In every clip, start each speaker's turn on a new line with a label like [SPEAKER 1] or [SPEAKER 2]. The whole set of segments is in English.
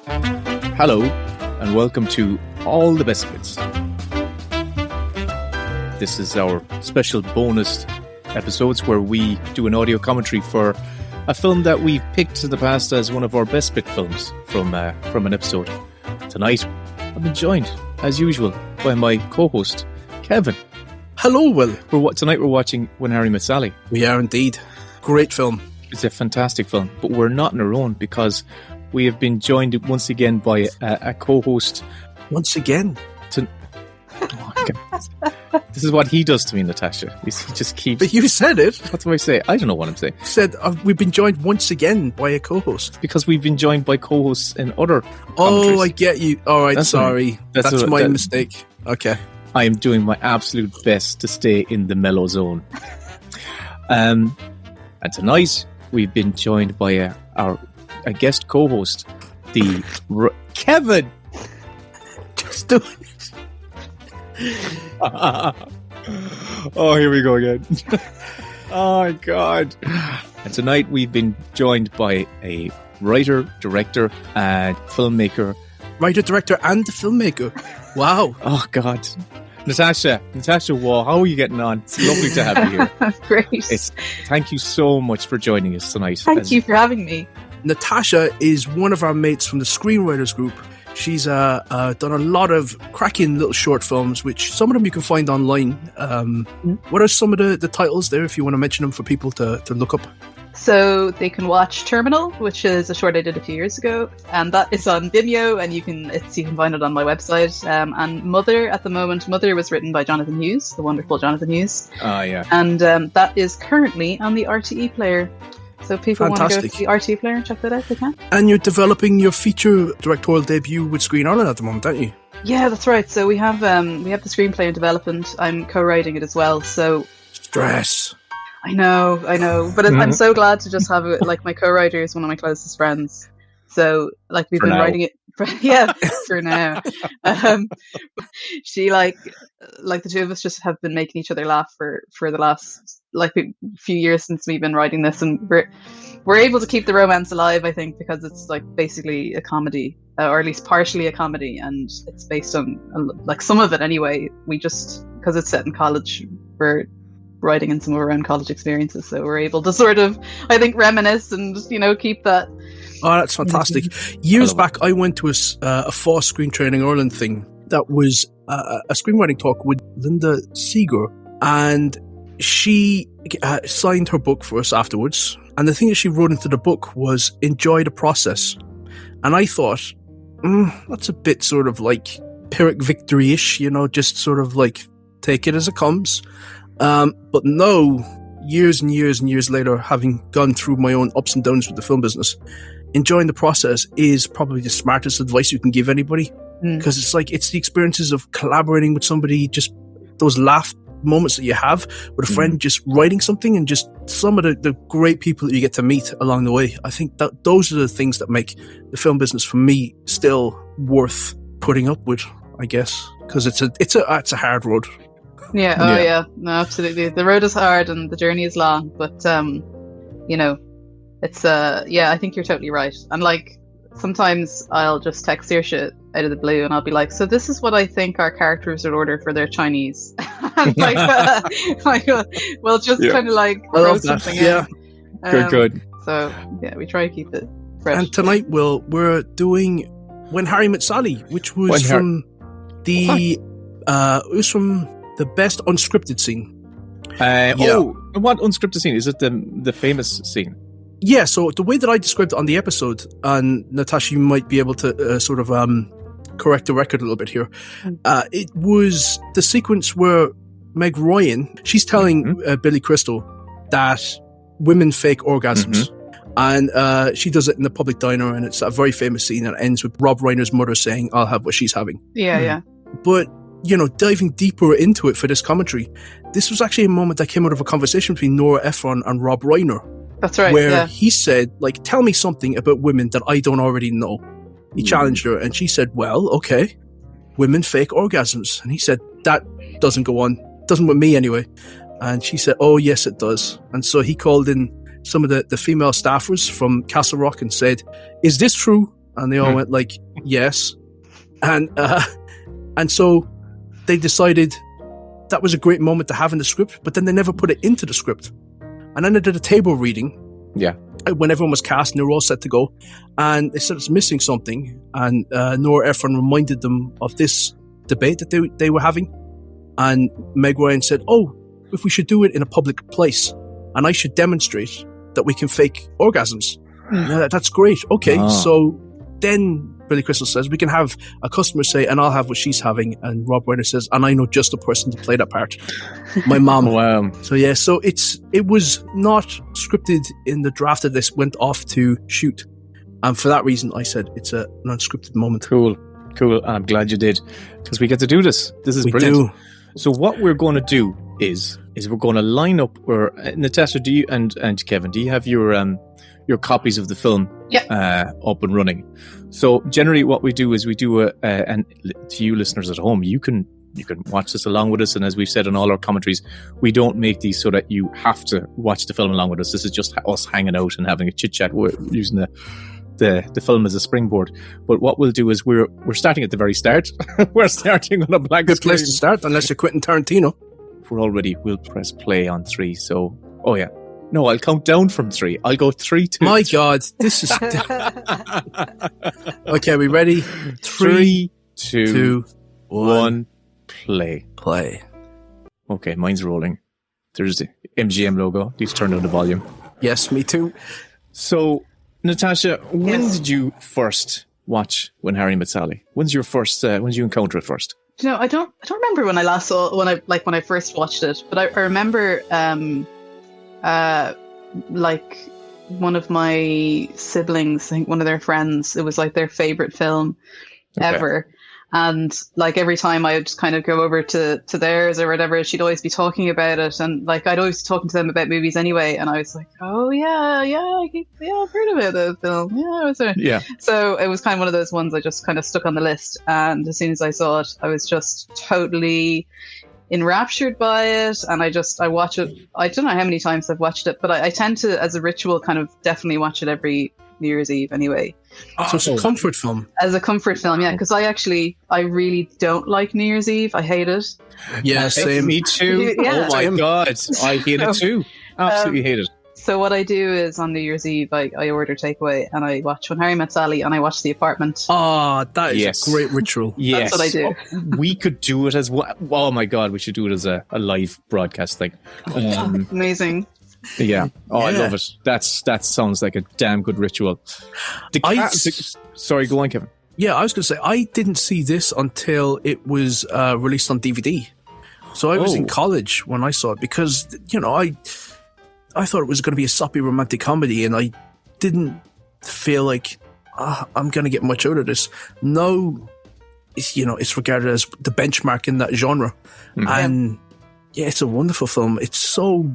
[SPEAKER 1] Hello, and welcome to All the Best Bits. This is our special bonus episodes where we do an audio commentary for a film that we've picked in the past as one of our best bit films from an episode. Tonight, I've been joined, as usual, by my co-host, Kevin.
[SPEAKER 2] Hello, Will.
[SPEAKER 1] Tonight we're watching When Harry Met Sally.
[SPEAKER 2] We are indeed. Great film.
[SPEAKER 1] It's a fantastic film, but we're not on our own because we have been joined once again by a co-host.
[SPEAKER 2] Once again?
[SPEAKER 1] This is what he does to me, Natasha. He just keeps...
[SPEAKER 2] But you said it.
[SPEAKER 1] What do I say? I don't know what I'm saying.
[SPEAKER 2] You said we've been joined once again by a co-host.
[SPEAKER 1] Because we've been joined by co-hosts in other
[SPEAKER 2] commentaries. I get you. All right, sorry. That's my mistake. Okay.
[SPEAKER 1] I am doing my absolute best to stay in the mellow zone. And tonight, we've been joined by a guest co-host, Kevin.
[SPEAKER 2] Just do it.
[SPEAKER 1] Oh, here we go again. Oh, my God. And tonight we've been joined by a writer, director, and filmmaker.
[SPEAKER 2] Writer, director, and filmmaker. Wow.
[SPEAKER 1] Oh, God. Natasha Waugh, how are you getting on? It's lovely to have you here.
[SPEAKER 3] Great.
[SPEAKER 1] Thank you so much for joining us tonight.
[SPEAKER 3] Thank you for having me.
[SPEAKER 2] Natasha is one of our mates from the screenwriters group. She's done a lot of cracking little short films, which some of them you can find online. What are some of the titles there, if you want to mention them for people to look up?
[SPEAKER 3] So they can watch Terminal, which is a short I did a few years ago, and that is on Vimeo, and you can find it on my website. And Mother, at the moment, Mother was written by Jonathan Hughes, the wonderful Jonathan Hughes.
[SPEAKER 1] Yeah.
[SPEAKER 3] And that is currently on the RTE player. So if people want to go to the RTE player and check that out, they can.
[SPEAKER 2] And you're developing your feature directorial debut with Screen Ireland at the moment, aren't you?
[SPEAKER 3] Yeah, that's right. So we have the screenplay in development. I'm co-writing it as well. So
[SPEAKER 2] stress.
[SPEAKER 3] I know, but I'm so glad to just have it. Like, my co-writer is one of my closest friends. So, like, we've been writing it for now. She the two of us just have been making each other laugh for the last few years since we've been writing this, and we're able to keep the romance alive, I think, because it's basically a comedy, or at least partially a comedy, and it's based on some of it anyway. We just, because it's set in college, we're writing in some of our own college experiences, so we're able to sort of, I think, reminisce and keep that.
[SPEAKER 2] Oh, that's fantastic. Years back, I went to a FOSS Screen Training Ireland thing that was a screenwriting talk with Linda Seeger, and she signed her book for us afterwards, and the thing that she wrote into the book was enjoy the process. And I thought, that's a bit sort of like Pyrrhic victory-ish, just sort of like take it as it comes. But no, years and years and years later, having gone through my own ups and downs with the film business, enjoying the process is probably the smartest advice you can give anybody, because it's the experiences of collaborating with somebody, just those laugh moments that you have with a friend, just writing something, and just some of the great people that you get to meet along the way. I think that those are the things that make the film business, for me, still worth putting up with, I guess, because it's a hard road.
[SPEAKER 3] Yeah. Yeah. No, absolutely. The road is hard and the journey is long, but it's I think you're totally right. And sometimes I'll just text Saoirse out of the blue, and I'll be like, "So this is what I think our characters would order for their Chinese." And we'll just kind of throw something in.
[SPEAKER 2] Yeah.
[SPEAKER 1] Good.
[SPEAKER 3] So yeah, we try to keep it fresh.
[SPEAKER 2] And tonight, we're doing When Harry Met Sally, which was from the best unscripted scene.
[SPEAKER 1] What unscripted scene? Is it the famous scene?
[SPEAKER 2] Yeah, so the way that I described it on the episode, and Natasha, you might be able to sort of correct the record a little bit here. It was the sequence where Meg Ryan, she's telling Billy Crystal that women fake orgasms. And she does it in the public diner, and it's a very famous scene that ends with Rob Reiner's mother saying, "I'll have what she's having."
[SPEAKER 3] Yeah.
[SPEAKER 2] But, diving deeper into it for this commentary, this was actually a moment that came out of a conversation between Nora Ephron and Rob Reiner.
[SPEAKER 3] That's right.
[SPEAKER 2] Where he said, tell me something about women that I don't already know. He challenged her, and she said, well, okay, women fake orgasms. And he said, that doesn't go on. Doesn't with me anyway. And she said, oh, yes, it does. And so he called in some of the female staffers from Castle Rock and said, is this true? And they all went like, yes. And so they decided that was a great moment to have in the script, but then they never put it into the script. And then they did a table reading.
[SPEAKER 1] Yeah.
[SPEAKER 2] When everyone was cast and they were all set to go. And they said it's missing something. And Nora Ephron reminded them of this debate that they were having. And Meg Ryan said, if we should do it in a public place and I should demonstrate that we can fake orgasms. That's great. Okay, so then Billy Crystal says we can have a customer say, and I'll have what she's having. And Rob Reiner says, and I know just the person to play that part. My mom.
[SPEAKER 1] Wow.
[SPEAKER 2] So yeah, so it was not scripted in the draft that this went off to shoot. And for that reason, I said it's an unscripted moment.
[SPEAKER 1] Cool. I'm glad you did, because we get to do this. This is brilliant.
[SPEAKER 2] Do.
[SPEAKER 1] So what we're going to do is we're going to line up where Natasha, do you and Kevin, do you have your copies of the film up and running? So generally what we do is we do and to you listeners at home, you can watch this along with us, and as we've said in all our commentaries, we don't make these so that you have to watch the film along with us. This is just us hanging out and having a chit chat. We're using the film as a springboard. But what we'll do is we're starting at the very start. We're starting on a blank
[SPEAKER 2] Good
[SPEAKER 1] screen.
[SPEAKER 2] place to start, unless you're Quentin Tarantino.
[SPEAKER 1] We're all ready. We'll press play on 3. So, no, I'll count down from 3. I'll go 3, 2.
[SPEAKER 2] My God, this is... Okay, we ready?
[SPEAKER 1] 3, 2, 1, play.
[SPEAKER 2] Play.
[SPEAKER 1] Okay, mine's rolling. There's the MGM logo. Please turn down the volume.
[SPEAKER 2] Yes, me too.
[SPEAKER 1] So, Natasha, when did you first watch When Harry Met Sally? When's your first? When did you encounter it first?
[SPEAKER 3] I don't remember when I last saw when I first watched it, but I remember like one of my siblings, I think one of their friends, it was like their favorite film ever. And like every time I would just kind of go over to theirs or whatever, she'd always be talking about it. And like I'd always be talking to them about movies anyway. And I was like, I've heard about the film. Yeah, I was there.
[SPEAKER 1] Yeah.
[SPEAKER 3] So it was kind of one of those ones I just kind of stuck on the list. And as soon as I saw it, I was just totally enraptured by it. And I watch it. I don't know how many times I've watched it, but I tend to, as a ritual, kind of definitely watch it every New Year's Eve anyway.
[SPEAKER 2] So it's a comfort film.
[SPEAKER 3] As a comfort film, yeah, because I really don't like New Year's Eve. I hate it.
[SPEAKER 2] Yeah, same.
[SPEAKER 1] Me too.
[SPEAKER 3] Yeah.
[SPEAKER 1] Oh my God, I hate it too. Absolutely hate it.
[SPEAKER 3] So what I do is on New Year's Eve, I order takeaway and I watch When Harry Met Sally and I watch The Apartment.
[SPEAKER 2] Oh, that is a great ritual.
[SPEAKER 1] Yes.
[SPEAKER 3] That's what I do.
[SPEAKER 1] We could do it as well. Oh my God, we should do it as a live broadcast thing.
[SPEAKER 3] Amazing.
[SPEAKER 1] Yeah. I love it. That sounds like a damn good ritual. Sorry, go on, Kevin.
[SPEAKER 2] Yeah, I was going to say, I didn't see this until it was released on DVD. So I was in college when I saw it because, I thought it was going to be a soppy romantic comedy and I didn't feel like I'm going to get much out of this. No, it's regarded as the benchmark in that genre. Mm-hmm. And yeah, it's a wonderful film. It's so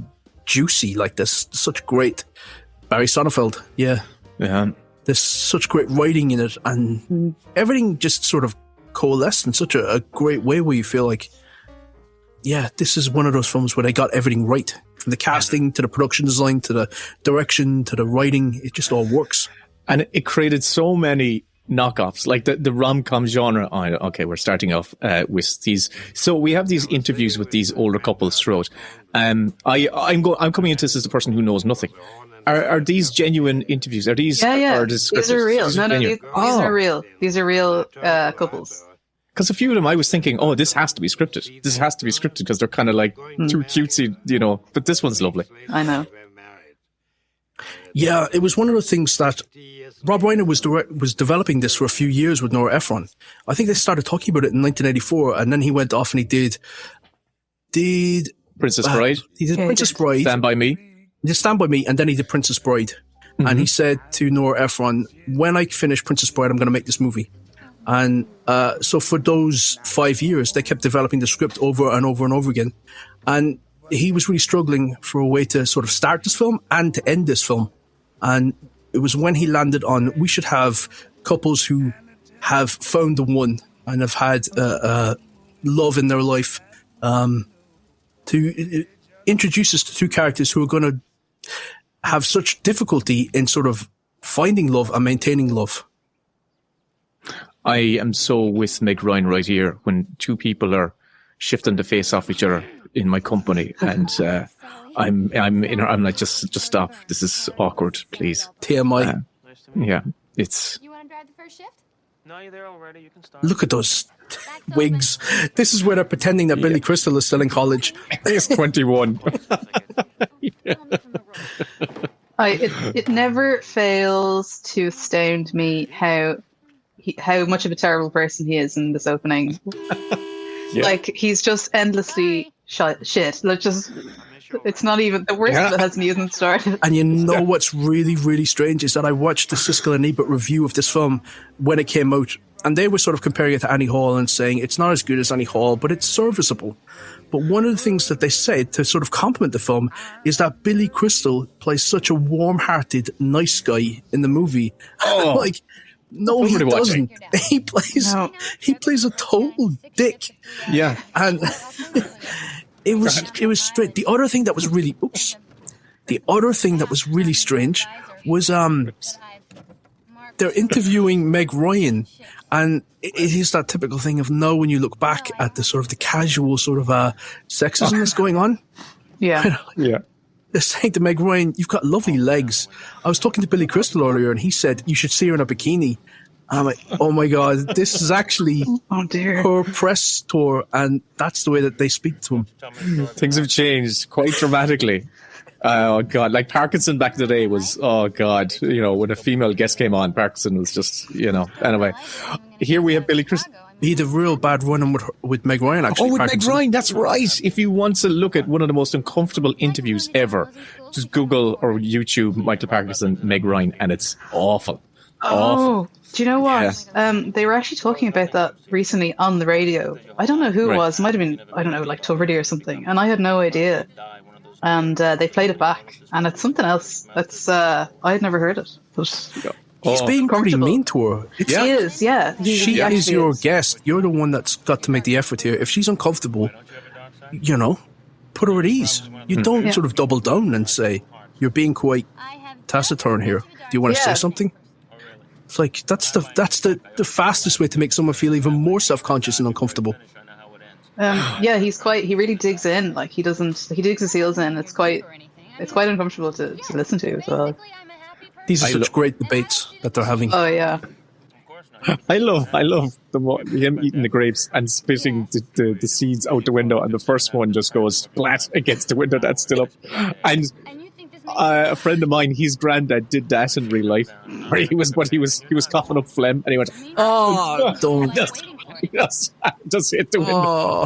[SPEAKER 2] juicy, like there's such great Barry Sonnenfeld. Yeah. There's such great writing in it and everything just sort of coalesced in such a great way where you feel like, yeah, this is one of those films where they got everything right. From the casting to the production design to the direction to the writing, it just all works.
[SPEAKER 1] And it created so many knockoffs, like the rom-com genre. Okay, we're starting off with these. So we have these interviews with these older couples throughout. I'm coming into this as a person who knows nothing. Are these genuine interviews? Are these?
[SPEAKER 3] Yeah.
[SPEAKER 1] Or
[SPEAKER 3] these are real. These are real. These are real couples.
[SPEAKER 1] Because a few of them, I was thinking, this has to be scripted. This has to be scripted because they're kind of like too cutesy, But this one's lovely.
[SPEAKER 3] I know.
[SPEAKER 2] Yeah, it was one of the things that Rob Reiner was developing this for a few years with Nora Ephron. I think they started talking about it in 1984, and then he went off and he did
[SPEAKER 1] Princess Bride.
[SPEAKER 2] He did Princess Bride.
[SPEAKER 1] Stand By Me.
[SPEAKER 2] He did Stand By Me, and then he did Princess Bride. Mm-hmm. And he said to Nora Ephron, when I finish Princess Bride, I'm going to make this movie. And so for those 5 years, they kept developing the script over and over and over again. And he was really struggling for a way to sort of start this film and to end this film. And it was when he landed on, we should have couples who have found the one and have had love in their life to introduce us to two characters who are going to have such difficulty in sort of finding love and maintaining love.
[SPEAKER 1] I am so with Meg Ryan right here when two people are shifting the face off each other in my company, and I'm like, just stop. This is awkward, please.
[SPEAKER 2] TMI.
[SPEAKER 1] Yeah, it's.
[SPEAKER 4] You want to drive the first shift?
[SPEAKER 5] No, you're there already. You can start.
[SPEAKER 2] Look at those wigs. This is where they're pretending that Billy Crystal is still in college.
[SPEAKER 1] He's 21.
[SPEAKER 3] It never fails to astound me how much of a terrible person he is in this opening. Like, he's just endlessly shit. Like, just, it's not even, the worst of it hasn't even started.
[SPEAKER 2] And you know what's really, really strange is that I watched the Siskel and Ebert review of this film when it came out, and they were sort of comparing it to Annie Hall and saying it's not as good as Annie Hall, but it's serviceable. But one of the things that they said to sort of compliment the film is that Billy Crystal plays such a warm-hearted, nice guy in the movie.
[SPEAKER 1] Oh.
[SPEAKER 2] Like, no, he doesn't. He plays a total dick.
[SPEAKER 1] Yeah.
[SPEAKER 2] And it was straight. The other thing that was really strange was they're interviewing Meg Ryan, and it is that typical thing of now when you look back at the sort of the casual sort of sexism that's going on.
[SPEAKER 3] Yeah.
[SPEAKER 1] Yeah.
[SPEAKER 2] They're saying to Meg Ryan, "You've got lovely legs." I was talking to Billy Crystal earlier, and he said you should see her in a bikini. I'm like, oh my god, this is actually her press tour, and that's the way that they speak to him.
[SPEAKER 1] Things have changed quite dramatically. Oh god, like Parkinson back in the day was, oh god, you know, when a female guest came on, Parkinson was just, you know. Anyway, here we have Billy Crystal.
[SPEAKER 2] He had a real bad run with Meg Ryan, actually.
[SPEAKER 1] Oh, with
[SPEAKER 2] Parkinson.
[SPEAKER 1] Meg Ryan, that's right. If you want to look at one of the most uncomfortable interviews ever, just Google or YouTube Michael Parkinson, Meg Ryan, and it's awful.
[SPEAKER 3] Oh, do you know what?
[SPEAKER 1] Yeah.
[SPEAKER 3] They were actually talking about that recently on the radio. I don't know who it was. It might have been, I don't know, like Tuverty or something. And I had no idea. And they played it back. And it's something else. It's I had never heard it. But
[SPEAKER 2] he's being pretty mean to her.
[SPEAKER 3] He is, yeah.
[SPEAKER 2] She is your guest. You're the one that's got to make the effort here. If she's uncomfortable, you know, put her at ease. You don't sort of double down and say, you're being quite taciturn here. Do you want to say something? It's like, that's the fastest way to make someone feel even more self-conscious and uncomfortable.
[SPEAKER 3] Yeah, he really digs in. Like, he digs his heels in. It's quite uncomfortable to listen to as well.
[SPEAKER 2] These are such great debates that they're having.
[SPEAKER 3] Oh yeah.
[SPEAKER 1] I love him eating the grapes and spitting the seeds out the window, and the first one just goes flat against the window that's still up. And a friend of mine, his granddad did that in real life, where he was coughing up phlegm, and he went,
[SPEAKER 2] "Oh, don't!"
[SPEAKER 1] Just hit the window,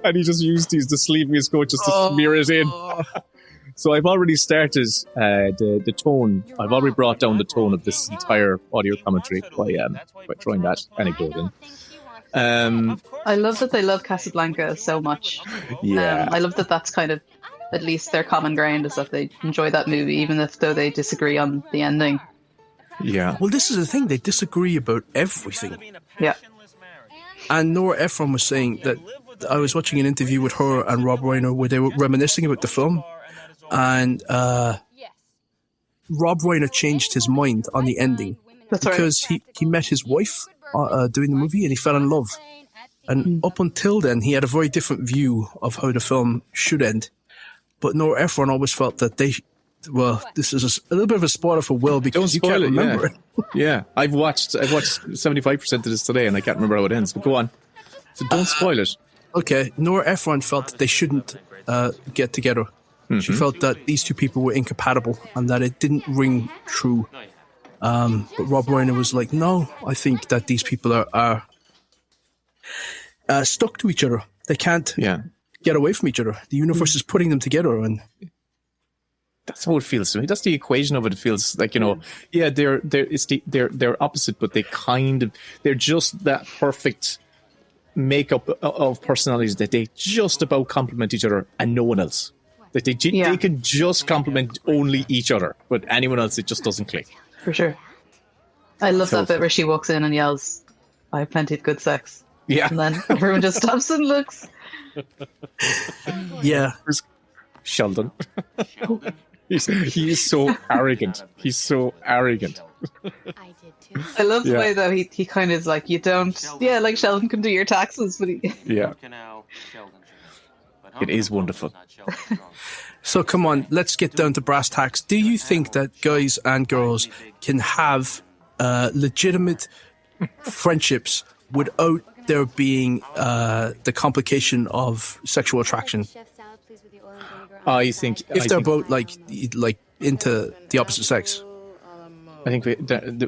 [SPEAKER 1] and he just used the sleeve of his coat just to smear it in. So I've already started the tone. I've already brought down the tone of this entire audio commentary by throwing that anecdote in.
[SPEAKER 3] I love that they love Casablanca so much.
[SPEAKER 1] Yeah,
[SPEAKER 3] I love that that's kind of at least their common ground, is that they enjoy that movie, even if though they disagree on the ending.
[SPEAKER 1] Yeah.
[SPEAKER 2] Well, this is the thing; they disagree about everything.
[SPEAKER 3] Yeah.
[SPEAKER 2] And Nora Ephron was saying that I was watching an interview with her and Rob Reiner where they were reminiscing about the film, and Rob Reiner changed his mind on the ending because he met his wife doing the movie and he fell in love. And up until then, he had a very different view of how the film should end. But Nora Ephron always felt that this is a little bit of a spoiler for Will because you can't remember it.
[SPEAKER 1] Yeah, I've watched 75% of this today and I can't remember how it ends, but go on. So don't spoil it.
[SPEAKER 2] Okay, Nora Ephron felt that they shouldn't get together. Mm-hmm. She felt that these two people were incompatible and that it didn't ring true. But Rob Reiner was like, no, I think that these people are stuck to each other. They can't get away from each other. The universe is putting them together, and
[SPEAKER 1] that's how it feels to me. That's the equation of it. It feels like, they're opposite, but they're just that perfect makeup of personalities that they just about complement each other and no one else. That they can just complement only each other, but anyone else, it just doesn't click.
[SPEAKER 3] For sure. I love that bit where she walks in and yells, "I have plenty of good sex."
[SPEAKER 1] Yeah.
[SPEAKER 3] And then everyone just stops and looks.
[SPEAKER 2] Yeah.
[SPEAKER 1] Sheldon. He is so arrogant. He's so arrogant.
[SPEAKER 4] I did too.
[SPEAKER 3] I love the way though he kind of like, you don't, like Sheldon can do your taxes, but he...
[SPEAKER 1] Yeah. It is wonderful.
[SPEAKER 2] So come on, let's get down to brass tacks. Do you think that guys and girls can have legitimate friendships without there being the complication of sexual attraction?
[SPEAKER 1] I think
[SPEAKER 2] if they're both like into the opposite sex.
[SPEAKER 1] I think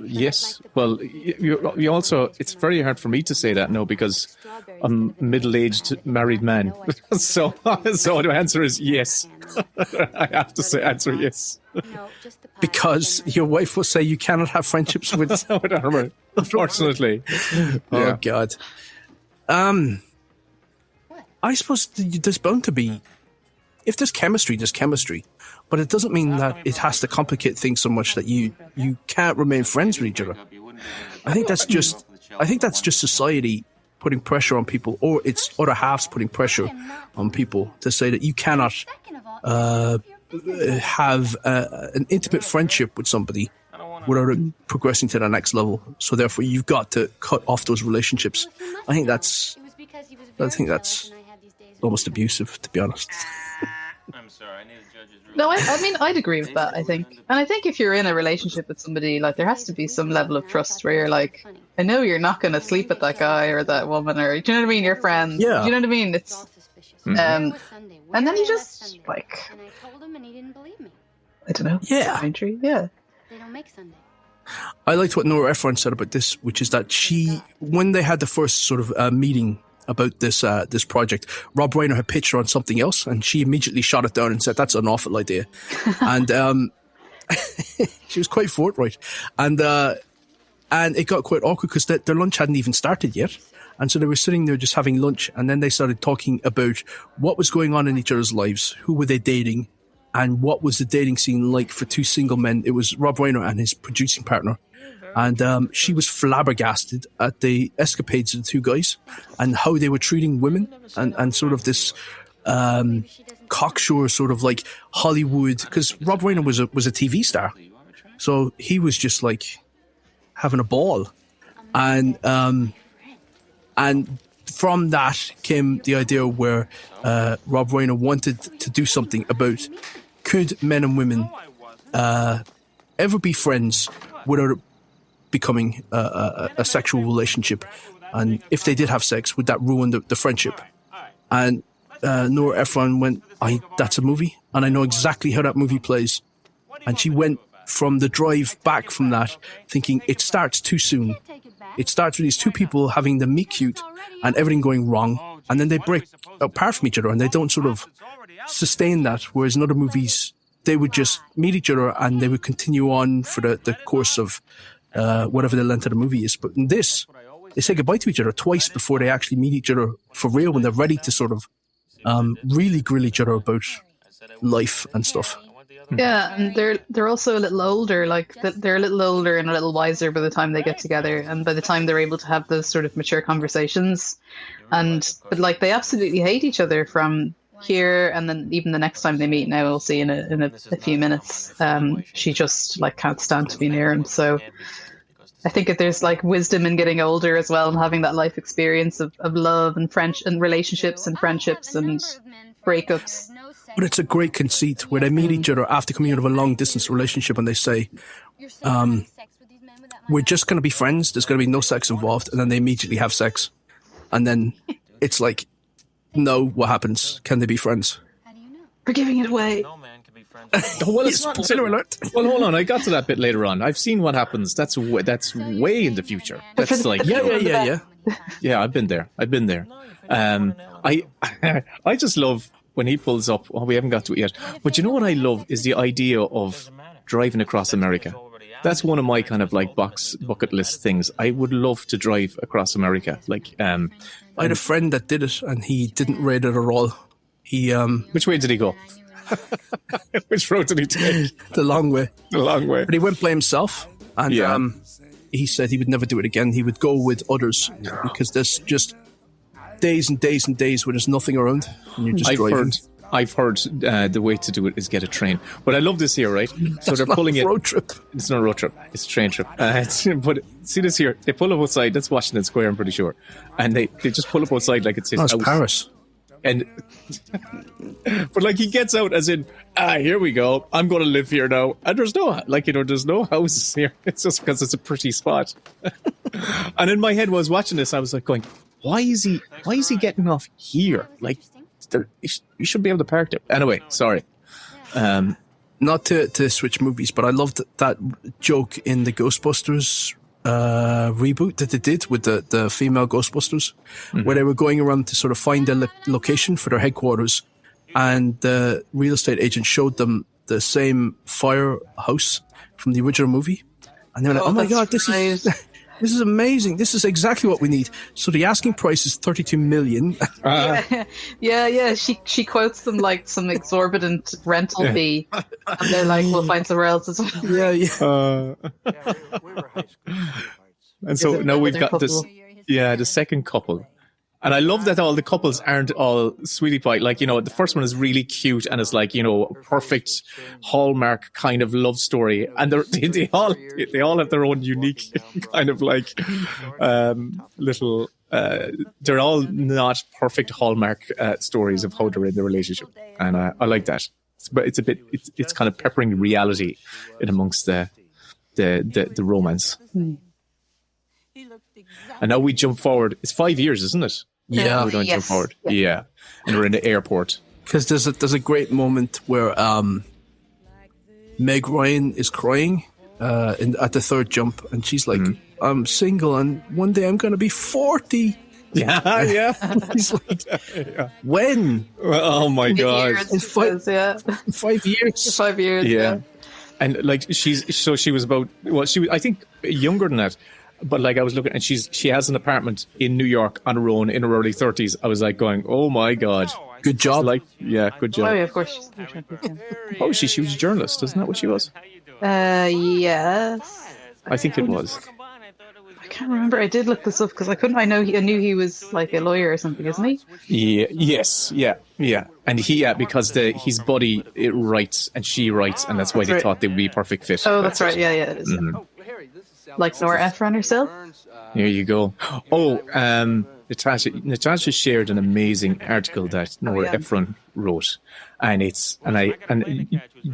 [SPEAKER 1] yes. Well, you also, it's very hard for me to say that now because I'm a middle-aged married man. so the answer is yes. I have to answer yes.
[SPEAKER 2] Because your wife will say you cannot have friendships with
[SPEAKER 1] her, unfortunately.
[SPEAKER 2] Oh God. I suppose there's bound to be. If there's chemistry, there's chemistry. But it doesn't mean that it has to complicate things so much that you can't remain friends with each other. I think that's just society putting pressure on people, or it's other halves putting pressure on people to say that you cannot have an intimate friendship with somebody without it progressing to the next level. So therefore, you've got to cut off those relationships. I think that's almost abusive, to be honest.
[SPEAKER 5] I'm sorry, I need a judge's ruling.
[SPEAKER 3] No, I mean, I'd agree with that, I think. And I think if you're in a relationship with somebody, like, there has to be some level of trust where you're like, I know you're not going to sleep with that guy or that woman, or, do you know what I mean? You're friends.
[SPEAKER 2] Yeah.
[SPEAKER 3] Do you know what I mean? It's, and then you just, like, I don't know.
[SPEAKER 2] Yeah.
[SPEAKER 3] Country. Yeah.
[SPEAKER 4] They don't make Sunday.
[SPEAKER 2] I liked what Nora Ephron said about this, which is that when they had the first sort of meeting about this project, Rob Reiner had pitched her on something else, and she immediately shot it down and said, that's an awful idea. And she was quite forthright. And it got quite awkward because their lunch hadn't even started yet. And so they were sitting there just having lunch, and then they started talking about what was going on in each other's lives, who were they dating, and what was the dating scene like for two single men. It was Rob Reiner and his producing partner. And she was flabbergasted at the escapades of the two guys and how they were treating women and sort of this cocksure sort of like Hollywood, because Rob Reiner was a TV star, so he was just like having a ball, and from that came the idea where Rob Reiner wanted to do something about, could men and women ever be friends without becoming a sexual relationship, and if they did have sex, would that ruin the friendship? And Nora Ephron went, that's a movie, and I know exactly how that movie plays. And she went from the drive back from that thinking it starts too soon. It starts with these two people having the meet cute and everything going wrong, and then they break apart from each other and they don't sort of sustain that, whereas in other movies they would just meet each other and they would continue on for the course of whatever the length of the movie is. But in this, they say goodbye to each other twice before they actually meet each other for real, when they're ready to sort of really grill each other about life and stuff.
[SPEAKER 3] Yeah, and they're also a little older. Like they're a little older and a little wiser by the time they get together, and by the time they're able to have those sort of mature conversations. But like they absolutely hate each other from here, and then even the next time they meet, now we'll see in a few minutes, she just like can't stand to be near him. So I think that there's like wisdom in getting older as well, and having that life experience of love and relationships and friendships and breakups.
[SPEAKER 2] But it's a great conceit where they meet each other after coming out of a long distance relationship, and they say, we're just going to be friends, there's going to be no sex involved, and then they immediately have sex. And then it's like, no, what happens? Can they be friends?
[SPEAKER 3] We're giving it away.
[SPEAKER 5] No man can be friends.
[SPEAKER 1] Well, it's not. Well, hold on. I got to that bit later on. I've seen what happens. That's way in the future. That's like
[SPEAKER 2] yeah.
[SPEAKER 1] Yeah, I've been there. I just love when he pulls up. Oh, we haven't got to it yet. But you know what I love is the idea of driving across America. That's one of my kind of like bucket list things. I would love to drive across America. Like,
[SPEAKER 2] I had a friend that did it, and he didn't rate it at all. He
[SPEAKER 1] which way did he go? Which road did he take?
[SPEAKER 2] The long way.
[SPEAKER 1] The long way.
[SPEAKER 2] But he went by himself, and he said he would never do it again. He would go with others because there's just days and days and days where there's nothing around, and you're just driving.
[SPEAKER 1] I've heard the way to do it is get a train. But I love this here, right? So they're pulling it.
[SPEAKER 2] Road trip.
[SPEAKER 1] It's not a road trip. It's a train trip. But see this here. They pull up outside. That's Washington Square, I'm pretty sure. And they just pull up outside like it's his house.
[SPEAKER 2] It's Paris.
[SPEAKER 1] And but like he gets out as in, here we go. I'm going to live here now. And there's no houses here. It's just because it's a pretty spot. And in my head, while I was watching this, I was like going, why is he getting off here? Like, you should be able to park there. Anyway, sorry.
[SPEAKER 2] Not to switch movies, but I loved that joke in the Ghostbusters reboot that they did with the female Ghostbusters, where they were going around to sort of find a location for their headquarters, and the real estate agent showed them the same firehouse from the original movie, and they were like, "Oh my god, this is amazing! This is exactly what we need." So the asking price is $32 million.
[SPEAKER 3] Yeah. She quotes them like some exorbitant rental fee, and they're like, "We'll find somewhere else as well."
[SPEAKER 2] Yeah.
[SPEAKER 1] And so now we've got this. Yeah, the second couple. And I love that all the couples aren't all sweetie pie. Like, the first one is really cute and it's like, a perfect Hallmark kind of love story. And they all have their own unique kind of like little. They're all not perfect Hallmark stories of how they're in the relationship, and I like that. But it's kind of peppering reality in amongst the romance. And now we jump forward. It's 5 years, isn't it?
[SPEAKER 2] Yeah,
[SPEAKER 1] we don't jump forward. Yeah, and we're in the airport.
[SPEAKER 2] Because there's a great moment where Meg Ryan is crying at the third jump, and she's like, "I'm single, and one day I'm going to be 40."
[SPEAKER 1] Yeah.
[SPEAKER 2] He's like, when?
[SPEAKER 1] Oh my god!
[SPEAKER 3] In 5 years.
[SPEAKER 2] 5 years.
[SPEAKER 3] 5 years.
[SPEAKER 1] Yeah. And like she was about, I think younger than that. But like I was looking, and she has an apartment in New York on her own in her early 30s. I was like going, oh my god,
[SPEAKER 2] good job!
[SPEAKER 1] Good job.
[SPEAKER 3] Oh yeah, of course.
[SPEAKER 1] Oh, she was a journalist, isn't that what she was?
[SPEAKER 3] Yes.
[SPEAKER 1] I think it was.
[SPEAKER 3] I can't remember. I did look this up because I knew he was like a lawyer or something, isn't he?
[SPEAKER 1] Yeah. Yes. Yeah. And because his buddy writes and she writes, and that's why they thought they would be a perfect fit.
[SPEAKER 3] Oh, that's right. Yeah, it is.
[SPEAKER 1] Mm-hmm.
[SPEAKER 3] Like Nora Ephron herself.
[SPEAKER 1] Here you go. Oh, Natasha shared an amazing article that Nora Ephron wrote, and do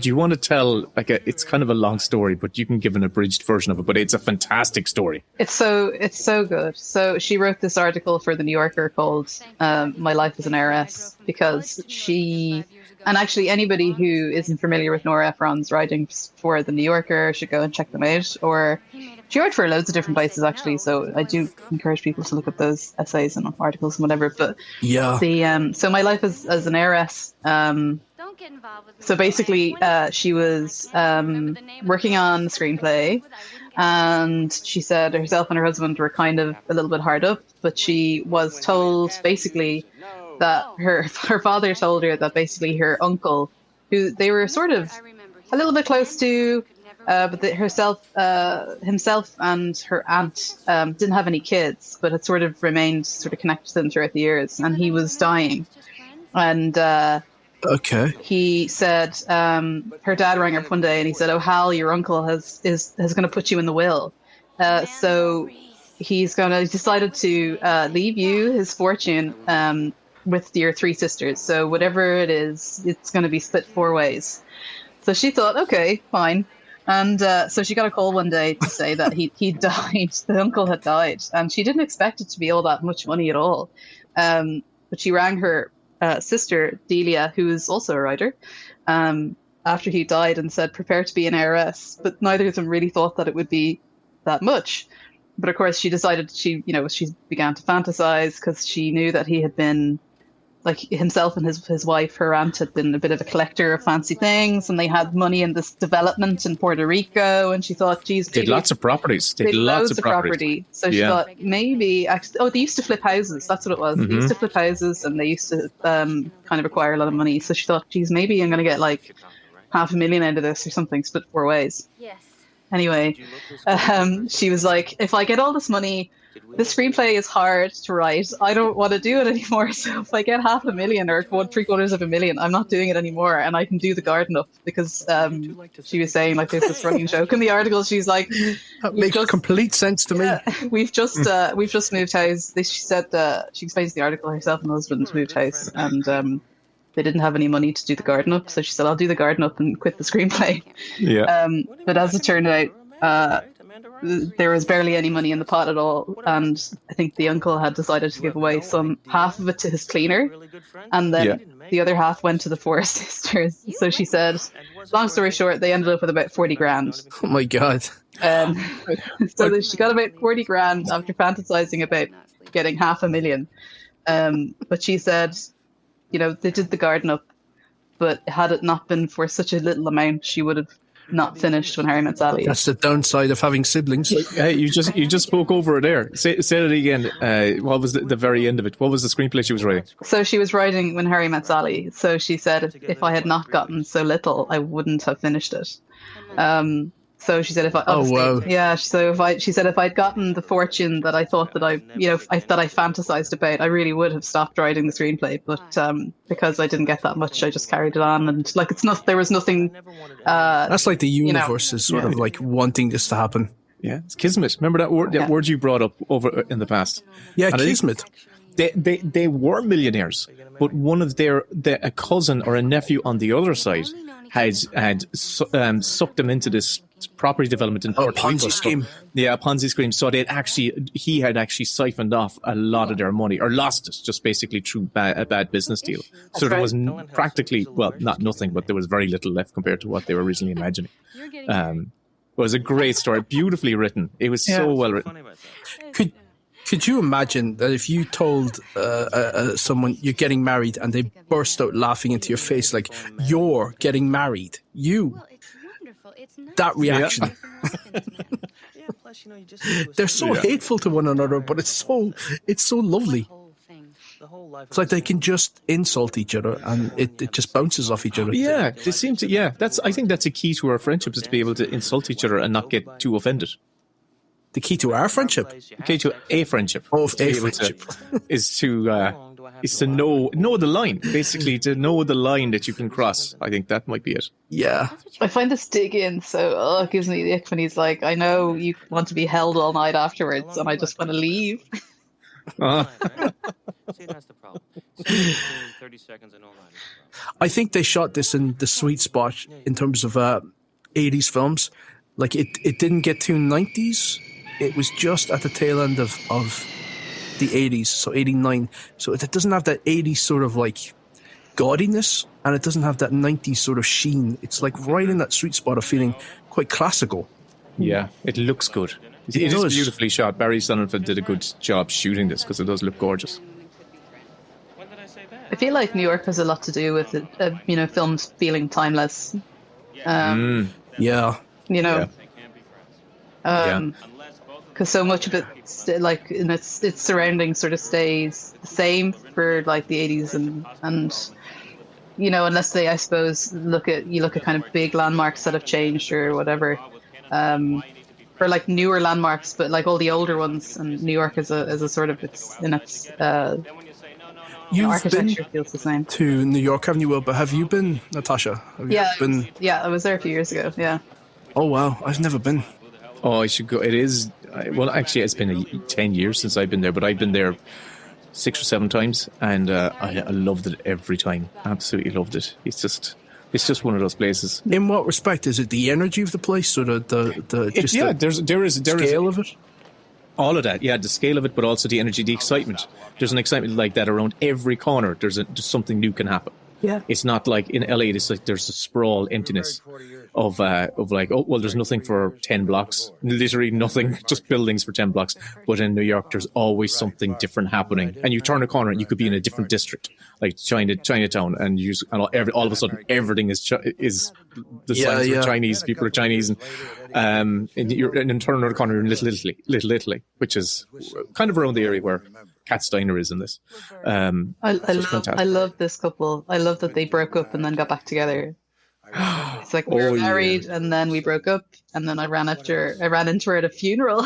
[SPEAKER 1] you want to tell it's kind of a long story, but you can give an abridged version of it. But it's a fantastic story. It's
[SPEAKER 3] so good. So she wrote this article for the New Yorker called "My Life as an Heiress" because she. And actually, anybody who isn't familiar with Nora Ephron's writings for The New Yorker should go and check them out. Or she wrote for loads of different places, actually. So I do encourage people to look at those essays and articles and whatever. But so My Life as an Heiress. So basically, she was working on a screenplay, and she said herself and her husband were kind of a little bit hard up, but she was told basically that her father told her that basically her uncle, who they were sort of a little bit close to, but himself and her aunt didn't have any kids, but had sort of remained sort of connected to them throughout the years, and he was dying. And he said her dad rang up one day and he said, "Oh, Hal, your uncle is going to put you in the will, so he's decided to leave you his fortune with your 3 sisters. So whatever it is, it's going to be split 4 ways." So she thought, okay, fine. And so she got a call one day to say that he died. The uncle had died, and she didn't expect it to be all that much money at all. But she rang her sister Delia, who is also a writer, after he died, and said, "Prepare to be an heiress." But neither of them really thought that it would be that much. But of course, she decided she began to fantasize because she knew that he had been, like, himself and his wife, her aunt, had been a bit of a collector of fancy things, and they had money in this development in Puerto Rico, and she thought, geez,
[SPEAKER 1] they had lots of properties.
[SPEAKER 3] They had loads of property. So she thought maybe actually, they used to flip houses. That's what it was. Mm-hmm. They used to flip houses, and they used to kind of require a lot of money. So she thought, geez, maybe I'm going to get like $500,000 out of this or something, split 4 ways.
[SPEAKER 4] Yes.
[SPEAKER 3] Anyway, she was like, if I get all this money, the screenplay is hard to write. I don't want to do it anymore. So if I get $500,000 or $750,000, I'm not doing it anymore. And I can do the garden up because she was saying like there's this running joke in the article. She's like,
[SPEAKER 2] that makes complete sense to me.
[SPEAKER 3] We've just moved house. She said she explains the article herself and her husband moved house and they didn't have any money to do the garden up. So she said, I'll do the garden up and quit the screenplay.
[SPEAKER 1] Yeah.
[SPEAKER 3] But as it turned out, there was barely any money in the pot at all, and I think the uncle had decided to give away half of it to his cleaner, and then the other half went to the four sisters. So she said, long story short, they ended up with about 40 grand.
[SPEAKER 2] Oh my god!
[SPEAKER 3] So she got about 40 grand after fantasizing about getting $500,000. But she said, they did the garden up, but had it not been for such a little amount, she would have not finished When Harry Met Sally.
[SPEAKER 2] That's the downside of having siblings.
[SPEAKER 1] You just spoke over it there. Say it again. What was the very end of it? What was the screenplay she was writing?
[SPEAKER 3] So she was writing When Harry Met Sally. So she said, if I had not gotten so little, I wouldn't have finished it. So she said, if I'd gotten the fortune that I thought that I fantasized about, I really would have stopped writing the screenplay. But because I didn't get that much, I just carried it on, and there was nothing.
[SPEAKER 2] That's like the universe is sort of like wanting this to happen.
[SPEAKER 1] Yeah, it's kismet. Remember that word? That word you brought up over in the past.
[SPEAKER 2] Yeah, and kismet.
[SPEAKER 1] They were millionaires, but one of a cousin or a nephew on the other side had sucked them into this property development in Puerto Rico.
[SPEAKER 2] Ponzi scheme.
[SPEAKER 1] Yeah, a Ponzi scheme. So he had actually siphoned off a lot of their money, or lost it, just basically through a bad business deal. So there was practically, well, not nothing, but there was very little left compared to what they were originally imagining. It was a great story, beautifully written. It was so well written.
[SPEAKER 2] Could you imagine that if you told someone you're getting married and they burst out laughing into your face like, you're getting married? That reaction. They're so hateful to one another, but it's so lovely. It's like they can just insult each other and it just bounces off each other.
[SPEAKER 1] Yeah, they seem to. Yeah, I think that's a key to our friendship, is to be able to insult each other and not get too offended.
[SPEAKER 2] The key to our friendship?
[SPEAKER 1] The key to a friendship. Is to know the line, basically, to know the line that you can cross. I think that might be it.
[SPEAKER 2] Yeah.
[SPEAKER 3] I find this dig in, so it gives me the ick when he's like, I know you want to be held all night afterwards, and I just want to leave.
[SPEAKER 5] See, that's the problem. 30 seconds and all that.
[SPEAKER 2] I think they shot this in the sweet spot in terms of 80s films. Like, it didn't get too 90s. It was just at the tail end of the 80s, so 89. So it doesn't have that 80s sort of like gaudiness, and it doesn't have that 90s sort of sheen. It's like right in that sweet spot of feeling quite classical.
[SPEAKER 1] Yeah, it looks good. It is beautifully shot. Barry Sonnenfeld did a good job shooting this because it does look gorgeous.
[SPEAKER 3] I feel like New York has a lot to do with it, films feeling timeless.
[SPEAKER 2] Yeah.
[SPEAKER 3] Because so much of it, in its surroundings, sort of stays the same for like the 80s, and unless they, I suppose, look at kind of big landmarks that have changed or whatever, or like newer landmarks, but like all the older ones, and New York is a sort of architecture feels the same.
[SPEAKER 2] To New York, haven't you? But have you been, Natasha?
[SPEAKER 3] I was there a few years ago. Yeah.
[SPEAKER 2] Oh wow, I've never been.
[SPEAKER 1] Oh, I should go. It is, well, actually, it's been 10 years since I've been there, but I've been there 6 or 7 times, and I loved it every time. Absolutely loved it. It's just one of those places.
[SPEAKER 2] In what respect? Is it the energy of the place, or there is scale of it?
[SPEAKER 1] All of that, yeah, the scale of it, but also the energy, the excitement. There's an excitement like that around every corner. There's something new can happen.
[SPEAKER 3] Yeah,
[SPEAKER 1] it's not like in LA. It's like there's a sprawl, emptiness of like, oh well, there's nothing for 10 blocks, literally nothing, just buildings for 10 blocks. But in New York, there's always something different happening, and you turn a corner, and you could be in a different district, like Chinatown, and all of a sudden everything is the signs are Chinese, people are Chinese, and then turn another corner in Little Italy, which is kind of around the area where Kat's Diner is in this.
[SPEAKER 3] I love this couple. I love that they broke up and then got back together. It's like we were married, and then we broke up, and then I ran into her at a funeral.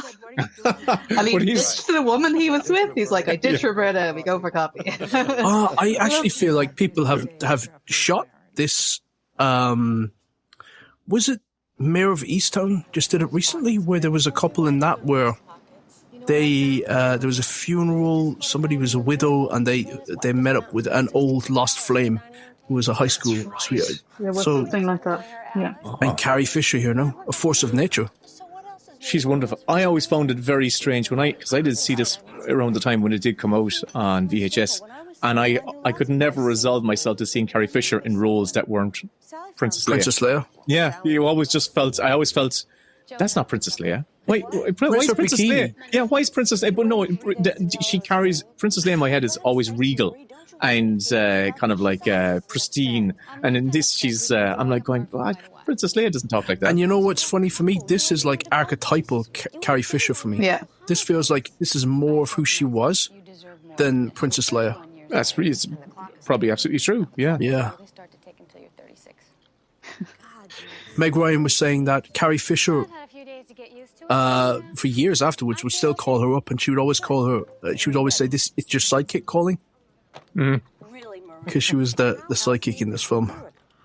[SPEAKER 3] And he ditched the woman he was with. He's like, I ditched Roberta, we go for coffee.
[SPEAKER 2] I actually feel like people have shot this. Was it Mayor of Easttown just did it recently, where there was a couple in that where there was a funeral, somebody was a widow, and they met up with an old lost flame who was a high school sweetheart.
[SPEAKER 3] Yeah, something like that. Yeah.
[SPEAKER 2] And Carrie Fisher here now, a force of nature.
[SPEAKER 1] She's wonderful. I always found it very strange because I did see this around the time when it did come out on VHS, and I could never resolve myself to seeing Carrie Fisher in roles that weren't Princess Leia. Yeah, I always felt that's not Princess Leia. Why is Princess Leia? Yeah, why is Princess Leia? But no, she carries Princess Leia in my head is always regal and kind of like pristine. And in this, she's I'm like going, Princess Leia doesn't talk like that.
[SPEAKER 2] And you know what's funny for me? This is like archetypal Carrie Fisher for me.
[SPEAKER 3] Yeah,
[SPEAKER 2] this feels like this is more of who she was than Princess Leia.
[SPEAKER 1] It's probably absolutely true. Yeah.
[SPEAKER 2] Meg Ryan was saying that Carrie Fisher, for years afterwards, would still call her up, and she would always call her. She would always say, "This it's your sidekick calling," because she was the sidekick in this film.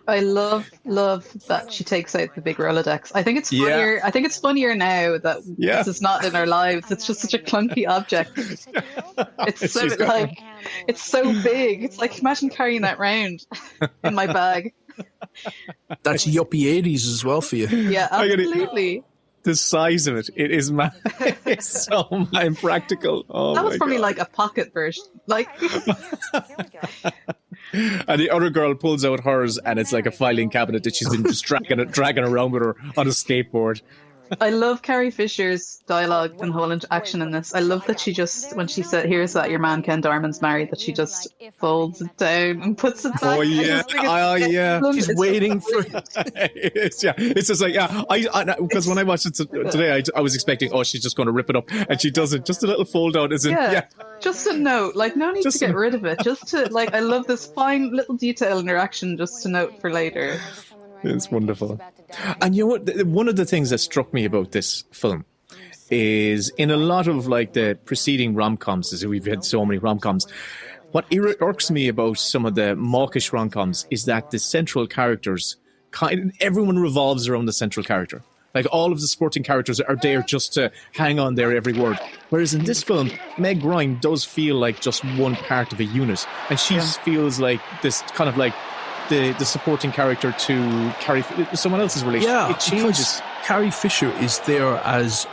[SPEAKER 3] I love that she takes out the big Rolodex. I think it's funnier. I think it's funnier now that this is not in our lives. It's just such a clunky object. It's so it's so big. It's like, imagine carrying that round in my bag.
[SPEAKER 2] That's yuppie 80s as well for you.
[SPEAKER 3] Yeah, absolutely.
[SPEAKER 1] The size of it is it's so impractical. Oh,
[SPEAKER 3] that was probably like a pocket version. Like,
[SPEAKER 1] and the other girl pulls out hers, and it's like a filing cabinet that she's been just dragging around with her on a skateboard.
[SPEAKER 3] I love Carrie Fisher's dialogue and whole interaction in this. I love that she just, when she said, "Here's that your man Ken Darman's married," that she just folds it down and puts it back.
[SPEAKER 1] Oh yeah,
[SPEAKER 2] she's waiting for
[SPEAKER 1] it's just like because when I watched it today, I was expecting she's just going to rip it up, and she doesn't. Just a little fold out,
[SPEAKER 3] just a note, like no need to get rid of it. Just to like, I love this fine little detail interaction, just to note for later.
[SPEAKER 1] It's wonderful. And you know what? One of the things that struck me about this film is in a lot of like the preceding rom-coms, as we've had so many rom-coms, what irks me about some of the mawkish rom-coms is that the central characters, everyone revolves around the central character. Like all of the supporting characters are there just to hang on their every word. Whereas in this film, Meg Ryan does feel like just one part of a unit. And she feels like this kind of like the supporting character to Carrie, someone else's relationship.
[SPEAKER 2] Yeah,
[SPEAKER 1] it changes.
[SPEAKER 2] Carrie Fisher is there as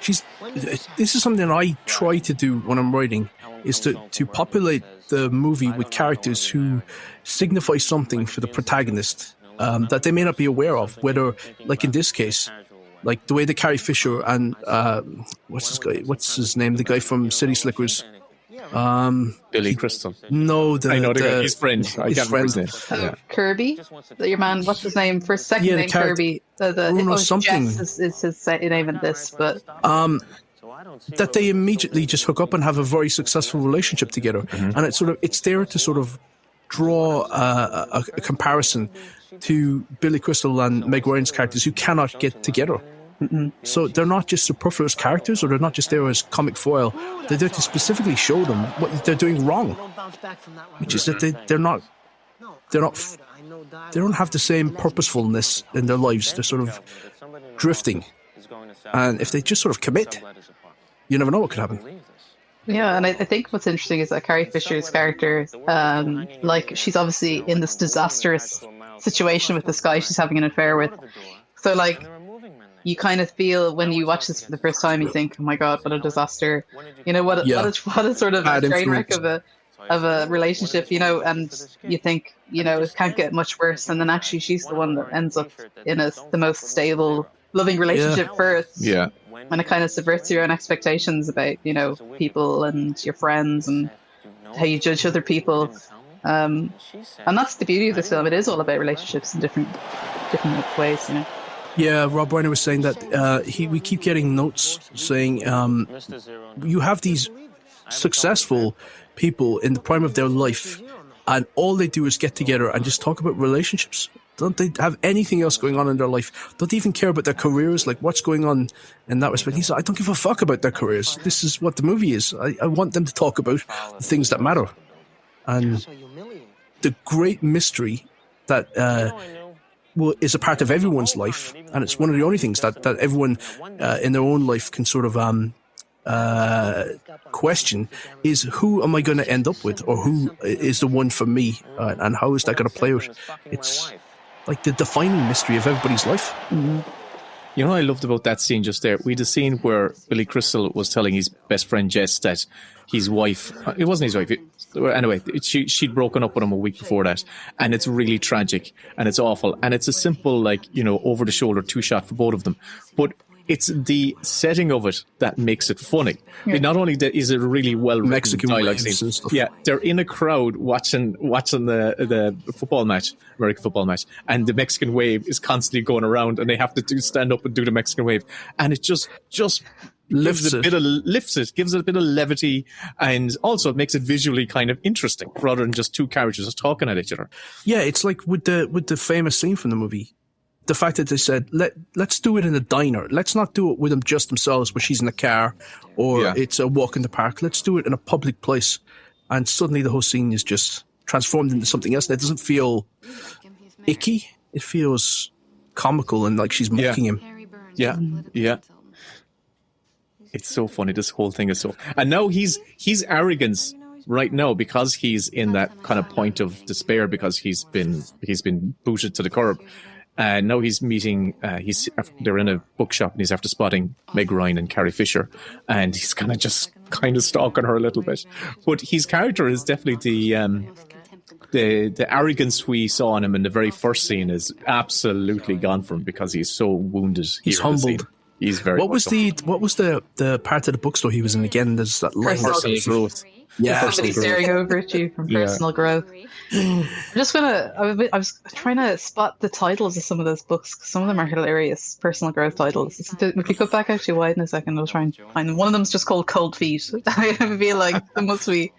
[SPEAKER 2] this is something I try to do when I'm writing, is to populate the movie with characters who signify something for the protagonist that they may not be aware of. Whether, like in this case, like the way that Carrie Fisher and what's his name, the guy from City Slickers.
[SPEAKER 1] Billy Crystal.
[SPEAKER 2] No,
[SPEAKER 1] I know his friend. I can't remember his name.
[SPEAKER 3] Kirby, your man. What's his name? First, second name Kirby.
[SPEAKER 2] Something
[SPEAKER 3] Jess is his name in this, but
[SPEAKER 2] that they immediately just hook up and have a very successful relationship together, and it's there to sort of draw a comparison to Billy Crystal and Meg Ryan's characters who cannot get together. So they're not just superfluous characters, or they're not just there as comic foil. They're there to specifically show them what they're doing wrong, which is that they don't have the same purposefulness in their lives. They're sort of drifting, and if they just sort of commit, you never know what could happen.
[SPEAKER 3] Yeah, and I think what's interesting is that Carrie Fisher's character, like she's obviously in this disastrous situation with this guy she's having an affair with. So like, you kind of feel when you watch this for the first time, you think, "Oh my God, what a disaster!" You know, what a sort of train wreck of a relationship. You know, and you think, you know, it can't get much worse. And then actually, she's the one that ends up in the most stable, loving relationship first.
[SPEAKER 1] Yeah,
[SPEAKER 3] and it kind of subverts your own expectations about, you know, people and your friends and how you judge other people. And that's the beauty of this film. It is all about relationships in different ways. You know.
[SPEAKER 2] Yeah, Rob Reiner was saying that we keep getting notes saying you have these successful people in the prime of their life, and all they do is get together and just talk about relationships. Don't they have anything else going on in their life? Don't they even care about their careers? Like, what's going on in that respect? He said, I don't give a fuck about their careers. This is what the movie is. I want them to talk about the things that matter. And the great mystery that is a part of everyone's life, and it's one of the only things that everyone in their own life can sort of question, is who am I going to end up with, or who is the one for me, and how is that going to play out? It's like the defining mystery of everybody's life.
[SPEAKER 1] Mm-hmm. You know what I loved about that scene just there? We had a scene where Billy Crystal was telling his best friend Jess that his wife, it wasn't his wife, anyway, she'd broken up with him a week before that, and it's really tragic, and it's awful, and it's a simple, like, you know, over-the-shoulder two-shot for both of them, but it's the setting of it that makes it funny. Yeah. Not only is it really well written
[SPEAKER 2] Mexican
[SPEAKER 1] dialogue scene, yeah, they're in a crowd watching the football match, American football match, and the Mexican wave is constantly going around, and they have to stand up and do the Mexican wave, and it just lifts it, gives it a bit of levity, and also it makes it visually kind of interesting rather than just two characters just talking at each other.
[SPEAKER 2] Yeah, it's like with the famous scene from the movie. The fact that they said, let's do it in a diner. Let's not do it with them just themselves where she's in a car or it's a walk in the park. Let's do it in a public place. And suddenly the whole scene is just transformed into something else. And it doesn't feel icky. It feels comical and like she's mocking him.
[SPEAKER 1] Yeah, yeah. It's so funny. This whole thing is so... And now he's arrogance right now because he's in that kind of point of despair because he's been booted to the curb. Now he's meeting, they're in a bookshop and he's after spotting Meg Ryan and Carrie Fisher, and he's kind of stalking her a little bit. But his character is definitely the arrogance we saw in him in the very first scene is absolutely gone from him because he's so wounded.
[SPEAKER 2] He's humbled.
[SPEAKER 1] He's very.
[SPEAKER 2] What was the part of the bookstore he was in again? There's that
[SPEAKER 3] personal
[SPEAKER 1] growth.
[SPEAKER 3] Yeah, somebody staring over at you from personal growth. I was trying to spot the titles of some of those books. Some of them are hilarious personal growth titles. If you go back actually wide in a second, I'll try and find them. One of them is just called Cold Feet. I feel like it must be.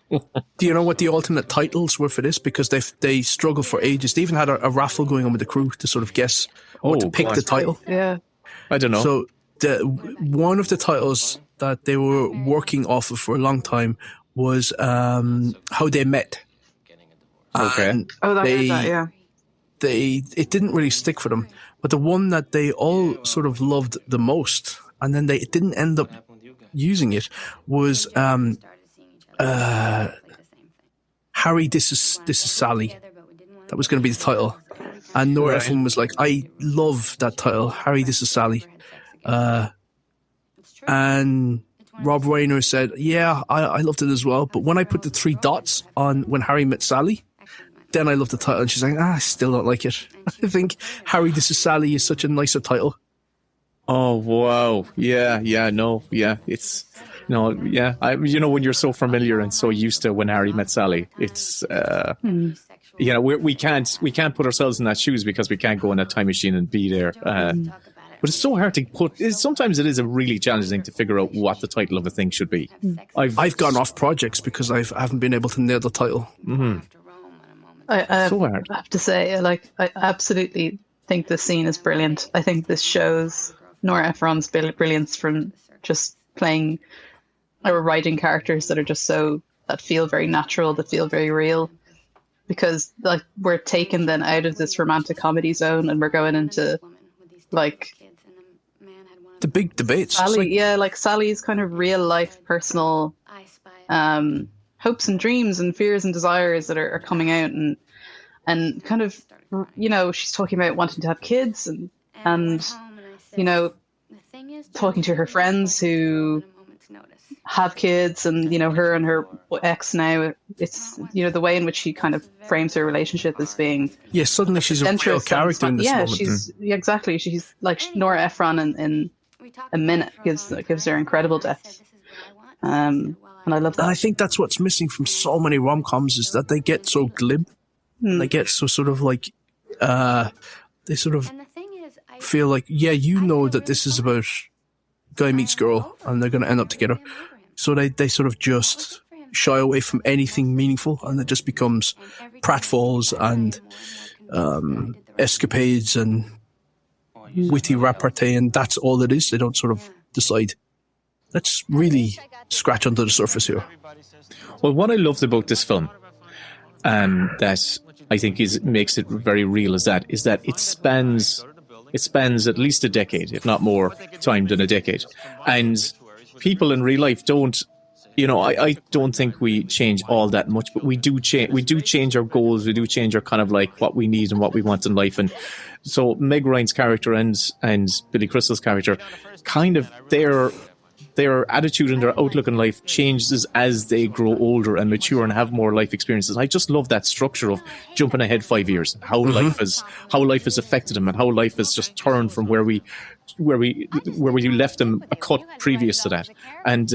[SPEAKER 2] Do you know what the alternate titles were for this? Because they struggled for ages. They even had a raffle going on with the crew to sort of guess what to pick the title.
[SPEAKER 3] Yeah,
[SPEAKER 2] I don't know. So one of the titles that they were working off of for a long time was How They Met.
[SPEAKER 1] Okay.
[SPEAKER 2] And
[SPEAKER 3] it
[SPEAKER 2] didn't really stick for them. But the one that they all sort of loved the most, and then they didn't end up using it, was Harry, This is Sally. That was going to be the title. And Nora Ephron was like, I love that title, Harry, This is Sally. And Rob Reiner said, yeah, I loved it as well. But when I put the 3 dots on When Harry Met Sally, then I loved the title. And she's like, I still don't like it. I think Harry, This is Sally is such a nicer title.
[SPEAKER 1] Oh, wow. Yeah. It's... No, yeah. When you're so familiar and so used to When Harry Met Sally, it's... we can't put ourselves in that shoes because we can't go in that time machine and be there. But it's so hard to put. Sometimes it is a really challenging thing to figure out what the title of a thing should be.
[SPEAKER 2] I've gone off projects because I haven't been able to nail the title.
[SPEAKER 1] Mm-hmm.
[SPEAKER 3] So hard. I have to say, I absolutely think this scene is brilliant. I think this shows Nora Ephron's brilliance from just playing or writing characters that are just that feel very natural, that feel very real. Because we're taken then out of this romantic comedy zone and we're going into
[SPEAKER 2] the big debates.
[SPEAKER 3] Sally, Sally's kind of real life, personal hopes and dreams and fears and desires that are coming out, and kind of, she's talking about wanting to have kids and talking to her friends who have kids, and her and her ex now. It's the way in which she kind of frames her relationship as being
[SPEAKER 2] suddenly she's a real character in this moment.
[SPEAKER 3] She's like Nora Ephron in a minute gives her incredible depth, and I love that.
[SPEAKER 2] And I think that's what's missing from so many rom-coms is that they get so glib. They get so sort of like they sort of feel like that this is about guy meets girl and they're going to end up together. So they sort of just shy away from anything meaningful, and it just becomes pratfalls and escapades and witty repartee, and that's all it is. They don't sort of decide, let's really scratch under the surface here.
[SPEAKER 1] Well, what I loved about this film, that I think makes it very real, is that it spans at least a decade, if not more time than a decade. And people in real life don't, I don't think we change all that much, but we do change our goals. We do change our kind of like what we need and what we want in life. And so Meg Ryan's character and Billy Crystal's character, kind of their attitude and their outlook in life changes as they grow older and mature and have more life experiences. I just love that structure of jumping ahead 5 years, how life has affected them, and how life has just turned from where we left them a cut previous to that. And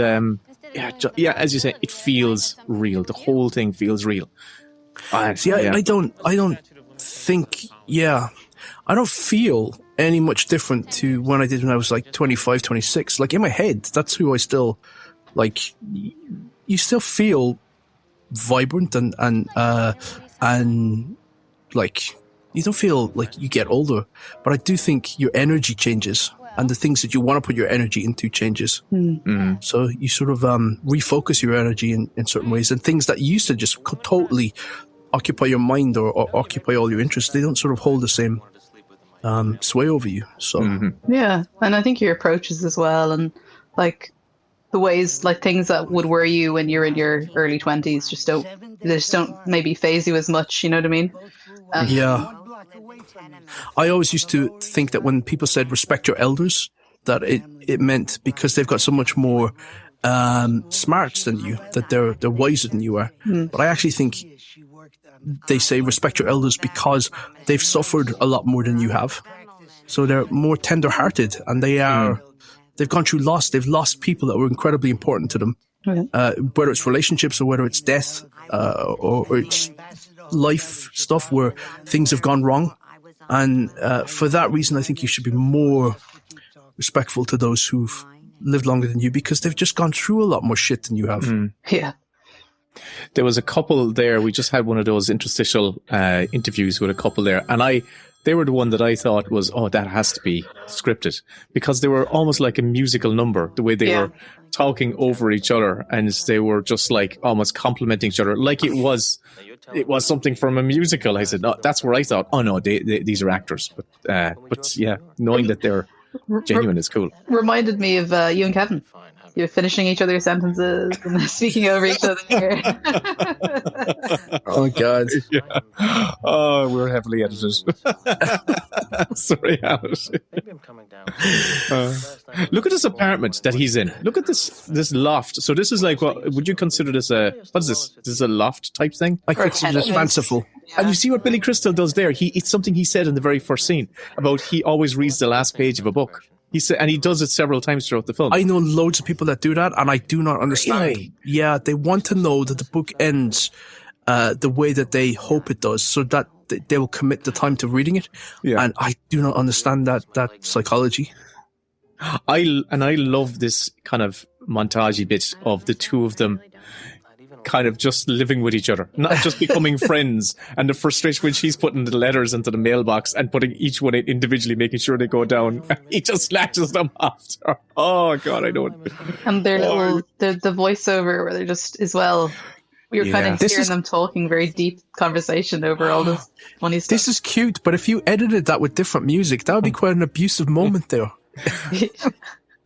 [SPEAKER 1] as you say, it feels real. The whole thing feels real.
[SPEAKER 2] I don't feel any much different to when I did when I was like 25, 26. Like in my head, that's who I still like. You still feel vibrant and like you don't feel like you get older, but I do think your energy changes and the things that you want to put your energy into changes. Mm-hmm. So you sort of refocus your energy in certain ways, and things that used to just totally occupy your mind or occupy all your interests, they don't sort of hold the same sway over you. So
[SPEAKER 3] yeah, and I think your approaches as well, and like the ways, like things that would worry you when you're in your early 20s just don't maybe phase you as much, you know what I mean?
[SPEAKER 2] Yeah. I always used to think that when people said respect your elders, that it meant because they've got so much more smarts than you, that they're wiser than you are. But I actually think they say respect your elders because they've suffered a lot more than you have. So they're more tender-hearted, and they've gone through loss. They've lost people that were incredibly important to them, whether it's relationships or whether it's death or it's life stuff where things have gone wrong. And for that reason, I think you should be more respectful to those who've lived longer than you, because they've just gone through a lot more shit than you have.
[SPEAKER 3] Yeah.
[SPEAKER 1] There was a couple there. We just had one of those interstitial interviews with a couple there, and they were the one that I thought was, that has to be scripted, because they were almost like a musical number, the way they were talking over each other, and they were just like almost complimenting each other, like it was something from a musical. I said, no, that's where I thought, these are actors, but yeah, knowing that they're genuine is cool.
[SPEAKER 3] Reminded me of you and Kevin. You're finishing each other's sentences and speaking over each other.
[SPEAKER 2] Oh, God.
[SPEAKER 1] Yeah. Oh, we're heavily edited. Sorry, Alice. Look at this apartment that he's in. Look at this loft. So this is like, what would you consider this what is this? This is a loft type thing?
[SPEAKER 2] I consider this fanciful.
[SPEAKER 3] Yeah.
[SPEAKER 1] And you see what Billy Crystal does there. It's something he said in the very first scene about he always reads the last page of a book. He said, and he does it several times throughout the film.
[SPEAKER 2] I know loads of people that do that, and I do not understand.
[SPEAKER 1] Really?
[SPEAKER 2] Yeah, they want to know that the book ends the way that they hope it does, so that they will commit the time to reading it. Yeah. And I do not understand that psychology.
[SPEAKER 1] I love this kind of montagey bit of the two of them kind of just living with each other, not just becoming friends, and the frustration when she's putting the letters into the mailbox and putting each one in individually, making sure they go down. He just snatches them after. Oh God, I know it.
[SPEAKER 3] And their little the voiceover where they're just as well. We were kind of hearing them talking very deep conversation over all this funny stuff.
[SPEAKER 2] This is cute, but if you edited that with different music, that would be quite an abusive moment there.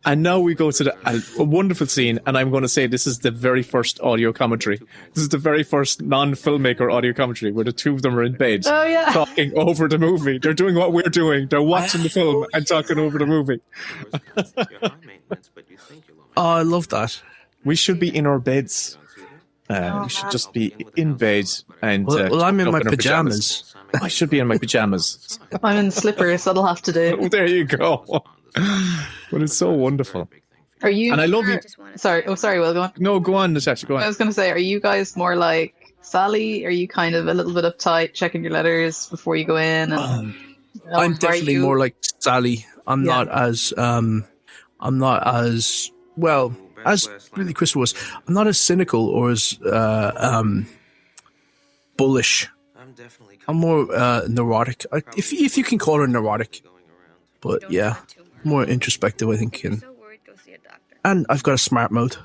[SPEAKER 1] And now we go to a wonderful scene, and I'm going to say this is the very first audio commentary. This is the very first non-filmmaker audio commentary where the two of them are in bed talking over the movie. They're doing what we're doing. They're watching the film and talking over the movie.
[SPEAKER 2] Oh, I love that.
[SPEAKER 1] We should be in our beds. We should just be in bed. And
[SPEAKER 2] well, I'm in my pajamas.
[SPEAKER 1] I should be in my pajamas.
[SPEAKER 3] I'm in slippers. That'll have to do.
[SPEAKER 1] Oh, there you go. But it's so wonderful.
[SPEAKER 3] Are you?
[SPEAKER 1] And I love you.
[SPEAKER 3] Sorry. Oh, sorry. Will, go on.
[SPEAKER 1] No, go on, Natasha. Go on.
[SPEAKER 3] I was going to say, are you guys more like Sally? Are you kind of a little bit uptight, checking your letters before you go in? And,
[SPEAKER 2] I'm definitely more like Sally. I'm not as well as Billy Crystal was. I'm not as cynical or as bullish I'm more neurotic. If you can call her neurotic, but yeah, more introspective, I think. And I've got a smart mode.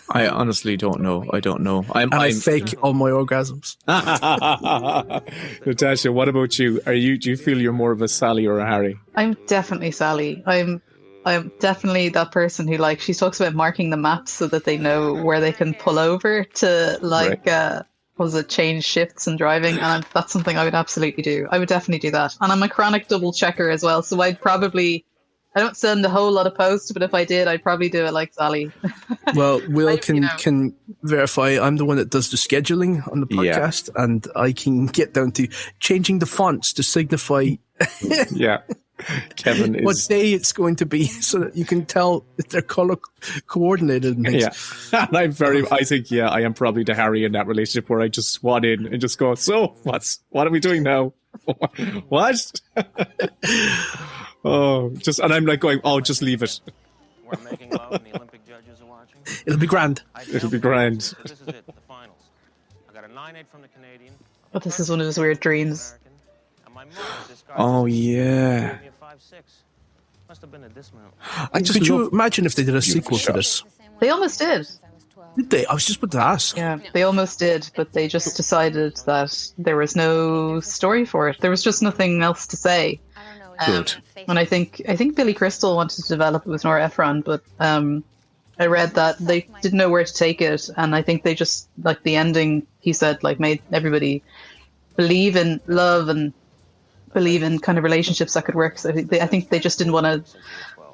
[SPEAKER 1] I honestly don't know. I don't know.
[SPEAKER 2] I fake all my orgasms.
[SPEAKER 1] Natasha, what about you? Do you feel you're more of a Sally or a Harry?
[SPEAKER 3] I'm definitely Sally. I'm definitely that person who, like, she talks about marking the maps so that they know where they can pull over to, like, change shifts and driving. And that's something I would absolutely do. I would definitely do that. And I'm a chronic double checker as well. So I don't send a whole lot of posts, but if I did, I'd probably do it like Sally.
[SPEAKER 2] Well, Will can verify I'm the one that does the scheduling on the podcast, and I can get down to changing the fonts to signify
[SPEAKER 1] Kevin is...
[SPEAKER 2] what day it's going to be, so that you can tell if they're color coordinated and things.
[SPEAKER 1] Yeah, and I think I am probably the Harry in that relationship where I just swat in and just go, so what are we doing now? What? And I'm like going, just leave it.
[SPEAKER 5] We're making love and the Olympic judges are watching.
[SPEAKER 2] It'll be grand.
[SPEAKER 1] It'll be grand.
[SPEAKER 5] So this is it, the finals. I got a 9-8 from the Canadian.
[SPEAKER 3] But this is one of his weird dreams.
[SPEAKER 1] Oh, yeah.
[SPEAKER 5] Must have been a dismount.
[SPEAKER 2] Could you imagine if they did a sequel to this?
[SPEAKER 3] They almost did.
[SPEAKER 2] Did they? I was just about to ask.
[SPEAKER 3] Yeah, they almost did, but they just decided that there was no story for it. There was just nothing else to say.
[SPEAKER 1] Good.
[SPEAKER 3] And I think Billy Crystal wanted to develop it with Nora Ephron, but I read that they didn't know where to take it, and I think they just, like, the ending, he said, like, made everybody believe in love and believe in kind of relationships that could work. So I think they just didn't want to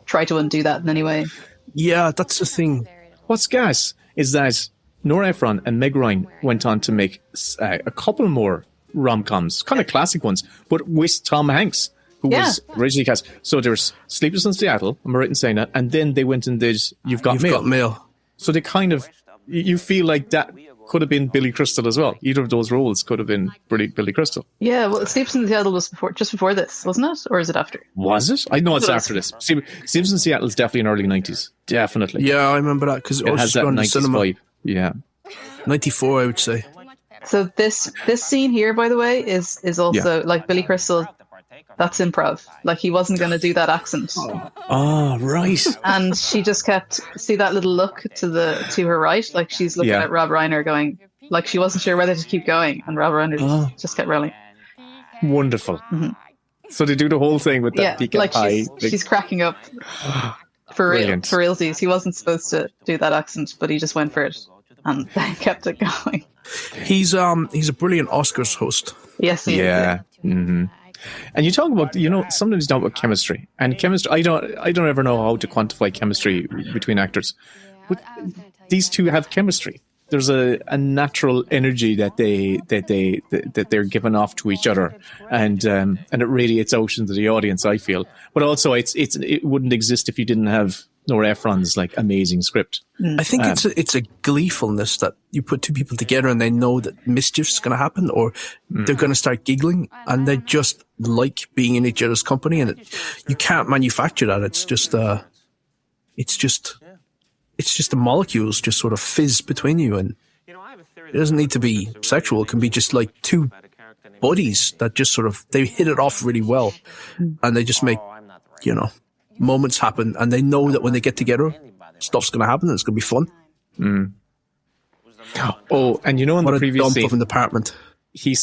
[SPEAKER 3] try to undo that in any way.
[SPEAKER 2] Yeah, that's the thing.
[SPEAKER 1] What's gas is that Nora Ephron and Meg Ryan went on to make a couple more rom-coms, kind of classic ones, but with Tom Hanks, who was originally cast. So there's Sleepless in Seattle, am I right in saying that? And then they went and did You've Got Mail. So they kind of, you feel like that could have been Billy Crystal as well. Either of those roles could have been Billy Crystal.
[SPEAKER 3] Yeah, well, Sleepless in Seattle was just before this, wasn't it? Or is it after?
[SPEAKER 1] Was it? I know it's after this. Sleepless in Seattle is definitely in early 90s. Definitely.
[SPEAKER 2] Yeah, I remember that because it
[SPEAKER 1] has that 90s
[SPEAKER 2] cinema.
[SPEAKER 1] vibe. Yeah.
[SPEAKER 2] 94, I would say.
[SPEAKER 3] So this scene here, by the way, is also like Billy Crystal. That's improv. Like, he wasn't going to do that accent.
[SPEAKER 1] Oh, right.
[SPEAKER 3] And she just kept, see that little look to her right? Like, she's looking at Rob Reiner going, like, she wasn't sure whether to keep going. And Rob Reiner just kept rolling.
[SPEAKER 1] Wonderful. Mm-hmm. So they do the whole thing with that peak
[SPEAKER 3] like
[SPEAKER 1] eye.
[SPEAKER 3] She's cracking up. For realsies. He wasn't supposed to do that accent, but he just went for it. And they kept it going.
[SPEAKER 2] He's a brilliant Oscars host.
[SPEAKER 3] Yes, he is.
[SPEAKER 1] Yeah. Mm-hmm. And you talk about, sometimes you talk about chemistry. And chemistry, I don't ever know how to quantify chemistry between actors. But these two have chemistry. There's a natural energy that they're giving off to each other, and it radiates out into the audience, I feel. But also, it wouldn't exist if you didn't have Nora Ephron's like amazing script.
[SPEAKER 2] I think it's a gleefulness that you put two people together and they know that mischief's going to happen, or they're going to start giggling, and they just like being in each other's company, and you can't manufacture that. It's just the molecules just sort of fizz between you, and it doesn't need to be sexual. It can be just like two buddies that just sort of, they hit it off really well, and they just make, moments happen, and they know that when they get together, stuff's going to happen and it's going to be fun.
[SPEAKER 1] Mm. Oh, and in the previous
[SPEAKER 2] dump
[SPEAKER 1] scene,
[SPEAKER 2] of an apartment.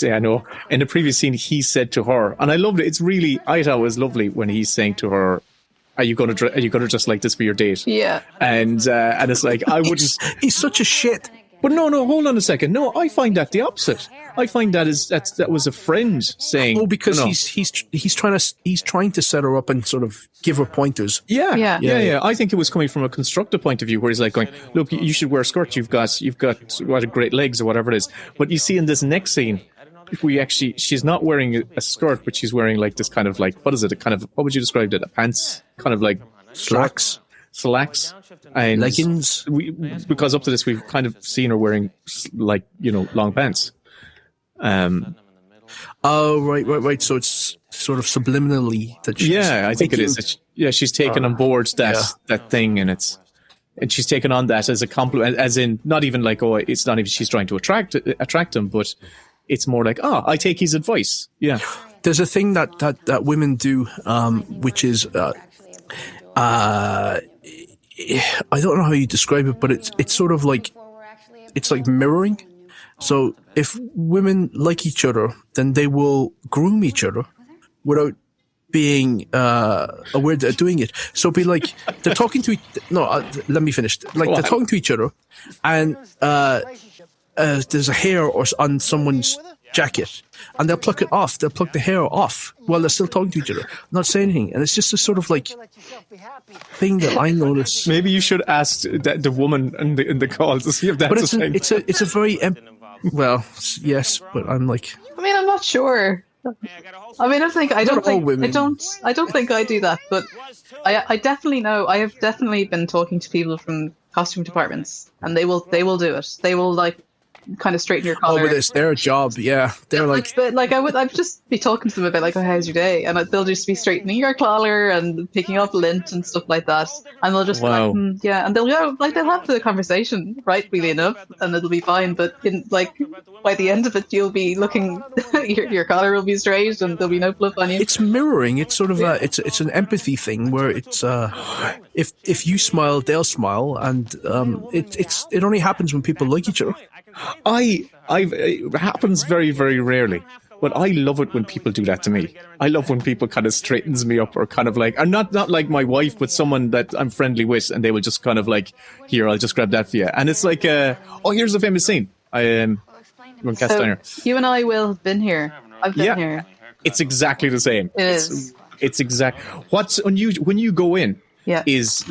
[SPEAKER 1] I know, in the previous scene, he said to her, and I loved it. I thought it was lovely when he's saying to her, Are you going to dress like this for your date?
[SPEAKER 3] Yeah.
[SPEAKER 1] And it's like, I wouldn't.
[SPEAKER 2] He's such a shit.
[SPEAKER 1] But no, hold on a second. No, I find that the opposite. I find that that was a friend saying.
[SPEAKER 2] Oh, because he's trying to set her up and sort of give her pointers.
[SPEAKER 1] Yeah. I think it was coming from a constructive point of view, where he's like going, "Look, you should wear a skirt. You've got what great legs or whatever it is." But you see in this next scene, she's not wearing a skirt, but she's wearing like this kind of like, what is it? A kind of, what would you describe it? A pants, kind of like
[SPEAKER 2] slacks,
[SPEAKER 1] and
[SPEAKER 2] leggings.
[SPEAKER 1] Because up to this, we've kind of seen her wearing like long pants.
[SPEAKER 2] Oh, right. So it's sort of subliminally that she's...
[SPEAKER 1] Yeah, I think it is. She's taken on board that thing, and she's taken on that as a compliment, as in not even like, it's not even she's trying to attract him, but it's more like, I take his advice. Yeah.
[SPEAKER 2] There's a thing that women do, which is, I don't know how you describe it, but it's sort of like, it's like mirroring. So if women like each other, then they will groom each other without being aware they're doing it. So it'd be like they're talking to let me finish. Like they're talking to each other, and there's a hair on someone's jacket, and they'll pluck it off. They'll pluck the hair off while they're still talking to each other, not saying anything. And it's just a sort of like thing that I notice.
[SPEAKER 1] Maybe you should ask the woman in the call to see if that's a thing.
[SPEAKER 2] It's a very well, yes, but I'm like.
[SPEAKER 3] I mean, I'm not sure. I mean, I don't think I do that, but I definitely know. I have definitely been talking to people from costume departments, and they will do it. They will like kind of straighten your collar.
[SPEAKER 2] Oh, but it's their job, yeah. They're like,
[SPEAKER 3] but like I'd just be talking to them about like, oh, how's your day, and they'll just be straightening your collar and picking up lint and stuff like that, and they'll just be like, yeah, and they'll go like they'll have the conversation, rightfully enough, and it'll be fine. But by the end of it, you'll be looking, your collar will be straight, and there'll be no fluff on you.
[SPEAKER 2] It's mirroring. It's sort of it's an empathy thing where it's if you smile, they'll smile, and it only happens when people like each other.
[SPEAKER 1] It happens very, very rarely, but I love it when people do that to me. I love when people kind of straightens me up, or kind of like, and not like my wife, but someone that I'm friendly with, and they will just kind of like, here, I'll just grab that for you. And it's like, here's a famous scene. So
[SPEAKER 3] you and I will have been here. I've been here.
[SPEAKER 1] It's exactly the same.
[SPEAKER 3] It is.
[SPEAKER 1] It's exact. What's unusual when you go in?
[SPEAKER 3] Yeah.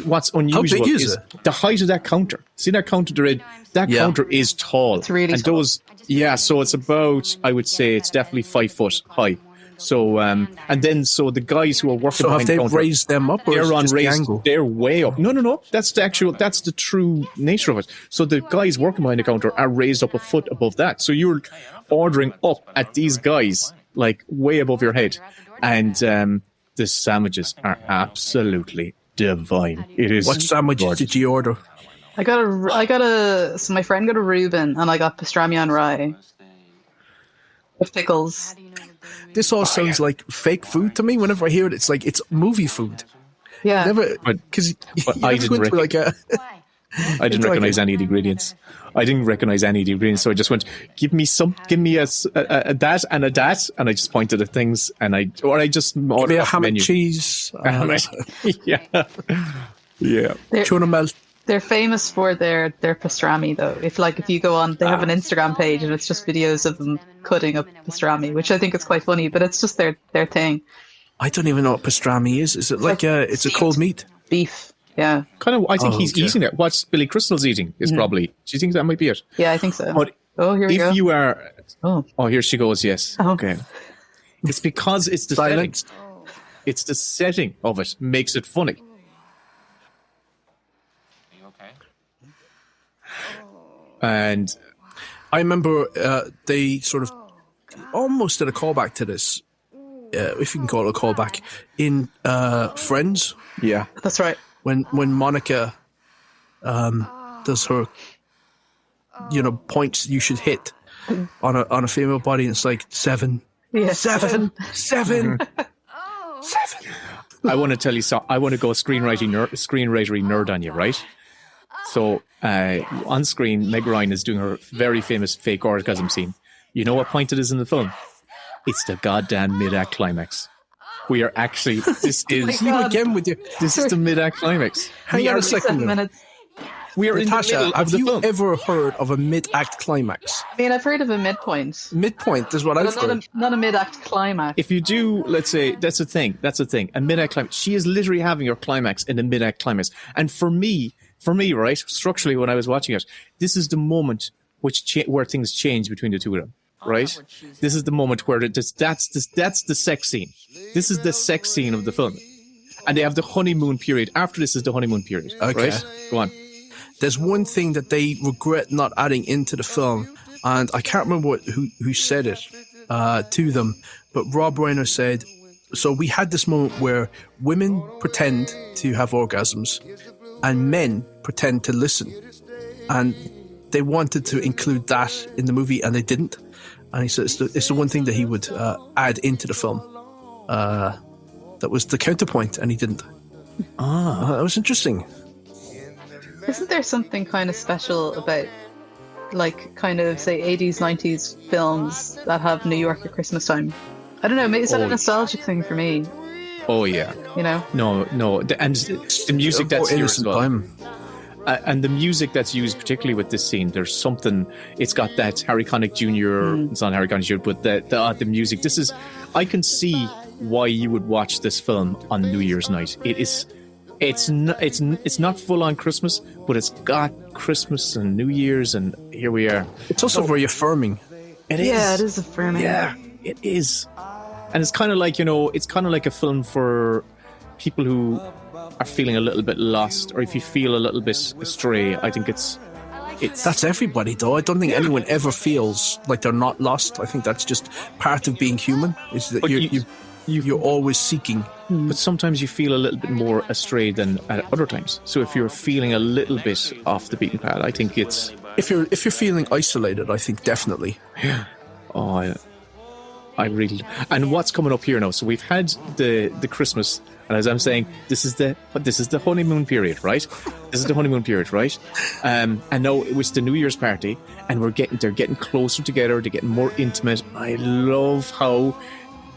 [SPEAKER 1] What's unusual is the height of that counter. See that counter they're in? That counter is tall.
[SPEAKER 3] It's really tall.
[SPEAKER 1] So it's about, I would say it's definitely 5 foot high. So and then the guys who are working behind the counter,
[SPEAKER 2] have they raised them up, or
[SPEAKER 1] they're on
[SPEAKER 2] just
[SPEAKER 1] raised,
[SPEAKER 2] the angle?
[SPEAKER 1] They're way up. No. That's the true nature of it. So the guys working behind the counter are raised up a foot above that. So you're ordering up at these guys like way above your head, and the sandwiches are absolutely divine. It is.
[SPEAKER 2] What sandwiches did you order?
[SPEAKER 3] So my friend got a Reuben, and I got pastrami on rye with pickles.
[SPEAKER 2] This all sounds like fake food to me. Whenever I hear it, it's like it's movie food.
[SPEAKER 3] Yeah,
[SPEAKER 2] because
[SPEAKER 1] I didn't recognize any of the ingredients. I didn't recognize any of the ingredients, so I just went, give me a that and a that, and I just pointed at things, and I just ordered
[SPEAKER 2] a ham
[SPEAKER 1] menu.
[SPEAKER 2] and cheese.
[SPEAKER 1] Yeah.
[SPEAKER 2] Tuna melt.
[SPEAKER 3] They're famous for their pastrami, though. If you go on, they have an Instagram page, and it's just videos of them cutting up pastrami, which I think is quite funny. But it's just their thing.
[SPEAKER 2] I don't even know what pastrami is. Is it like it's a cold meat?
[SPEAKER 3] Beef. Yeah.
[SPEAKER 1] Kind of. I think he's eating it. What's Billy Crystal's eating is probably. Do you think that might be it?
[SPEAKER 3] Yeah, I think so.
[SPEAKER 1] But
[SPEAKER 3] here we go.
[SPEAKER 1] If you are, here she goes. Yes.
[SPEAKER 3] Oh.
[SPEAKER 1] Okay. It's because it's the setting. It's the setting of it makes it funny. And
[SPEAKER 2] I remember they sort of almost did a callback to this, if you can call it a callback, in Friends.
[SPEAKER 1] Yeah,
[SPEAKER 3] that's right.
[SPEAKER 2] When Monica does her, points you should hit on a female body, and it's like 7, 7, 7.
[SPEAKER 1] I want to tell you something. I want to go screenwriting nerd on you, right? So on screen, Meg Ryan is doing her very famous fake orgasm scene. You know what point it is in the film? It's the goddamn mid-act climax. We are actually. This is
[SPEAKER 2] again with you.
[SPEAKER 1] This is the mid-act climax.
[SPEAKER 2] Hang on a second.
[SPEAKER 1] We are
[SPEAKER 2] Natasha,
[SPEAKER 1] in the middle
[SPEAKER 2] have
[SPEAKER 1] of the
[SPEAKER 2] you
[SPEAKER 1] film.
[SPEAKER 2] ever heard of a mid-act climax?
[SPEAKER 3] I mean, I've heard of a midpoint.
[SPEAKER 2] Midpoint is what I've heard.
[SPEAKER 3] Not a mid-act climax.
[SPEAKER 1] If you do, let's say, that's a thing. A mid-act climax. She is literally having her climax in the mid-act climax. And for me, right, structurally, when I was watching it, this is the moment where things change between the two of them. Right? This is the moment where that's the sex scene. This is the sex scene of the film. And they have the honeymoon period. After this is the honeymoon period.
[SPEAKER 2] Okay.
[SPEAKER 1] Right? Go on.
[SPEAKER 2] There's one thing that they regret not adding into the film, and I can't remember who said it to them, but Rob Reiner said, so we had this moment where women pretend to have orgasms and men pretend to listen. And they wanted to include that in the movie, and they didn't. and he said it's the one thing that he would add into the film. That was the counterpoint, and he didn't. That was interesting.
[SPEAKER 3] Isn't there something kind of special about, like, kind of, say, 80s, 90s films that have New York at Christmas time? I don't know, maybe it's a nostalgic thing for me.
[SPEAKER 1] Oh, yeah.
[SPEAKER 3] You know?
[SPEAKER 1] No. And the music that's used as well. And the music that's used, particularly with this scene, there's something, it's got that Harry Connick Jr., it's not Harry Connick Jr., but the music. I can see why you would watch this film on New Year's night. It's not full on Christmas, but it's got Christmas and New Year's, and here we are.
[SPEAKER 2] It's also very affirming.
[SPEAKER 3] It is affirming.
[SPEAKER 1] Yeah, it is. And it's kind of like, it's kind of like a film for people who are feeling a little bit lost, or if you feel a little bit astray. I think it's
[SPEAKER 2] that's everybody, though. I don't think anyone ever feels like they're not lost. I think that's just part of being human, is that you're always seeking.
[SPEAKER 1] But sometimes you feel a little bit more astray than at other times. So if you're feeling a little bit off the beaten path, I think it's...
[SPEAKER 2] If you're feeling isolated, I think definitely.
[SPEAKER 1] Yeah. Oh, I really... And what's coming up here now? So we've had the Christmas, and as I'm saying, this is the honeymoon period, right? This is the honeymoon period, right? And now it was the New Year's party, and they're getting closer together, they're getting more intimate. I love how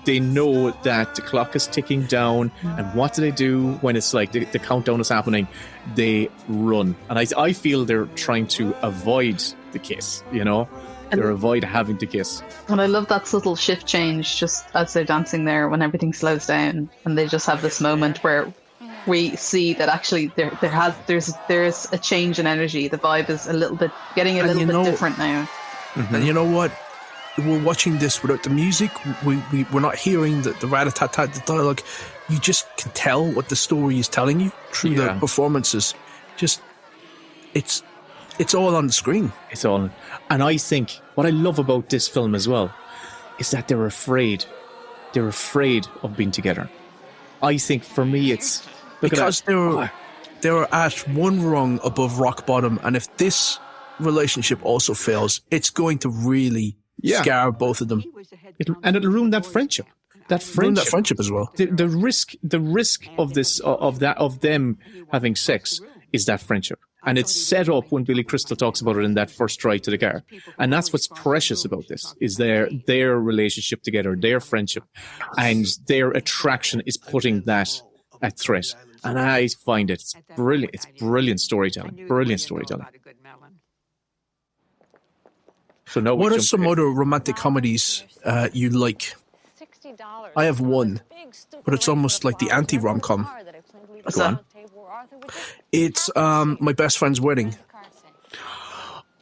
[SPEAKER 1] they know that the clock is ticking down, and what do they do when it's like the countdown is happening? They run. And I feel they're trying to avoid the kiss, They're avoid having to kiss.
[SPEAKER 3] And I love that subtle shift change just as they're dancing there, when everything slows down, and they just have this moment where we see that actually there's a change in energy. The vibe is getting a little bit different now.
[SPEAKER 2] Mm-hmm. And you know what? We're watching this without the music. We're not hearing the rat-a-tat-tat, the dialogue. You just can tell what the story is telling you through the performances. Just, it's all on the screen.
[SPEAKER 1] It's all. And I think what I love about this film as well is that they're afraid. They're afraid of being together. I think for me it's...
[SPEAKER 2] Because they're at one rung above rock bottom, and if this relationship also fails, it's going to really... scar both of them,
[SPEAKER 1] and it'll ruin that friendship.
[SPEAKER 2] Ruin that friendship as well.
[SPEAKER 1] The risk of this of them having sex is that friendship, and it's set up when Billy Crystal talks about it in that first drive to the car. And that's what's precious about this, is their relationship together, their friendship, and their attraction is putting that at threat. And I find it's brilliant. It's brilliant storytelling. Brilliant storytelling. So now
[SPEAKER 2] what are some other romantic comedies you like? I have one, but it's almost like the anti-rom-com.
[SPEAKER 3] What's that?
[SPEAKER 2] It's My Best Friend's Wedding.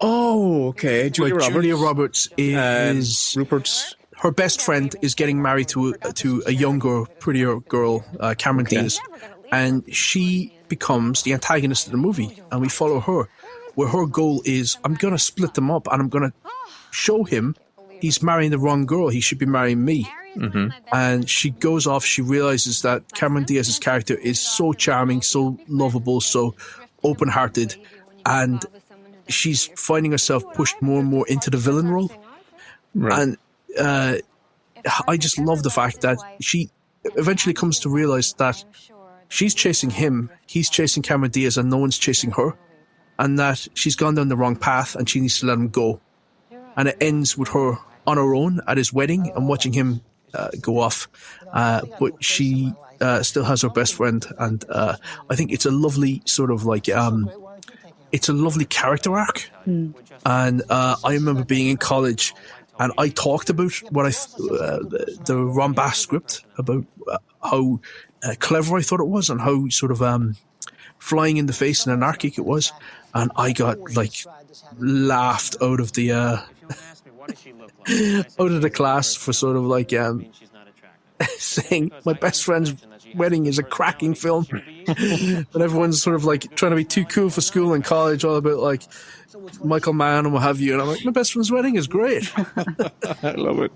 [SPEAKER 1] Oh, okay.
[SPEAKER 2] Julia Roberts is
[SPEAKER 1] Rupert's.
[SPEAKER 2] Her best friend is getting married to a younger, prettier girl, Cameron Diaz, and she becomes the antagonist of the movie, and we follow her, where her goal is, I'm going to split them up, and I'm going to show him he's marrying the wrong girl. He should be marrying me. Mm-hmm. And she goes off. She realizes that Cameron Diaz's character is so charming, so lovable, so open-hearted, and she's finding herself pushed more and more into the villain role. Right. And I just love the fact that she eventually comes to realize that she's chasing him, he's chasing Cameron Diaz, and no one's chasing her, and that she's gone down the wrong path and she needs to let him go. And it ends with her on her own at his wedding and watching him go off. But she still has her best friend. And I think it's a lovely sort of like, it's a lovely character arc. And I remember being in college and I talked about the Ron Bass script, about how clever I thought it was and how sort of flying in the face and anarchic it was. And I got like laughed out of the class for sort of like saying My Best Friend's Wedding is a cracking film. But everyone's sort of like trying to be too cool for school and college, all about like Michael Mann and what have you. And I'm like, My Best Friend's Wedding is great.
[SPEAKER 1] I love it.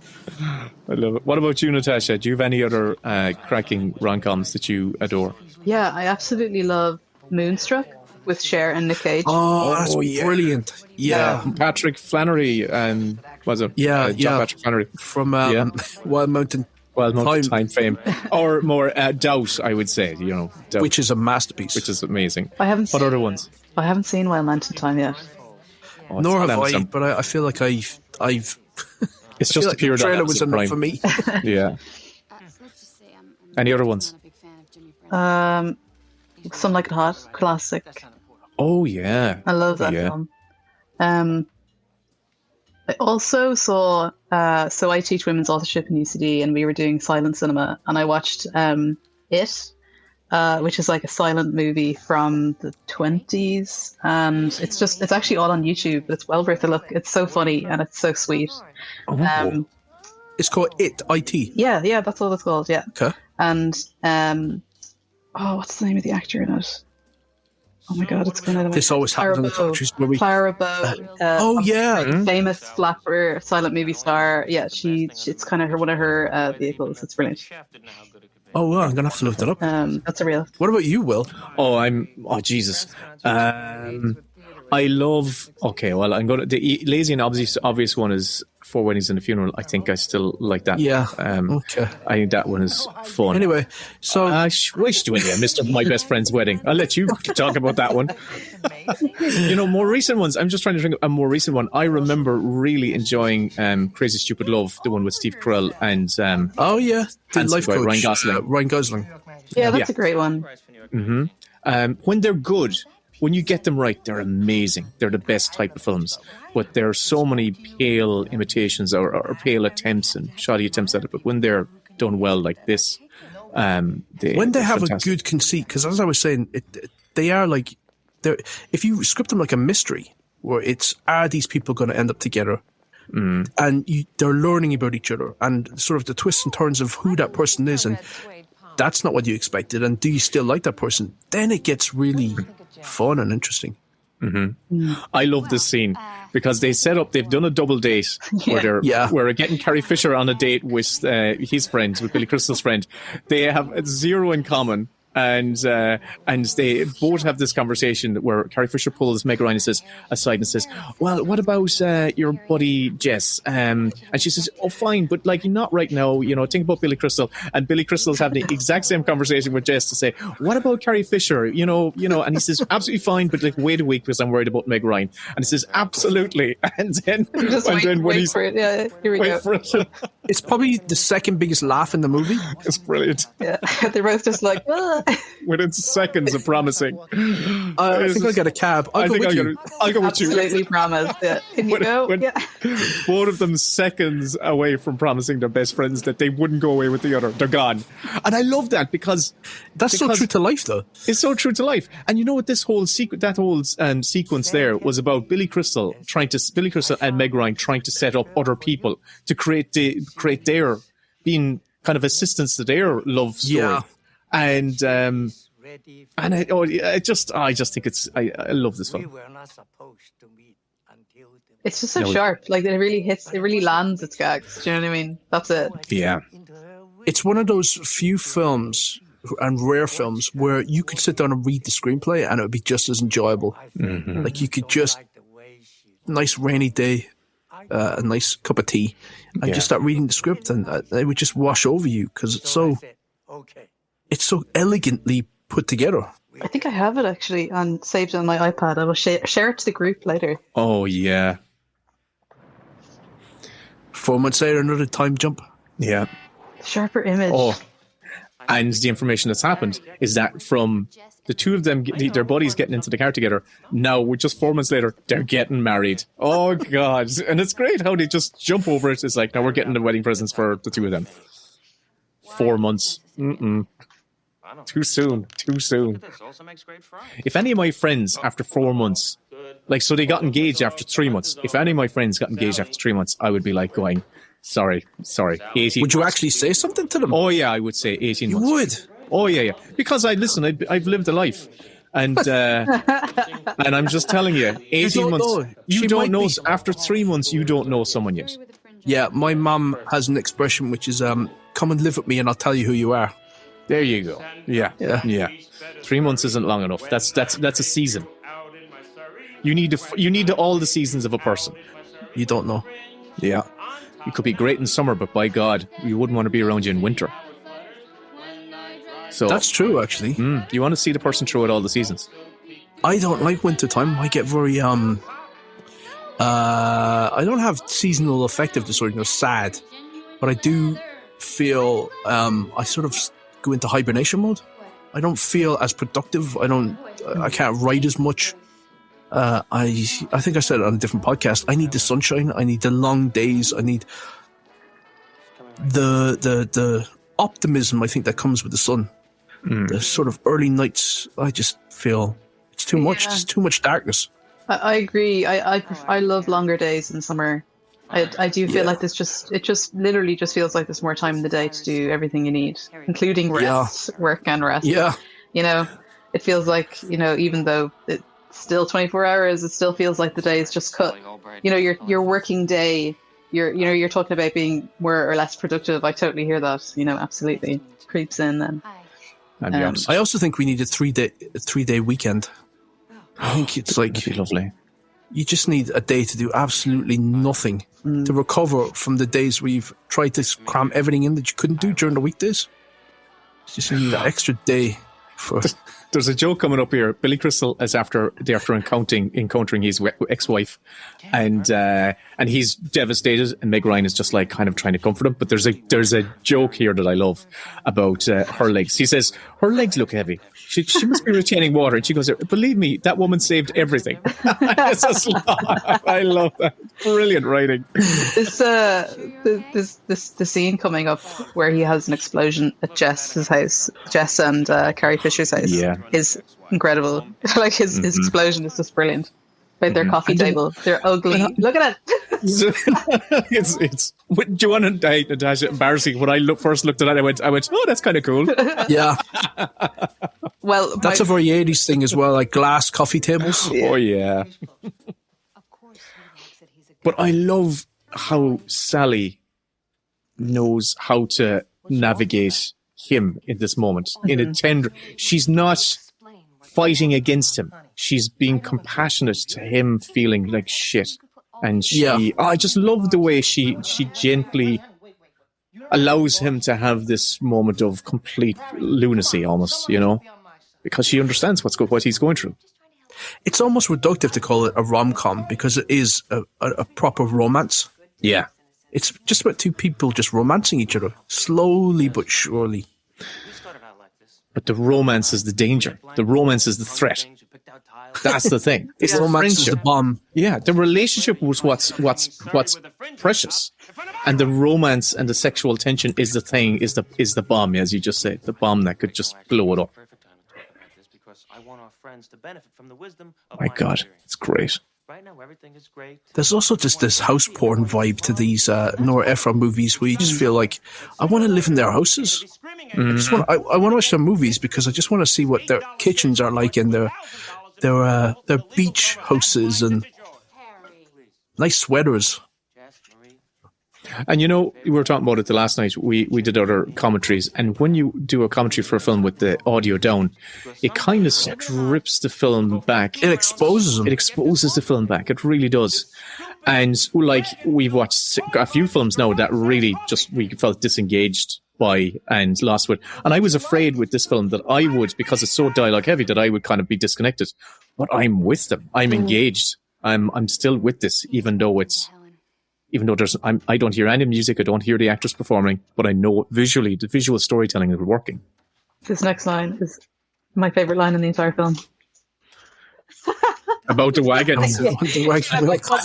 [SPEAKER 1] What about you, Natasha? Do you have any other cracking rom-coms that you adore?
[SPEAKER 3] Yeah, I absolutely love Moonstruck with Cher and Nick Cage.
[SPEAKER 2] Oh, that's brilliant. Yeah.
[SPEAKER 1] Patrick Flannery and Was it?
[SPEAKER 2] Yeah,
[SPEAKER 1] John Patrick Flannery.
[SPEAKER 2] From Wild Mountain
[SPEAKER 1] Time fame. Or more Doubt, I would say. Doubt.
[SPEAKER 2] Which is a masterpiece.
[SPEAKER 1] Which is amazing.
[SPEAKER 3] What
[SPEAKER 1] other ones?
[SPEAKER 3] I haven't seen Wild Mountain Time yet.
[SPEAKER 2] Nor have I, but I feel like I've
[SPEAKER 1] it's just
[SPEAKER 2] like the trailer was enough for me.
[SPEAKER 1] Yeah. Any other ones?
[SPEAKER 3] Some Like It Hot, classic.
[SPEAKER 1] Oh yeah,
[SPEAKER 3] I love that film. I also saw. So I teach women's authorship in UCD, and we were doing silent cinema, and I watched It, which is like a silent movie from the 20s, and it's actually all on YouTube, but it's well worth a look. It's so funny and it's so sweet.
[SPEAKER 2] It's called It, I-T.
[SPEAKER 3] Yeah, that's all it's called. Yeah.
[SPEAKER 2] Okay.
[SPEAKER 3] And what's the name of the actor in it? Oh my god, it's going out of my
[SPEAKER 2] This always happens in the countries where we...
[SPEAKER 3] Clara Bow. Famous flapper, silent movie star. Yeah, it's kind of one of her vehicles. It's brilliant.
[SPEAKER 2] Oh, well, I'm going to have to look that up.
[SPEAKER 3] That's a real...
[SPEAKER 2] What about you, Will?
[SPEAKER 1] Oh, Jesus. I love... Okay, well, I'm going to... The lazy and obvious one is Four Weddings and a Funeral. I think I still like that.
[SPEAKER 2] Yeah, okay.
[SPEAKER 1] I think that one is fun.
[SPEAKER 2] Anyway, so...
[SPEAKER 1] I wish doing it, Mr. My Best Friend's Wedding. I'll let you talk about that one. More recent ones. I'm just trying to think of a more recent one. I remember really enjoying Crazy Stupid Love, the one with Steve Carell and...
[SPEAKER 2] the life coach,
[SPEAKER 1] Ryan Gosling.
[SPEAKER 3] Yeah, that's a great one.
[SPEAKER 1] Mm-hmm. When they're good... When you get them right, they're amazing. They're the best type of films. But there are so many pale imitations or pale attempts and shoddy attempts at it. But when they're done well like this,
[SPEAKER 2] when they have fantastic. A good conceit, because as I was saying, they are like, if you script them like a mystery, where are these people going to end up together? And they're learning about each other and sort of the twists and turns of who that person is, and that's not what you expected. And do you still like that person? Then it gets really fun and interesting.
[SPEAKER 1] I love this scene because they've done a double date where they're getting Carrie Fisher on a date with his friend, with Billy Crystal's friend. They have zero in common. And they both have this conversation where Carrie Fisher pulls Meg Ryan aside and says, well, what about your buddy Jess? And she says, oh, fine, but like not right now, think about Billy Crystal. And Billy Crystal's having the exact same conversation with Jess to say, what about Carrie Fisher? And he says, absolutely fine, but like wait a week because I'm worried about Meg Ryan. And he says, absolutely. And then
[SPEAKER 3] wait for it. Yeah, here we go.
[SPEAKER 2] It's probably the second biggest laugh in the movie.
[SPEAKER 1] It's brilliant.
[SPEAKER 3] Yeah, they're both just like,
[SPEAKER 1] within seconds of promising.
[SPEAKER 2] I think I'll get a cab. I'll go with you.
[SPEAKER 3] Absolutely promise. Yeah. Can you go?
[SPEAKER 1] Both of them seconds away from promising their best friends that they wouldn't go away with the other. They're gone. And I love that because
[SPEAKER 2] so true to life, though.
[SPEAKER 1] It's so true to life. And you know what? This whole sequence there was about Billy Crystal and Meg Ryan trying to set up other people to create their being kind of assistants to their love story.
[SPEAKER 2] Yeah.
[SPEAKER 1] And I just think I love this film.
[SPEAKER 3] It's just so sharp. Like it really lands its gags. Do you know what I mean? That's it.
[SPEAKER 1] Yeah.
[SPEAKER 2] It's one of those few films and rare films where you could sit down and read the screenplay and it would be just as enjoyable. Mm-hmm. Like you could just nice rainy day, a nice cup of tea, and just start reading the script, and it would just wash over you because it's so elegantly put together.
[SPEAKER 3] I think I have it actually saved on my iPad. I will share it to the group later.
[SPEAKER 1] Oh, yeah.
[SPEAKER 2] 4 months later, another time jump.
[SPEAKER 1] Yeah.
[SPEAKER 3] Sharper image.
[SPEAKER 1] Oh, and the information that's happened is that from the two of them, their buddies getting into the car together, now, we're just 4 months later, they're getting married. Oh, God. And it's great how they just jump over it. It's like, now we're getting the wedding presents for the two of them. 4 months. Too soon. If any of my friends after 4 months, so they got engaged after 3 months. If any of my friends got engaged after 3 months, I would be like going, sorry, 18
[SPEAKER 2] Would you actually say something to them?
[SPEAKER 1] Oh, yeah, I would say 18 months.
[SPEAKER 2] You would?
[SPEAKER 1] Oh, yeah. Because I've lived a life. And and I'm just telling you, 18 months, you don't know, after 3 months, you don't know someone yet.
[SPEAKER 2] Yeah, my mum has an expression which is, come and live with me and I'll tell you who you are.
[SPEAKER 1] There you go. Yeah. 3 months isn't long enough. That's a season. You need all the seasons of a person.
[SPEAKER 2] You don't know.
[SPEAKER 1] Yeah. You could be great in summer, but by God, you wouldn't want to be around you in winter. So
[SPEAKER 2] That's true, actually.
[SPEAKER 1] You want to see the person through it all the seasons.
[SPEAKER 2] I don't like wintertime. I get very I don't have seasonal affective disorder, sad, but I do feel I sort of go into hibernation mode. I don't feel as productive. I can't write as much. I think I said it on a different podcast. I need the sunshine. I need the long days. I need the optimism, I think, that comes with the sun. The sort of early nights, I just feel it's too much. It's too much darkness.
[SPEAKER 3] I agree. I love longer days in summer. I do feel like it just literally just feels like there's more time in the day to do everything you need, including rest, work and rest.
[SPEAKER 2] Yeah.
[SPEAKER 3] You know, it feels like, you know, even though it's still 24 hours, it still feels like the day is just cut. You know, your working day, you're talking about being more or less productive. I totally hear that, you know, absolutely. Creeps in then.
[SPEAKER 2] I also think we need a 3-day weekend. I think it's like
[SPEAKER 1] that'd be lovely.
[SPEAKER 2] You just need a day to do absolutely nothing to recover from the days we've tried to cram everything in that you couldn't do during the weekdays. You just need that extra day for.
[SPEAKER 1] There's a joke coming up here. Billy Crystal is after encountering his ex-wife, and he's devastated, and Meg Ryan is just like kind of trying to comfort him. But there's a joke here that I love about her legs. He says her legs look heavy. She must be retaining water, and she goes, "Believe me, that woman saved everything." It's just, I love that. Brilliant writing.
[SPEAKER 3] The scene coming up where he has an explosion at Jess and Carrie Fisher's house.
[SPEAKER 1] Yeah.
[SPEAKER 3] Is incredible. Like his explosion is just brilliant. Like their coffee table, they're ugly. Look at it.
[SPEAKER 1] It's. Do you want to die, Natasha? Embarrassing. When I first looked at it, I went, oh, that's kind of cool.
[SPEAKER 2] Yeah.
[SPEAKER 3] Well,
[SPEAKER 2] that's a very 80s thing as well, like glass coffee tables.
[SPEAKER 1] Oh yeah. But I love how Sally knows how to navigate him in this moment. In a tender, she's not fighting against him. She's being compassionate to him feeling like shit. And I just love the way she gently allows him to have this moment of complete lunacy almost, you know, because she understands what he's going through.
[SPEAKER 2] It's almost reductive to call it a rom-com because it is a proper romance.
[SPEAKER 1] Yeah.
[SPEAKER 2] It's just about two people just romancing each other, slowly but surely.
[SPEAKER 1] But the romance is the danger. The romance is the threat. That's the thing. It's the
[SPEAKER 2] romance is the bomb.
[SPEAKER 1] Yeah, the relationship was what's precious, and the romance and the sexual tension is the thing. Is the bomb, as you just said, the bomb that could just blow it up. My God, it's great.
[SPEAKER 5] Right now, everything is great.
[SPEAKER 2] There's also just this house porn vibe to these Nora Ephron movies where you just feel like, I want to live in their houses. I want to watch their movies because I just want to see what their kitchens are like and their beach houses and nice sweaters.
[SPEAKER 1] And you know, we were talking about it the last night. We did other commentaries, and when you do a commentary for a film with the audio down, it kind of strips the film back.
[SPEAKER 2] It exposes them.
[SPEAKER 1] It exposes the film back. It really does. And like we've watched a few films now that really just we felt disengaged by and lost with. And I was afraid with this film that I would, because it's so dialogue heavy, that I would kind of be disconnected. But I'm with them. I'm engaged. I'm still with this, even though I don't hear any music, I don't hear the actors performing, but I know visually, the visual storytelling is working.
[SPEAKER 3] This next line is my favourite line in the entire film.
[SPEAKER 1] About the wagon.
[SPEAKER 3] Once they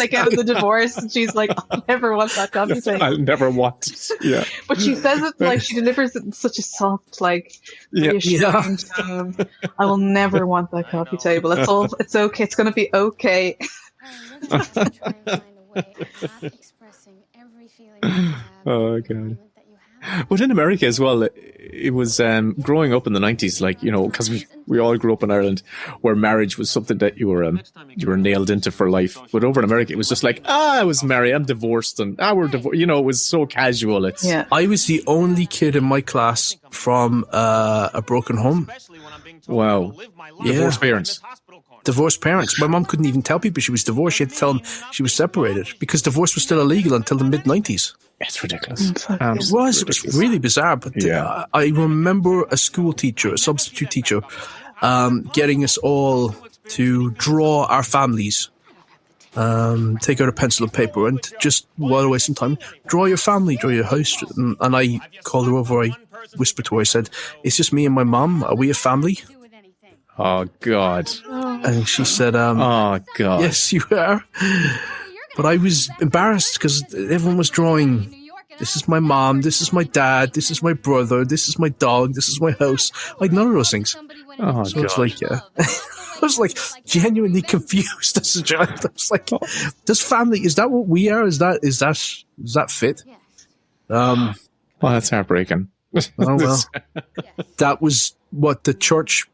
[SPEAKER 3] get the divorce, and she's like, I'll never want that coffee table.
[SPEAKER 1] I'll never want it. Yeah.
[SPEAKER 3] But she says it like she delivers it in such a soft, like, reassuring tone. I will never want that coffee table. It's okay. It's going to be okay.
[SPEAKER 1] Oh God! But in America as well, it was growing up in the 90s, like, you know, because we all grew up in Ireland, where marriage was something that you were nailed into for life. But over in America, it was just like, I was married, I'm divorced, and we're divorced. You know, it was so casual.
[SPEAKER 2] I was the only kid in my class from a broken home.
[SPEAKER 1] Wow. Divorced parents.
[SPEAKER 2] divorced parents. My mom couldn't even tell people she was divorced. She had to tell them she was separated because divorce was still illegal until the mid-90s.
[SPEAKER 1] It's ridiculous.
[SPEAKER 2] It was really bizarre. But I remember a school teacher, a substitute teacher, getting us all to draw our families. Take out a pencil and paper and just while away some time, draw your family, draw your house. And I called her over, I whispered to her, I said, it's just me and my mum, are we a family?
[SPEAKER 1] Oh God.
[SPEAKER 2] And she said,
[SPEAKER 1] oh God.
[SPEAKER 2] Yes, you are. But I was embarrassed because everyone was drawing, this is my mom, this is my dad, this is my brother, this is my dog, this is my house. Like none of those things.
[SPEAKER 1] Oh
[SPEAKER 2] so
[SPEAKER 1] God.
[SPEAKER 2] It's like, I was like genuinely confused as a child. I was like, "Does family? Is that what we are? Is that fit?"
[SPEAKER 1] Well, that's heartbreaking.
[SPEAKER 2] Oh well, that was what the church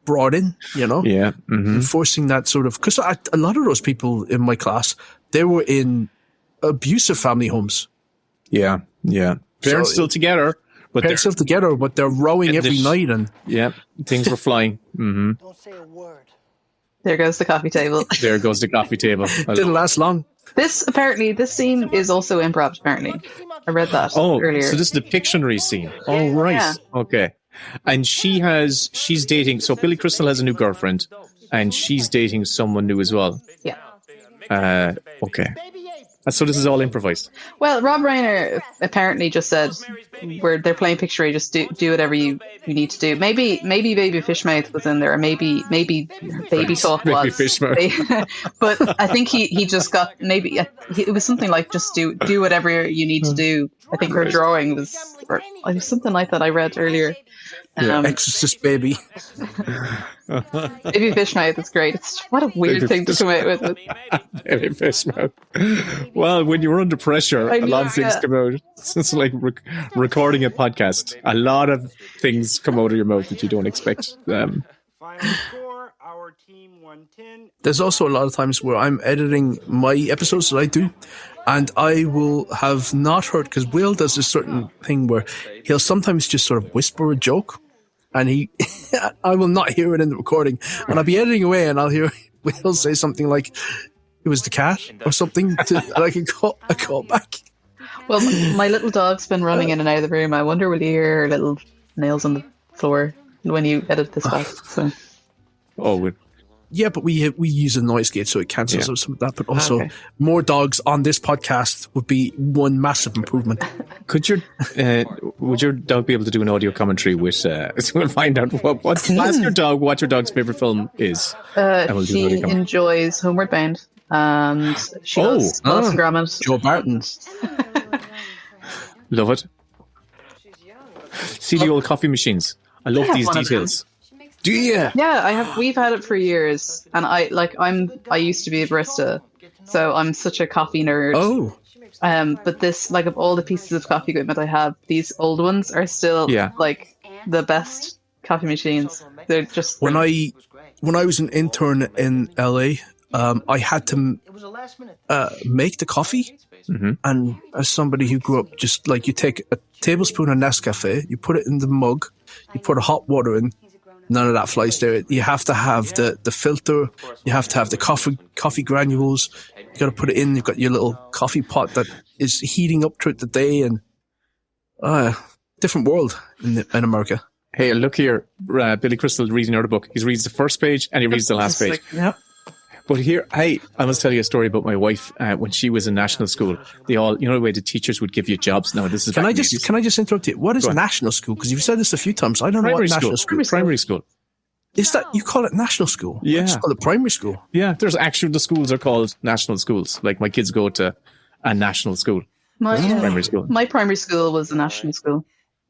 [SPEAKER 2] brought in, you know.
[SPEAKER 1] Yeah,
[SPEAKER 2] enforcing that sort of because a lot of those people in my class, they were in abusive family homes.
[SPEAKER 1] Yeah. Parents still together. But
[SPEAKER 2] parents still together, but they're rowing every night, and
[SPEAKER 1] things were flying.
[SPEAKER 6] Don't say a word.
[SPEAKER 3] There goes the coffee table.
[SPEAKER 1] There goes the coffee table.
[SPEAKER 2] Didn't last long.
[SPEAKER 3] This scene is also improv. Apparently, I read that earlier.
[SPEAKER 1] So this is the Pictionary scene. Oh right,
[SPEAKER 3] Yeah.
[SPEAKER 1] Okay. And she's dating. So Billy Crystal has a new girlfriend, and she's dating someone new as well.
[SPEAKER 3] Yeah.
[SPEAKER 1] Okay. So this is all improvised.
[SPEAKER 3] Well, Rob Reiner apparently just said, they're playing Pictionary, just do whatever you need to do. Maybe Baby Fishmouth was in there, or maybe Baby Talk was.
[SPEAKER 1] Baby Fishmouth.
[SPEAKER 3] But I think he just got, it was something like, just do whatever you need to do. I think her drawing was something like that I read earlier.
[SPEAKER 2] Exorcist Baby.
[SPEAKER 3] Baby Fishmouth is great. What a weird thing to come out with.
[SPEAKER 1] Baby Fishmouth. Well, when you're under pressure, a lot of things come out. It's like recording a podcast. A lot of things come out of your mouth that you don't expect.
[SPEAKER 5] Final score, our team 110.
[SPEAKER 2] There's also a lot of times where I'm editing my episodes that I do, and I will have not heard, because Will does this certain thing where he'll sometimes just sort of whisper a joke, and I will not hear it in the recording, and I'll be editing away, and I'll hear Will say something like, "It was the cat," or something, and I can call back.
[SPEAKER 3] Well, my little dog's been running in and out of the room. I wonder will you hear her little nails on the floor when you edit this back. So.
[SPEAKER 1] Oh,
[SPEAKER 2] yeah, but we use a noise gate, so it cancels out some of that. But also, more dogs on this podcast would be one massive improvement.
[SPEAKER 1] Would your dog be able to do an audio commentary with? So we'll find out ask your dog what your dog's favorite film is.
[SPEAKER 3] She enjoys Homeward Bound, and she loves Wallace and Gromit.
[SPEAKER 2] Joe Barton.
[SPEAKER 1] Love it. See the old coffee machines. I love these details. Do you?
[SPEAKER 3] Yeah, I have. We've had it for years, and I used to be a barista, so I'm such a coffee nerd.
[SPEAKER 2] Oh.
[SPEAKER 3] But this, like, of all the pieces of coffee equipment I have, these old ones are still like the best coffee machines. They're just
[SPEAKER 2] when I was an intern in LA, I had to make the coffee.
[SPEAKER 1] Mm-hmm.
[SPEAKER 2] And as somebody who grew up, just like you take a tablespoon of Nescafe, you put it in the mug, you put hot water in. None of that flies there. You have to have the filter. You have to have the coffee granules. You got to put it in. You've got your little coffee pot that is heating up throughout the day, and different world in America.
[SPEAKER 1] Hey, look here, Billy Crystal reading out a book. He reads the first page and he reads the last page.
[SPEAKER 3] Yep.
[SPEAKER 1] But here, I must tell you a story about my wife. When she was in national school, they all, the way the teachers would give you jobs. Now, this is
[SPEAKER 2] can I just interrupt you? What is national school? Because you've said this a few times. I don't know what national school.
[SPEAKER 1] Primary school.
[SPEAKER 2] Is that you call it national school?
[SPEAKER 1] Yeah,
[SPEAKER 2] I just call it primary school.
[SPEAKER 1] Yeah, the schools are called national schools. Like my kids go to a national school. Primary school.
[SPEAKER 3] My primary school was a national school.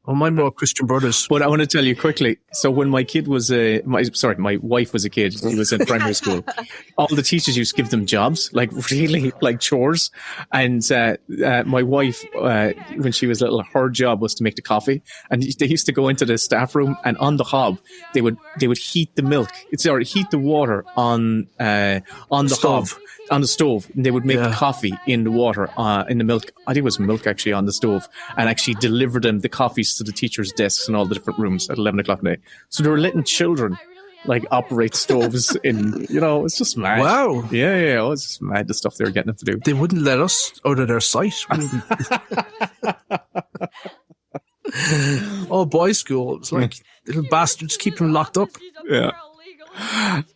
[SPEAKER 2] Well, mine were Christian Brothers.
[SPEAKER 1] But I want to tell you quickly. So when my kid was my wife was a kid. He was in primary school. All the teachers used to give them jobs, like really like chores. And my wife, when she was little, her job was to make the coffee. And they used to go into the staff room, and on the hob, they would heat the milk. Heat the water on the
[SPEAKER 2] stove.
[SPEAKER 1] hob. On the stove, and they would make the coffee in the water, in the milk. I think it was milk actually on the stove, and actually deliver them the coffees to the teachers' desks in all the different rooms at 11 o'clock at night. So they were letting children like operate stoves in, it's just mad.
[SPEAKER 2] Wow.
[SPEAKER 1] Yeah, it's just mad the stuff they were getting them to do.
[SPEAKER 2] They wouldn't let us out of their sight. Oh, boys' school. It's like little bastards keep them locked up.
[SPEAKER 1] Yeah.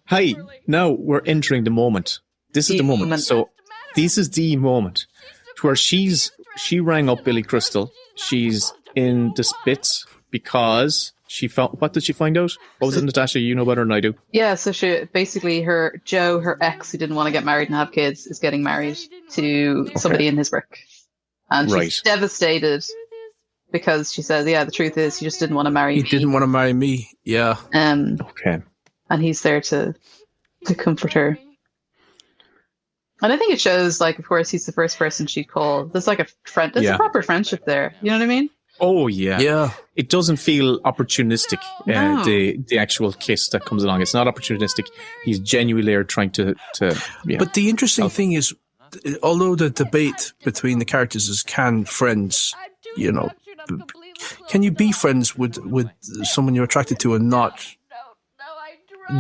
[SPEAKER 1] Hey, now we're entering the moment. This is the moment. So this is the moment where she rang up Billy Crystal. She's in the spits because she found, what did she find out? What was it, Natasha? You know better than I do.
[SPEAKER 3] Yeah, so she basically, her ex who didn't want to get married and have kids, is getting married to somebody in his work. And she's devastated because she says, the truth is he just didn't want to marry me.
[SPEAKER 2] He didn't want to marry me, yeah.
[SPEAKER 1] Okay.
[SPEAKER 3] And he's there to comfort her. And I think it shows, like, of course, he's the first person she'd call. There's like a friend. There's a proper friendship there. You know what I mean?
[SPEAKER 1] Oh, yeah.
[SPEAKER 2] Yeah.
[SPEAKER 1] It doesn't feel opportunistic, the actual kiss that comes along. It's not opportunistic. He's genuinely there trying to
[SPEAKER 2] But the interesting thing is, although the debate between the characters is, can friends, can you be friends with someone you're attracted to and not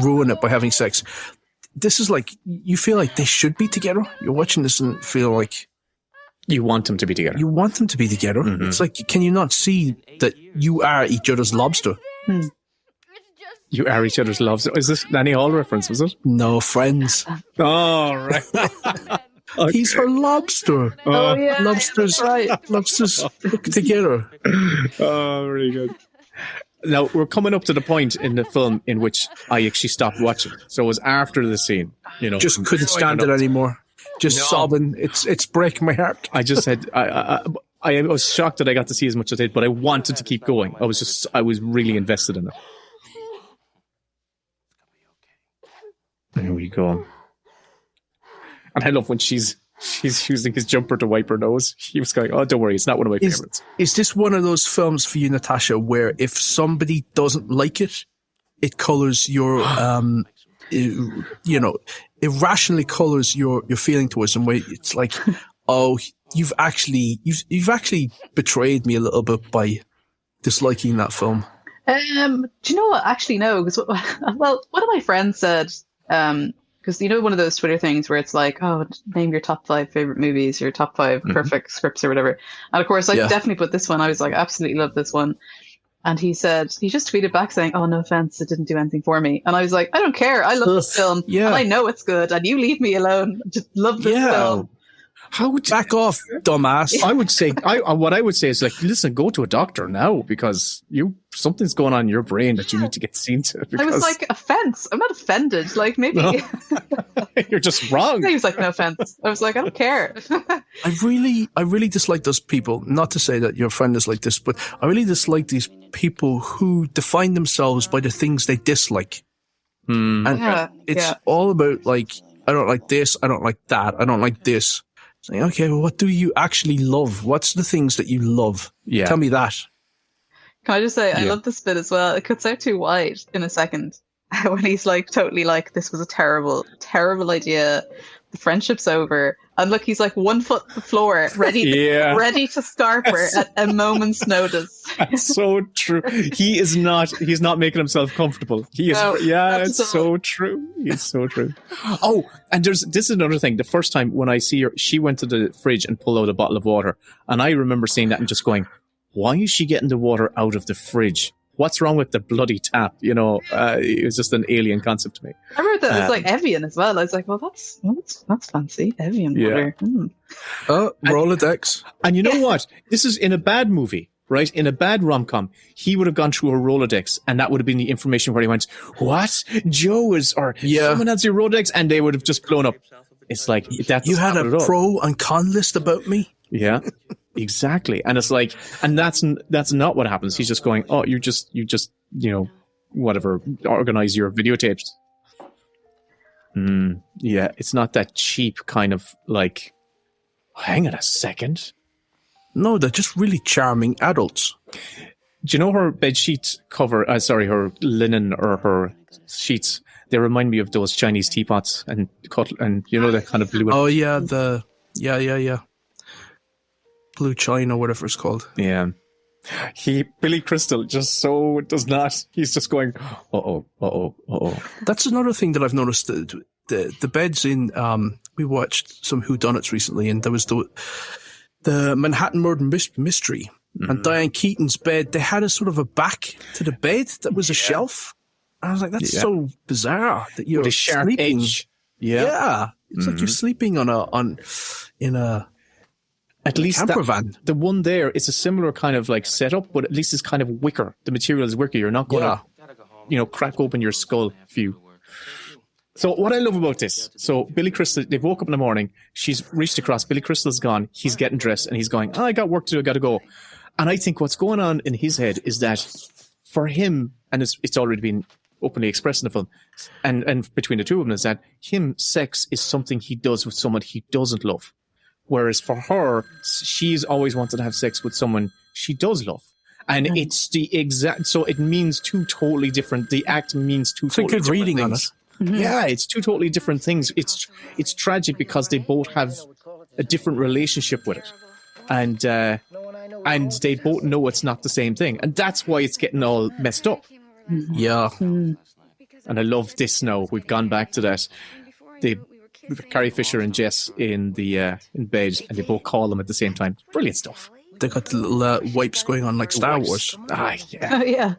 [SPEAKER 2] ruin it by having sex? This is like, you feel like they should be together. You're watching this and feel like
[SPEAKER 1] you want them to be together.
[SPEAKER 2] You want them to be together. Mm-hmm. It's like, can you not see that you are each other's lobster?
[SPEAKER 1] You are each other's lobster. Is this Danny Hall reference, was it?
[SPEAKER 2] No, Friends.
[SPEAKER 1] Oh, right.
[SPEAKER 2] Okay. He's her lobster.
[SPEAKER 3] Oh, yeah.
[SPEAKER 2] Lobsters hook together.
[SPEAKER 1] Oh, really good. Now, we're coming up to the point in the film in which I actually stopped watching. So it was after the scene,
[SPEAKER 2] Just couldn't stand it anymore. Just sobbing. It's breaking my heart.
[SPEAKER 1] I just said, I was shocked that I got to see as much as I did, but I wanted to keep going. I was really invested in it. There we go. And I love when she's using his jumper to wipe her nose. He was going, oh, don't worry, it's not one of my favorites.
[SPEAKER 2] Is this one of those films for you, Natasha, where if somebody doesn't like it, it colors your, irrationally colors your feeling towards them? Where it's like, oh, you've actually betrayed me a little bit by disliking that film.
[SPEAKER 3] Do you know what? Actually, no. Because one of my friends said, because one of those Twitter things where it's like, oh, name your top 5 favorite movies, your top 5 perfect scripts or whatever. And of course, I definitely put this one. I was like, absolutely love this one. And he said, he just tweeted back saying, oh, no offense, it didn't do anything for me. And I was like, I don't care. I love this film. Yeah. And I know it's good. And you leave me alone. Just love this film.
[SPEAKER 2] How would back off, dumbass?
[SPEAKER 1] I would say, what I would say is like, listen, go to a doctor now because something's going on in your brain that you need to get seen to.
[SPEAKER 3] I was like, offense. I'm not offended. Like maybe
[SPEAKER 1] no. You're just wrong.
[SPEAKER 3] He was like, no offense. I was like, I don't care.
[SPEAKER 2] I really dislike those people. Not to say that your friend is like this, but I really dislike these people who define themselves by the things they dislike. And it's all about like, I don't like this. I don't like that. I don't like this. Like, okay, well, what do you actually love? What's the things that you love? Yeah. Tell me that.
[SPEAKER 3] Can I just say, I love this bit as well. It cuts out too wide in a second when he's like, totally like, this was a terrible, terrible idea. The friendship's over. And look, he's like 1 foot on the floor, ready to scarp her at a moment's notice.
[SPEAKER 1] That's so true. He's not making himself comfortable. It's so true. It's so true. Oh, and this is another thing. The first time when I see her, she went to the fridge and pulled out a bottle of water. And I remember seeing that and just going, why is she getting the water out of the fridge? What's wrong with the bloody tap? It was just an alien concept to me.
[SPEAKER 3] I remember that it was like Evian as well. I was like, well, that's fancy. Evian water.
[SPEAKER 2] Oh, Rolodex.
[SPEAKER 1] And you know what? This is in a bad movie, right? In a bad rom-com, he would have gone through her Rolodex and that would have been the information where he went, what? Joe is, or someone has your Rolodex, and they would have just blown up. It's like, that's
[SPEAKER 2] you had a pro and con list about me?
[SPEAKER 1] Yeah. Exactly. And it's like, and that's not what happens. He's just going, oh, you just, whatever, organize your videotapes. Yeah. It's not that cheap kind of like, hang on a second.
[SPEAKER 2] No, they're just really charming adults.
[SPEAKER 1] Do you know her bedsheet cover, her linen or her sheets? They remind me of those Chinese teapots and the kind of blue.
[SPEAKER 2] Oh yeah. Blue China, whatever it's called.
[SPEAKER 1] Yeah. Billy Crystal just so does not. He's just going,
[SPEAKER 2] That's another thing that I've noticed. The beds in, we watched some whodunits recently, and there was the Manhattan Murder Mystery. And Diane Keaton's bed, they had a sort of a back to the bed that was a shelf. I was like, that's so bizarre that you're
[SPEAKER 1] with a sharp
[SPEAKER 2] sleeping.
[SPEAKER 1] edge.
[SPEAKER 2] Yeah. It's like you're sleeping in a
[SPEAKER 1] at least
[SPEAKER 2] camper van.
[SPEAKER 1] The one there is a similar kind of like setup, but at least it's kind of wicker. The material is wicker. You're not going to, crack open your skull if you. So what I love about this, so Billy Crystal, they woke up in the morning, she's reached across, Billy Crystal's gone, he's getting dressed, and he's going, I got work to do, I got to go. And I think what's going on in his head is that for him, and it's already been openly expressed in the film, and between the two of them, is that sex is something he does with someone he doesn't love. Whereas for her, she's always wanted to have sex with someone she does love. And it's the exact, so it means two totally different, the act means two totally different reading things. On it. Yeah, it's two totally different things. It's tragic because they both have a different relationship with it. And they both know it's not the same thing. And that's why it's getting all messed up.
[SPEAKER 2] Yeah.
[SPEAKER 1] And I love this now. We've gone back to that. Carrie Fisher and Jess in bed, and they both call them at the same time. Brilliant stuff.
[SPEAKER 2] They got the little wipes going on like Star Wars.
[SPEAKER 1] Ah, yeah.
[SPEAKER 3] Oh, yeah.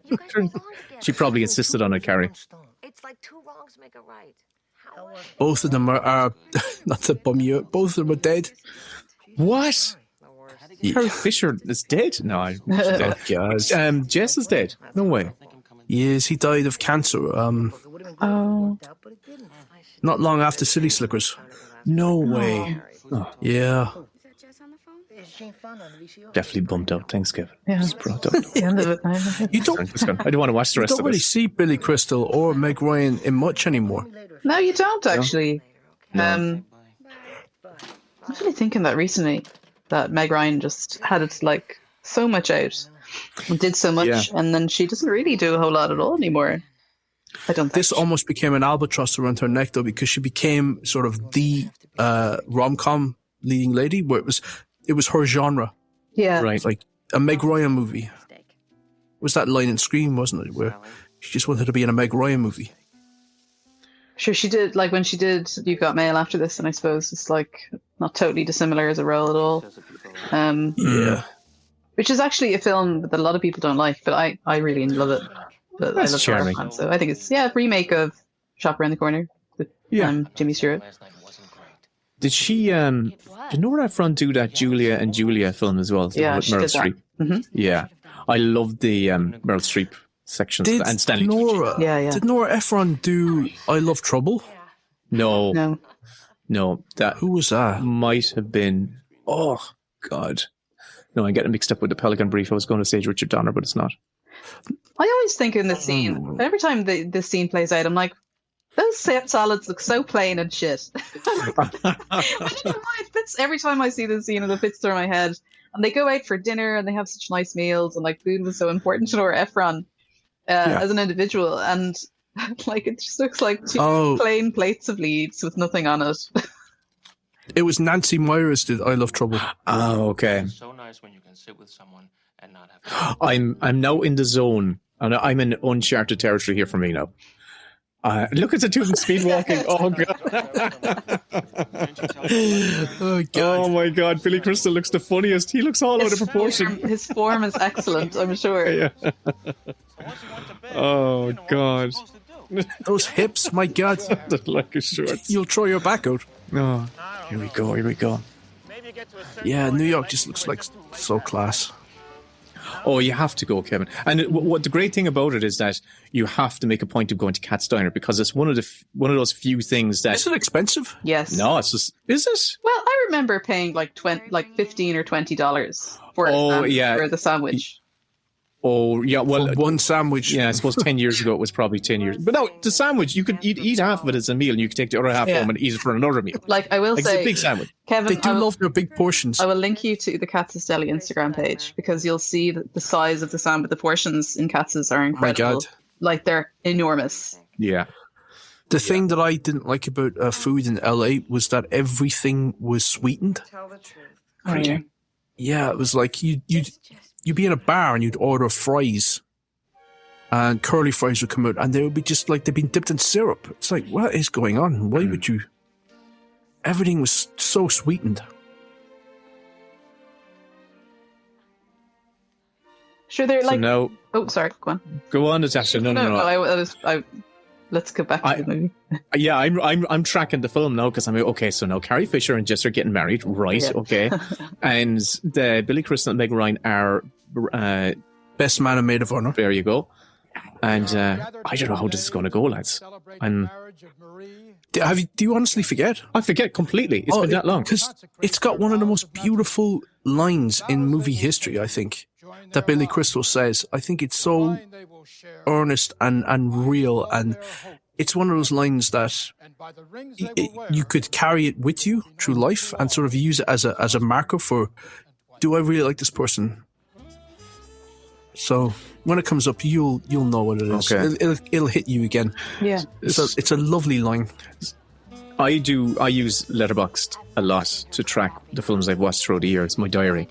[SPEAKER 1] She probably insisted on it, Carrie.
[SPEAKER 6] It's like two wrongs make a right.
[SPEAKER 2] Both of them are not to bum you out, both of them are dead.
[SPEAKER 1] What?
[SPEAKER 2] Yeah.
[SPEAKER 1] Carrie Fisher is dead? No, she's dead.
[SPEAKER 2] God.
[SPEAKER 1] Jess is dead. No way.
[SPEAKER 2] Yes, he died of cancer. Not long after City Slickers.
[SPEAKER 1] No way. Oh.
[SPEAKER 2] Yeah.
[SPEAKER 1] Definitely bumped out. Thanks, Kevin.
[SPEAKER 3] Yeah.
[SPEAKER 1] Just brought up.
[SPEAKER 3] The end of it now.
[SPEAKER 2] You don't.
[SPEAKER 1] I don't want to watch the rest
[SPEAKER 2] You don't
[SPEAKER 1] of
[SPEAKER 2] really
[SPEAKER 1] it.
[SPEAKER 2] see Billy Crystal or Meg Ryan in much anymore.
[SPEAKER 3] No, you don't actually.
[SPEAKER 1] No.
[SPEAKER 3] I'm actually thinking that recently, that Meg Ryan just had it like so much out and did so much, and then she doesn't really do a whole lot at all anymore. I don't think.
[SPEAKER 2] This almost became an albatross around her neck, though, because she became sort of the rom-com leading lady, where it was her genre.
[SPEAKER 3] Yeah.
[SPEAKER 1] Right.
[SPEAKER 2] Like a Meg Ryan movie. It was that line in Scream, wasn't it, where she just wanted to be in a Meg Ryan movie.
[SPEAKER 3] Sure, she did, like when she did You Got Mail after this, and I suppose it's like not totally dissimilar as a role at all.
[SPEAKER 2] Yeah.
[SPEAKER 3] Which is actually a film that a lot of people don't like, but I really love it. But
[SPEAKER 1] That's
[SPEAKER 3] I love
[SPEAKER 1] charming.
[SPEAKER 3] Ephron, so I think it's a remake of Shop Around the Corner with Jimmy Stewart.
[SPEAKER 1] Did she? Did Nora Ephron do that Julia and Julia film as well?
[SPEAKER 3] Yeah,
[SPEAKER 1] with
[SPEAKER 3] she
[SPEAKER 1] Meryl
[SPEAKER 3] did that.
[SPEAKER 1] Streep.
[SPEAKER 3] Mm-hmm.
[SPEAKER 1] Yeah, I loved the Meryl Streep sections and Stanley.
[SPEAKER 2] Did Nora Ephron do I Love Trouble?
[SPEAKER 1] No. That
[SPEAKER 2] Who was that?
[SPEAKER 1] might have been. Oh God, no! I'm getting mixed up with the Pelican Brief. I was going to say Richard Donner, but it's not.
[SPEAKER 3] I always think in this scene, every time this scene plays out, I'm like, those salads look so plain and shit. I don't know why it fits every time I see this scene, and it fits through my head. And they go out for dinner and they have such nice meals, and like food was so important to Nora Ephron as an individual, and like it just looks like two plain plates of leaves with nothing on it.
[SPEAKER 2] It was Nancy Myers did I Love Trouble.
[SPEAKER 1] Oh, okay.
[SPEAKER 5] It's so nice when you can sit with someone and not have.
[SPEAKER 1] I'm now in the zone. I'm in uncharted territory here for me now. Look at the two of them speed walking. Oh God! Oh my God! Billy Crystal looks the funniest. He looks all out of proportion.
[SPEAKER 3] His form is excellent, I'm sure.
[SPEAKER 1] Yeah. Oh God!
[SPEAKER 2] Those hips, my God!
[SPEAKER 1] Like his shorts.
[SPEAKER 2] You'll throw your back out.
[SPEAKER 1] Oh, here we go.
[SPEAKER 2] Yeah, New York just looks like so class.
[SPEAKER 1] Oh, you have to go, Kevin. And what the great thing about it is that you have to make a point of going to Cat's Diner, because it's one of those few things that.
[SPEAKER 2] Is it expensive?
[SPEAKER 3] Yes.
[SPEAKER 1] No, it's just. Is it?
[SPEAKER 3] Well, I remember paying like $15 or $20 for the sandwich.
[SPEAKER 1] Oh yeah, well,
[SPEAKER 2] for one sandwich.
[SPEAKER 1] Yeah, I suppose 10 years ago it was probably 10 years. But no, the sandwich, you could eat half of it as a meal, and you could take the other half home and eat it for another meal.
[SPEAKER 3] Like I will say,
[SPEAKER 1] it's a big sandwich.
[SPEAKER 3] Kevin,
[SPEAKER 2] They do love their big portions.
[SPEAKER 3] I will link you to the Katz's Deli Instagram page, because you'll see that the size of the sandwich, the portions in Katz's are incredible.
[SPEAKER 2] My God.
[SPEAKER 3] Like they're enormous.
[SPEAKER 1] Yeah.
[SPEAKER 2] The thing that I didn't like about food in LA was that everything was sweetened.
[SPEAKER 3] Oh, yeah.
[SPEAKER 2] Yeah, it was like you you'd be in a bar and you'd order fries, and curly fries would come out, and they would be just like they'd been dipped in syrup. It's like, what is going on? Why would you? Everything was so sweetened.
[SPEAKER 3] Sure, they're like.
[SPEAKER 1] So now,
[SPEAKER 3] Oh, sorry. Go on.
[SPEAKER 1] go on, Natasha. No.
[SPEAKER 3] Let's go back to the movie.
[SPEAKER 1] Yeah, I'm tracking the film now because I'm like, okay. So now Carrie Fisher and Jess are getting married, right?
[SPEAKER 3] Yeah.
[SPEAKER 1] Okay, and the Billy Crystal and Meg Ryan are
[SPEAKER 2] Best man and maid of honor.
[SPEAKER 1] there. You go. And I don't know how this is going to go, lads.
[SPEAKER 2] Do you honestly forget?
[SPEAKER 1] I forget completely. It's been that long.
[SPEAKER 2] Because it's got one of the most beautiful lines in movie history, I think, that Billy Crystal says. I think it's so earnest and real, and it's one of those lines that you could carry it with you through life and sort of use it as a marker for, do I really like this person? So when it comes up, you'll know what it is.
[SPEAKER 1] Okay.
[SPEAKER 2] It'll hit you again.
[SPEAKER 3] Yeah.
[SPEAKER 2] It's a lovely line.
[SPEAKER 1] I use Letterboxd a lot to track the films I've watched throughout the year. It's my diary.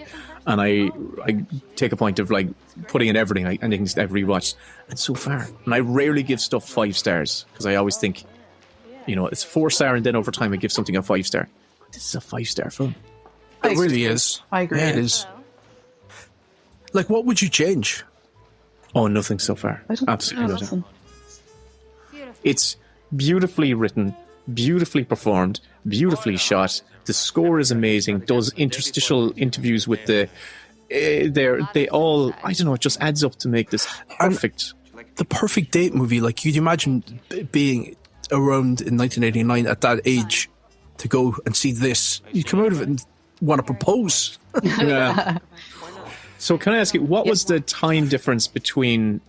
[SPEAKER 1] And I take a point of like putting in everything I've rewatched. And so far, and I rarely give stuff 5 stars because I always think, it's 4-star, and then over time I give something a 5-star. This is a 5-star film.
[SPEAKER 2] It really is.
[SPEAKER 3] I agree.
[SPEAKER 2] Yeah, it is. Like, what would you change?
[SPEAKER 1] Oh, nothing so far. Absolutely nothing. It's beautifully written, beautifully performed, beautifully shot. The score is amazing. Those interstitial interviews with they all, I don't know, it just adds up to make this perfect.
[SPEAKER 2] The perfect date movie. Like, you'd imagine being around in 1989 at that age to go and see this. You'd come out of it and want to propose.
[SPEAKER 1] Yeah. So can I ask you, what was the time difference between,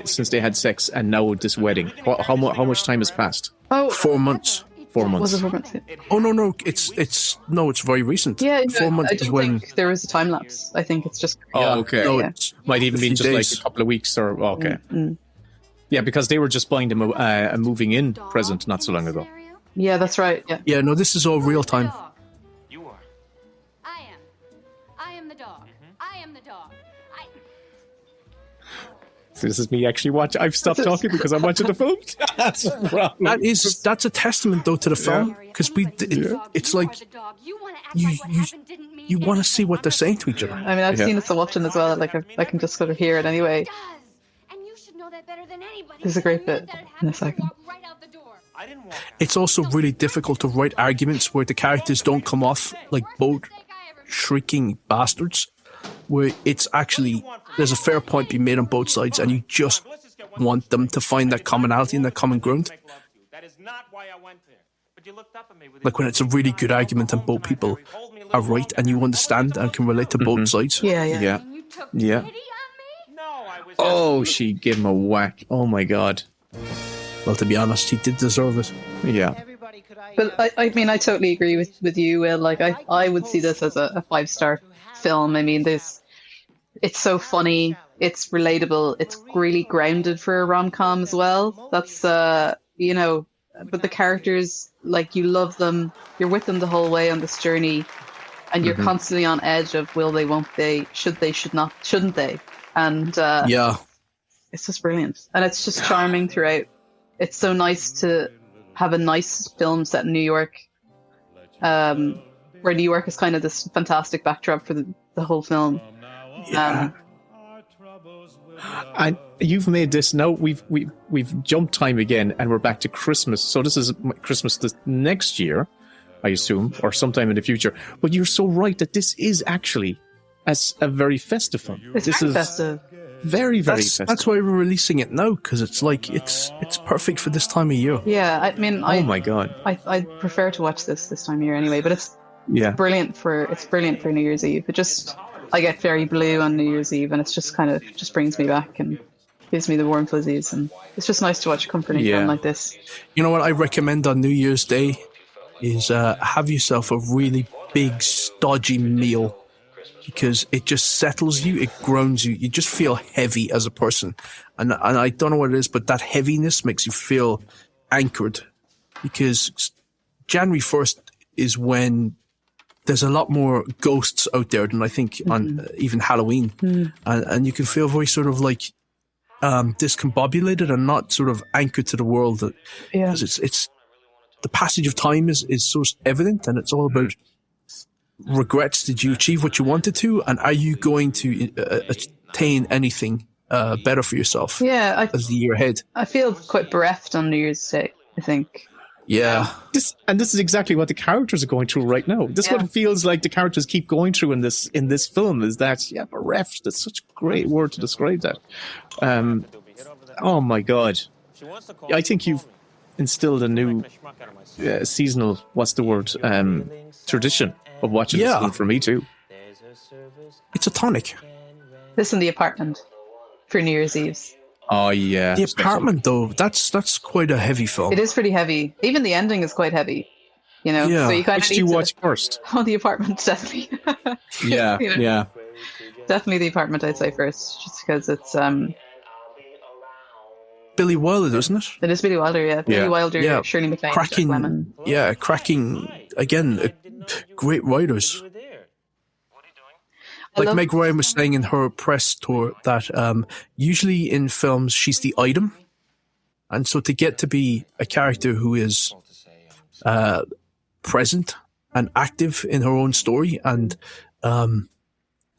[SPEAKER 1] since they had sex and now this wedding? How much time has passed?
[SPEAKER 3] Oh,
[SPEAKER 2] 4 months.
[SPEAKER 1] 4 months.
[SPEAKER 3] was it 4 months?
[SPEAKER 2] Oh no, it's very recent.
[SPEAKER 3] Yeah,
[SPEAKER 2] 4 months
[SPEAKER 3] I
[SPEAKER 2] is
[SPEAKER 3] don't
[SPEAKER 2] when.
[SPEAKER 3] think there was a time lapse. I think it's just.
[SPEAKER 1] Oh, okay.
[SPEAKER 2] No,
[SPEAKER 3] Yeah.
[SPEAKER 2] it's
[SPEAKER 1] Might even be
[SPEAKER 2] few
[SPEAKER 1] just
[SPEAKER 2] days.
[SPEAKER 1] like a couple of weeks or okay.
[SPEAKER 3] Mm.
[SPEAKER 1] Yeah, because they were just buying them a moving in present not so long ago.
[SPEAKER 3] Yeah, that's right. Yeah.
[SPEAKER 2] Yeah, no, this is all real time.
[SPEAKER 5] You are.
[SPEAKER 4] I am the dog. I am the dog.
[SPEAKER 1] So this is me actually watching. I've stopped talking because I'm watching the film. That's the problem.
[SPEAKER 2] That's a testament though to the film, because it's like you want to see what they're saying to each other.
[SPEAKER 3] I mean, I've seen it so often as well. Like I can just sort of hear it anyway. There's a great bit in a second.
[SPEAKER 5] I didn't walk out.
[SPEAKER 2] It's also really difficult to write arguments where the characters don't come off like both shrieking bastards, where it's actually there's a fair point being made on both sides, and you just want them to find that commonality and that common ground.
[SPEAKER 5] That is not why I went there. But you looked up at me with
[SPEAKER 2] Like when it's a really good argument and both people are right and you understand and can relate to both sides.
[SPEAKER 3] Yeah, yeah.
[SPEAKER 1] Yeah. Yeah.
[SPEAKER 5] No, I was.
[SPEAKER 1] Oh, she gave him a whack. Oh my god.
[SPEAKER 2] Well, to be honest, he did deserve it.
[SPEAKER 1] Yeah.
[SPEAKER 3] But I mean, I totally agree with you, Will. Like I would see this as a 5-star film. I mean, it's so funny, it's relatable, it's really grounded for a rom-com as well. That's but the characters, like, you love them, you're with them the whole way on this journey, and you're constantly on edge of will they, won't they, should they, shouldn't they, and
[SPEAKER 2] Yeah.
[SPEAKER 3] it's just brilliant, and it's just charming throughout. It's so nice to have a nice film set in New York, where New York is kind of this fantastic backdrop for the whole film.
[SPEAKER 2] Yeah.
[SPEAKER 1] And you've made this now. We've jumped time again, and we're back to Christmas. So this is Christmas the next year, I assume, or sometime in the future. But you're so right that this is actually as a very festive film.
[SPEAKER 3] It's
[SPEAKER 1] This
[SPEAKER 3] very
[SPEAKER 1] is
[SPEAKER 3] festive.
[SPEAKER 1] very, very festive.
[SPEAKER 2] That's why we're releasing it now, because it's like it's perfect for this time of year.
[SPEAKER 3] Yeah, I mean,
[SPEAKER 1] Oh my god.
[SPEAKER 3] I prefer to watch this time of year anyway, but it's
[SPEAKER 1] Yeah.
[SPEAKER 3] brilliant for New Year's Eve. I get very blue on New Year's Eve, and it's just kind of just brings me back and gives me the warm fuzzies, and it's just nice to watch a comforting film like this.
[SPEAKER 2] You know what I recommend on New Year's Day is have yourself a really big, stodgy meal, because it just settles you, it grounds you, you just feel heavy as a person. And I don't know what it is, but that heaviness makes you feel anchored, because January 1st is when there's a lot more ghosts out there than I think on even Halloween. And you can feel very sort of like discombobulated and not sort of anchored to the world. Because it's the passage of time is so evident, and it's all about regrets. Did you achieve what you wanted to, and are you going to attain anything better for yourself as the year ahead?
[SPEAKER 3] I feel quite bereft on New Year's Day, I think.
[SPEAKER 2] Yeah.
[SPEAKER 1] This is exactly what the characters are going through right now. This is what it feels like the characters keep going through in this film, is that, bereft. That's such a great word to describe that. Oh my God. I think you've instilled a new seasonal, tradition of watching this film for me too.
[SPEAKER 2] It's a tonic.
[SPEAKER 3] This in the apartment for New Year's Eve.
[SPEAKER 1] Oh yeah.
[SPEAKER 2] The apartment though, that's quite a heavy film.
[SPEAKER 3] It is pretty heavy. Even the ending is quite heavy. You know?
[SPEAKER 2] Yeah.
[SPEAKER 3] So you kind
[SPEAKER 1] Which
[SPEAKER 3] of
[SPEAKER 1] do you watch first?
[SPEAKER 3] Oh, the apartment, definitely.
[SPEAKER 1] Yeah,
[SPEAKER 3] You know?
[SPEAKER 1] yeah.
[SPEAKER 3] Definitely the apartment, I'd say first, just because it's
[SPEAKER 2] Billy Wilder, isn't it?
[SPEAKER 3] it is Billy Wilder, yeah. Billy Wilder, Shirley MacLaine,
[SPEAKER 2] cracking,
[SPEAKER 3] Jack Lemmon.
[SPEAKER 2] cracking again. Great writers.
[SPEAKER 3] I
[SPEAKER 2] Like
[SPEAKER 3] love-
[SPEAKER 2] Meg Ryan was saying in her press tour that usually in films she's the item, and so to get to be a character who is present and active in her own story, and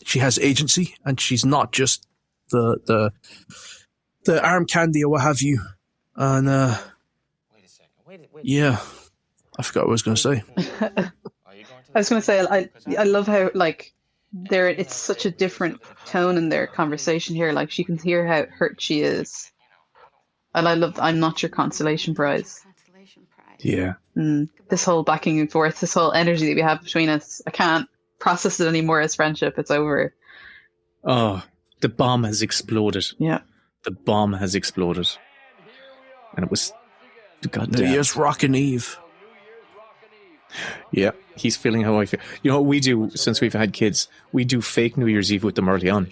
[SPEAKER 2] she has agency, and she's not just the arm candy or what have you. And yeah, I forgot what I was going to say.
[SPEAKER 3] I was going to say, I love how, like, it's such a different tone in their conversation here. Like, she can hear how hurt she is. And I love I'm not your consolation prize.
[SPEAKER 1] Yeah.
[SPEAKER 3] This whole backing and forth, this whole energy that we have between us, I can't process it anymore as friendship. It's over.
[SPEAKER 1] Oh, the bomb has exploded.
[SPEAKER 3] Yeah.
[SPEAKER 1] The bomb has exploded. And it was the
[SPEAKER 2] New
[SPEAKER 1] goddamn.
[SPEAKER 2] Year's Rockin' Eve.
[SPEAKER 1] Yeah, he's feeling how I feel. You know what we do since we've had kids? We do fake New Year's Eve with them early on.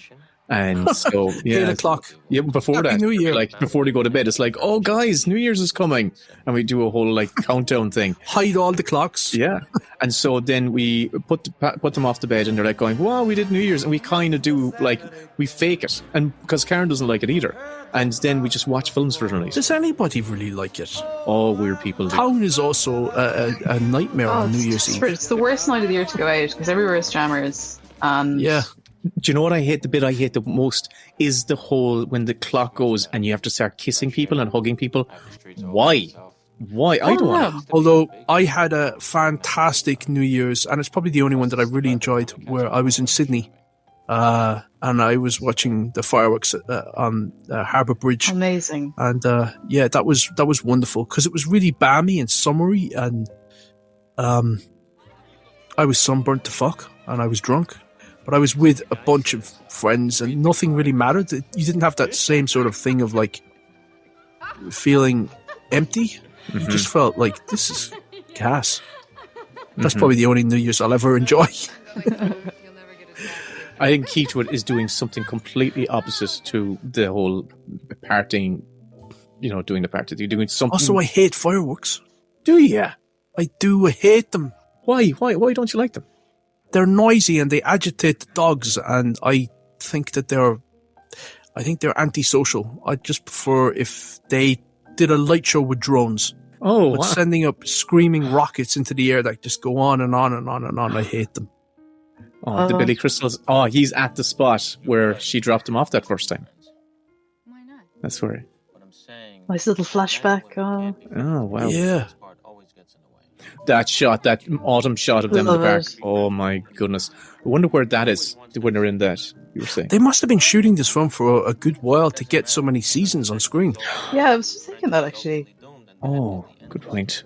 [SPEAKER 1] And so,
[SPEAKER 2] 8 o'clock.
[SPEAKER 1] Yeah, before
[SPEAKER 2] Happy
[SPEAKER 1] that,
[SPEAKER 2] New Year.
[SPEAKER 1] like before they go to bed, it's like, oh guys, New Year's is coming, and we do a whole like countdown thing.
[SPEAKER 2] Hide all the clocks.
[SPEAKER 1] Yeah, and so then we put them off to bed, and they're like going, "Wow, we did New Year's," and we kind of do like we fake it, and because Karen doesn't like it either, and then we just watch films for the night.
[SPEAKER 2] Does anybody really like it?
[SPEAKER 1] All weird people do.
[SPEAKER 2] Town is also a nightmare on New Year's Eve.
[SPEAKER 3] It's the worst night of the year to go out because everywhere is jammers. And
[SPEAKER 2] Yeah.
[SPEAKER 1] Do you know what I hate? The bit I hate the most is the whole when the clock goes and you have to start kissing people and hugging people. Why? I don't want to.
[SPEAKER 2] Although I had a fantastic New Year's, and it's probably the only one that I really enjoyed, where I was in Sydney, and I was watching the fireworks on Harbour Bridge.
[SPEAKER 3] amazing.
[SPEAKER 2] And yeah, that was wonderful because it was really balmy and summery, and I was sunburnt to fuck, and I was drunk, but I was with a bunch of friends, and nothing really mattered. You didn't have that same sort of thing of like feeling empty. You just felt like this is gas. That's probably the only New Year's I'll ever enjoy.
[SPEAKER 1] I think Keithwood is doing something completely opposite to the whole partying. You know, doing the party. You're doing something.
[SPEAKER 2] Also, I hate fireworks.
[SPEAKER 1] Do you?
[SPEAKER 2] I do. I hate them.
[SPEAKER 1] Why? Why don't you like them?
[SPEAKER 2] They're noisy and they agitate the dogs, and I think that they're antisocial. I just prefer if they did a light show with drones.
[SPEAKER 1] Oh,
[SPEAKER 2] But
[SPEAKER 1] wow.
[SPEAKER 2] sending up screaming rockets into the air that just go on and on and on and on, I hate them.
[SPEAKER 1] Oh, the Billy Crystals. Oh, he's at the spot where she dropped him off that first time.
[SPEAKER 4] Why not?
[SPEAKER 1] That's where.
[SPEAKER 3] Nice little flashback.
[SPEAKER 1] Oh, wow.
[SPEAKER 2] Yeah.
[SPEAKER 1] That shot, that autumn shot of them in the
[SPEAKER 3] Love
[SPEAKER 1] park.
[SPEAKER 3] it.
[SPEAKER 1] Oh my goodness. I wonder where that is when they're in that, you were saying.
[SPEAKER 2] They must have been shooting this film for a good while to get so many seasons on screen.
[SPEAKER 3] Yeah, I was just thinking that actually.
[SPEAKER 1] Oh, good point.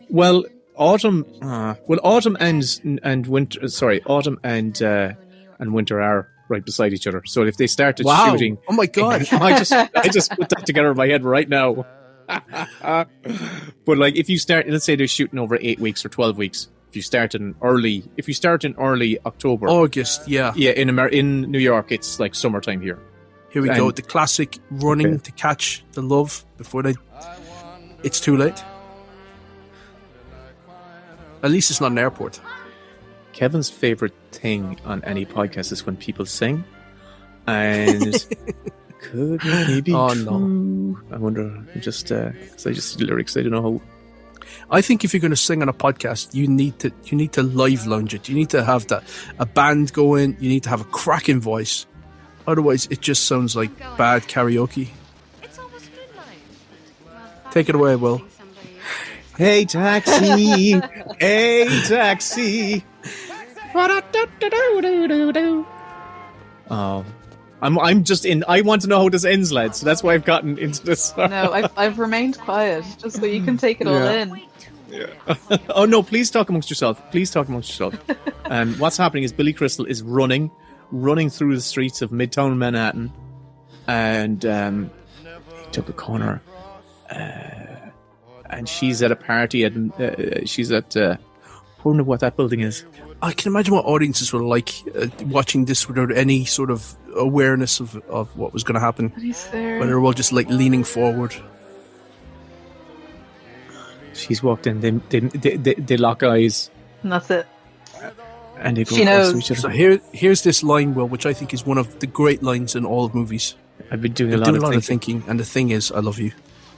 [SPEAKER 1] Well, autumn and winter. Sorry, autumn and winter are right beside each other. So if they started
[SPEAKER 2] Wow.
[SPEAKER 1] shooting,
[SPEAKER 2] Oh my God.
[SPEAKER 1] I just put that together in my head right now. But like, if you start, let's say they're shooting over 8 weeks or 12 weeks. If you start in early October,
[SPEAKER 2] August, yeah.
[SPEAKER 1] yeah, in New York, it's like summertime here.
[SPEAKER 2] Here we go.
[SPEAKER 1] And-
[SPEAKER 2] The classic running
[SPEAKER 1] Okay.
[SPEAKER 2] to catch the love before it's too late. At least it's not an airport.
[SPEAKER 1] Kevin's favorite thing on any podcast is when people sing, and could it be
[SPEAKER 2] Oh,
[SPEAKER 1] true?
[SPEAKER 2] no.
[SPEAKER 1] I wonder. Because I just see the lyrics. I don't know how.
[SPEAKER 2] I think if you're going to sing on a podcast, you need to live lounge it. You need to have a band going. You need to have a cracking voice. Otherwise, it just sounds like bad karaoke.
[SPEAKER 6] It's almost midnight.
[SPEAKER 2] Take it away, Will.
[SPEAKER 1] Hey taxi, hey taxi. Oh, I'm just in. I want to know how this ends, lads. So that's why I've gotten into this.
[SPEAKER 3] No, I've remained quiet just so you can take it all in.
[SPEAKER 1] Oh no! Please talk amongst yourself. What's happening is Billy Crystal is running through the streets of Midtown Manhattan, and he took a corner. And she's at a party she's at I don't know what that building is.
[SPEAKER 2] I can imagine what audiences were like watching this without any sort of awareness of what was going to happen.
[SPEAKER 3] And he's there.
[SPEAKER 2] When they were all just like leaning forward.
[SPEAKER 1] She's walked in. They lock eyes,
[SPEAKER 3] And that's it.
[SPEAKER 1] and they go
[SPEAKER 3] She
[SPEAKER 1] across to
[SPEAKER 3] knows.
[SPEAKER 1] each
[SPEAKER 2] So
[SPEAKER 1] other.
[SPEAKER 2] here's this line, Will, which I think is one of the great lines in all of movies.
[SPEAKER 1] I've been doing
[SPEAKER 2] You're
[SPEAKER 1] a lot
[SPEAKER 2] doing
[SPEAKER 1] of
[SPEAKER 2] a lot of
[SPEAKER 1] thinking.
[SPEAKER 2] thinking, and the thing is, I love you.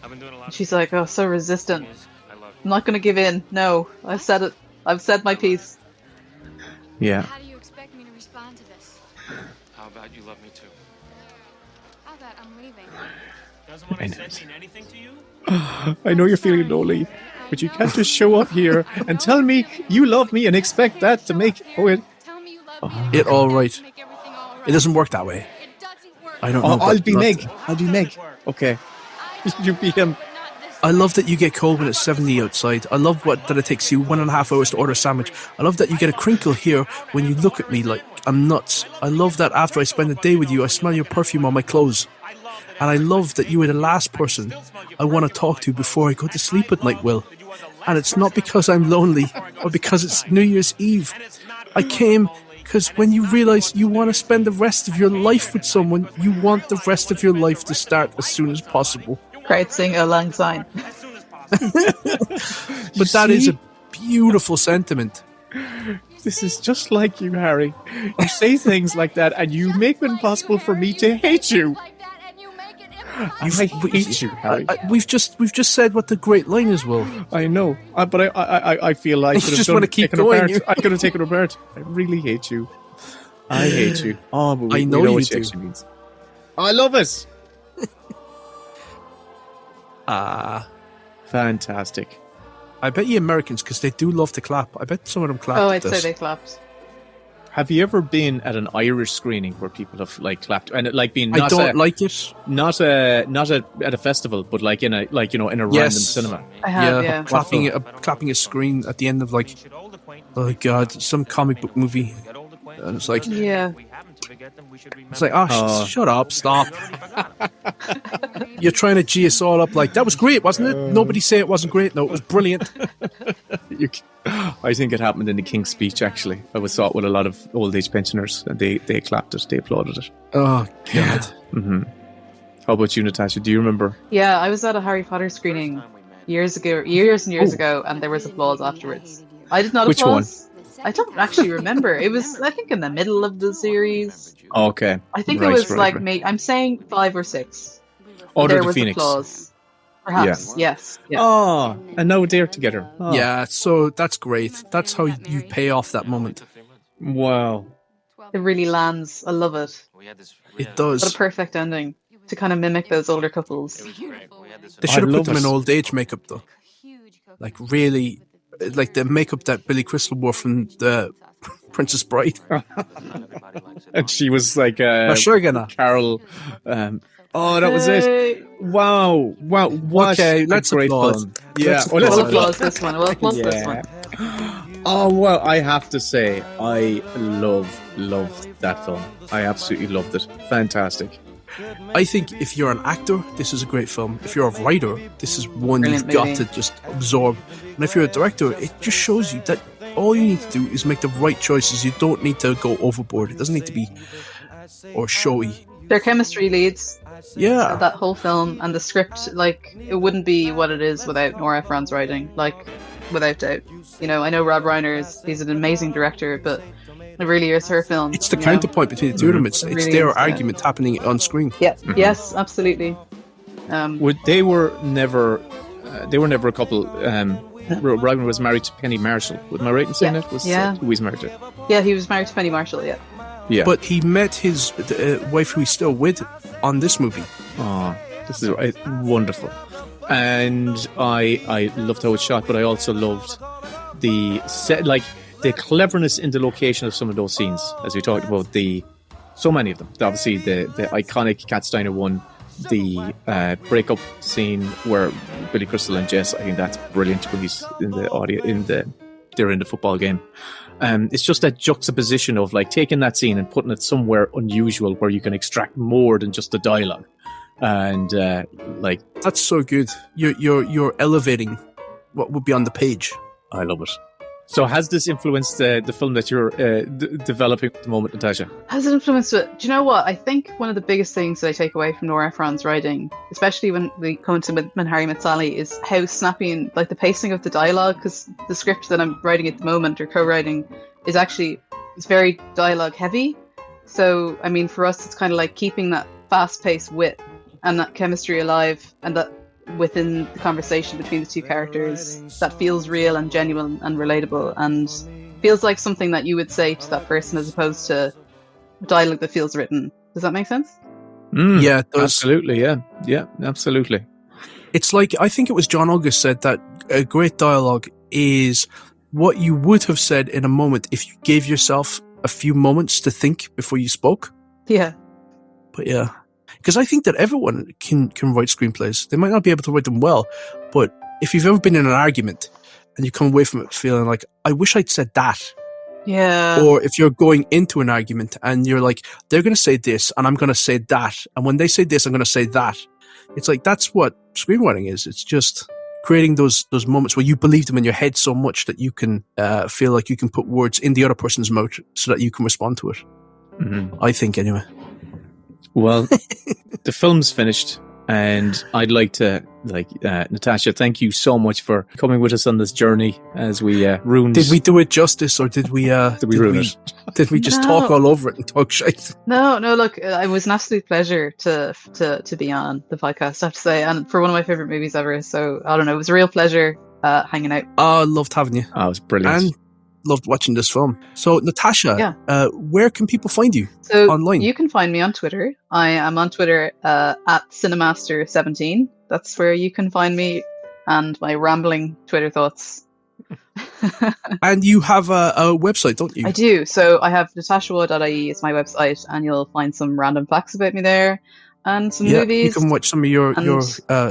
[SPEAKER 5] I've been doing a lot.
[SPEAKER 3] And she's like, oh, so resistant.
[SPEAKER 5] I love
[SPEAKER 3] I'm not going to give in. No, I've said it. I've said my piece.
[SPEAKER 1] Yeah,
[SPEAKER 4] How do you expect me to respond to this?
[SPEAKER 5] How about you love me too?
[SPEAKER 4] How about I'm leaving?
[SPEAKER 5] Doesn't what
[SPEAKER 1] I
[SPEAKER 5] I
[SPEAKER 1] know
[SPEAKER 5] said
[SPEAKER 1] it.
[SPEAKER 5] mean anything to you?
[SPEAKER 1] I know you're feeling lonely, but you can't just show up here and tell me you love me and expect that to make it.
[SPEAKER 4] Tell me you love
[SPEAKER 2] It all right.
[SPEAKER 4] Make everything all right.
[SPEAKER 2] It doesn't work that way.
[SPEAKER 4] It doesn't work.
[SPEAKER 2] I don't know.
[SPEAKER 1] Oh, I'll
[SPEAKER 2] but
[SPEAKER 1] be
[SPEAKER 2] not-
[SPEAKER 1] Meg. I'll be Meg. Okay, you be him.
[SPEAKER 2] I love that you get cold when it's 70 outside. I love that it takes you 1.5 hours to order a sandwich. I love that you get a crinkle here when you look at me like I'm nuts. I love that after I spend the day with you, I smell your perfume on my clothes. And I love that you are the last person I want to talk to before I go to sleep at night, Will. And it's not because I'm lonely or because it's New Year's Eve. I came because when you realize you want to spend the rest of your life with someone, you want the rest of your life to start as soon as possible.
[SPEAKER 3] Kreutzing a lang syne.
[SPEAKER 2] But that is a beautiful sentiment.
[SPEAKER 1] This is just like you, Harry. You say things like that, and you make it impossible for me to hate you.
[SPEAKER 4] Like that and you make it
[SPEAKER 1] I hate you, Harry.
[SPEAKER 2] We've just said what the great line is, Will.
[SPEAKER 1] I know, but I feel like
[SPEAKER 2] You just wanna keep going, you-
[SPEAKER 1] I could have taken it apart. I really hate you. I hate you. Oh, but
[SPEAKER 2] I know you
[SPEAKER 1] what she
[SPEAKER 2] do.
[SPEAKER 1] actually means. I love it. Fantastic.
[SPEAKER 2] I bet you Americans, because they do love to clap. I bet some of them clap.
[SPEAKER 3] Oh,
[SPEAKER 2] at
[SPEAKER 3] I'd say
[SPEAKER 2] this.
[SPEAKER 3] they clapped.
[SPEAKER 1] Have you ever been at an Irish screening where people have like clapped and it, like being
[SPEAKER 2] I
[SPEAKER 1] not
[SPEAKER 2] don't like it.
[SPEAKER 1] not at a festival, but like in a in a random
[SPEAKER 2] Yes.
[SPEAKER 1] cinema?
[SPEAKER 3] I have, yeah.
[SPEAKER 2] Clapping a screen at the end of like, oh god, some comic book movie, and it's like,
[SPEAKER 3] Yeah.
[SPEAKER 2] it's like, oh, shut up, stop. You're trying to G us all up like, that was great, wasn't it? Nobody say it wasn't great. No, it was brilliant.
[SPEAKER 1] I think it happened in the King's Speech. Actually, I saw it with a lot of old age pensioners, and they clapped it, they applauded it.
[SPEAKER 2] Oh god.
[SPEAKER 1] Mm-hmm. How about you, Natasha? Do you remember?
[SPEAKER 3] Yeah, I was at a Harry Potter screening years and years ago, and there was applause afterwards. I did not
[SPEAKER 1] Which
[SPEAKER 3] applause. I don't actually remember. It was, I think, in the middle of the series.
[SPEAKER 1] Okay,
[SPEAKER 3] I think it was I'm saying 5 or 6.
[SPEAKER 1] Order
[SPEAKER 3] There
[SPEAKER 1] of the
[SPEAKER 3] was
[SPEAKER 1] Phoenix.
[SPEAKER 3] applause. Perhaps, yes. Yeah.
[SPEAKER 1] Oh, and now they're together. Oh.
[SPEAKER 2] Yeah, so that's great. That's how you pay off that moment.
[SPEAKER 1] Wow.
[SPEAKER 3] It really lands. I love it.
[SPEAKER 2] It
[SPEAKER 3] What
[SPEAKER 2] does.
[SPEAKER 3] a perfect ending to kind of mimic those older couples.
[SPEAKER 2] They should have
[SPEAKER 1] love
[SPEAKER 2] put them in
[SPEAKER 1] it.
[SPEAKER 2] old age makeup though. Like really, like the makeup that Billy Crystal wore from the Princess Bride.
[SPEAKER 1] And she was like
[SPEAKER 2] Sure, gonna.
[SPEAKER 1] Carol. Oh, that was it.
[SPEAKER 3] Hey.
[SPEAKER 1] Wow. What
[SPEAKER 2] Okay,
[SPEAKER 1] a
[SPEAKER 2] let's
[SPEAKER 1] great
[SPEAKER 2] applaud.
[SPEAKER 1] film. Yeah.
[SPEAKER 2] Let's
[SPEAKER 1] Oh, let's
[SPEAKER 3] We'll
[SPEAKER 1] applaud.
[SPEAKER 3] applause this one. We'll applause this one.
[SPEAKER 1] Oh, well, I have to say, I loved that film. I absolutely loved it. Fantastic.
[SPEAKER 2] I think if you're an actor, this is a great film. If you're a writer, this is one
[SPEAKER 3] Brilliant
[SPEAKER 2] you've got
[SPEAKER 3] movie.
[SPEAKER 2] to just absorb. And if you're a director, it just shows you that all you need to do is make the right choices. You don't need to go overboard. It doesn't need to be or showy.
[SPEAKER 3] Their chemistry leads
[SPEAKER 2] Yeah.
[SPEAKER 3] that whole film, and the script, like, it wouldn't be what it is without Nora Ephron's writing. Like, without doubt. You know, I know Rob Reiner he's an amazing director, but it really is her film.
[SPEAKER 2] It's the counterpoint between the two of them. It's
[SPEAKER 3] really
[SPEAKER 2] their
[SPEAKER 3] is,
[SPEAKER 2] argument happening on screen.
[SPEAKER 3] Yeah. Yes, absolutely.
[SPEAKER 1] They were never a couple. Reiner was married to Penny Marshall. Am I right in saying that? Who he's married to?
[SPEAKER 3] Yeah, he was married to Penny Marshall. Yeah.
[SPEAKER 1] Yeah.
[SPEAKER 2] But he met his wife, who he's still with, on this movie.
[SPEAKER 1] Oh, this is wonderful. And I loved how it's shot, but I also loved the set, like the cleverness in the location of some of those scenes, as we talked about. So many of them. Obviously, the iconic Cat Steiner one, the breakup scene where Billy Crystal and Jess. I think that's brilliant when he's in the audio they're in the football game. It's just that juxtaposition of like taking that scene and putting it somewhere unusual where you can extract more than just the dialogue. And like
[SPEAKER 2] that's so good. You're elevating what would be on the page.
[SPEAKER 1] I love it. So has this influenced the film that you're developing at the moment, Natasha?
[SPEAKER 3] Has it influenced it? Do you know what? I think one of the biggest things that I take away from Nora Ephron's writing, especially when we come to When Harry Met Sally, is how snappy and like the pacing of the dialogue. Because the script that I'm writing at the moment, or co-writing, is actually very dialogue heavy. So I mean, for us, it's kind of like keeping that fast-paced wit and that chemistry alive, and that within the conversation between the two characters that feels real and genuine and relatable, and feels like something that you would say to that person as opposed to dialogue that feels written. Does that make sense?
[SPEAKER 2] Yeah, it does.
[SPEAKER 1] Absolutely. Yeah, absolutely.
[SPEAKER 2] It's like, I think it was John August said that a great dialogue is what you would have said in a moment if you gave yourself a few moments to think before you spoke.
[SPEAKER 3] Yeah.
[SPEAKER 2] But yeah, because I think that everyone can write screenplays. They might not be able to write them well, but if you've ever been in an argument and you come away from it feeling like, I wish I'd said that.
[SPEAKER 3] Yeah.
[SPEAKER 2] Or if you're going into an argument and you're like, they're going to say this and I'm going to say that. And when they say this, I'm going to say that. It's like, that's what screenwriting is. It's just creating those moments where you believe them in your head so much that you can feel like you can put words in the other person's mouth so that you can respond to it. Mm-hmm. I think, anyway.
[SPEAKER 1] Well, the film's finished, and I'd like to, Natasha, thank you so much for coming with us on this journey as we ruined...
[SPEAKER 2] Did we do it justice, or did we
[SPEAKER 1] ruin it?
[SPEAKER 2] Did we just talk all over it and talk shit?
[SPEAKER 3] No, look, it was an absolute pleasure to be on the podcast, I have to say, and for one of my favourite movies ever, so, I don't know, it was a real pleasure hanging out.
[SPEAKER 2] Oh, I loved having you.
[SPEAKER 1] Oh, it was brilliant.
[SPEAKER 2] And loved watching this film. So, Natasha, where can people find you online?
[SPEAKER 3] You can find me on Twitter. I am on Twitter at Cinemaster17. That's where you can find me and my rambling Twitter thoughts.
[SPEAKER 2] And you have a website, don't you?
[SPEAKER 3] I do. So I have natashawaugh.ie is my website, and you'll find some random facts about me there and some movies.
[SPEAKER 2] You can watch some of your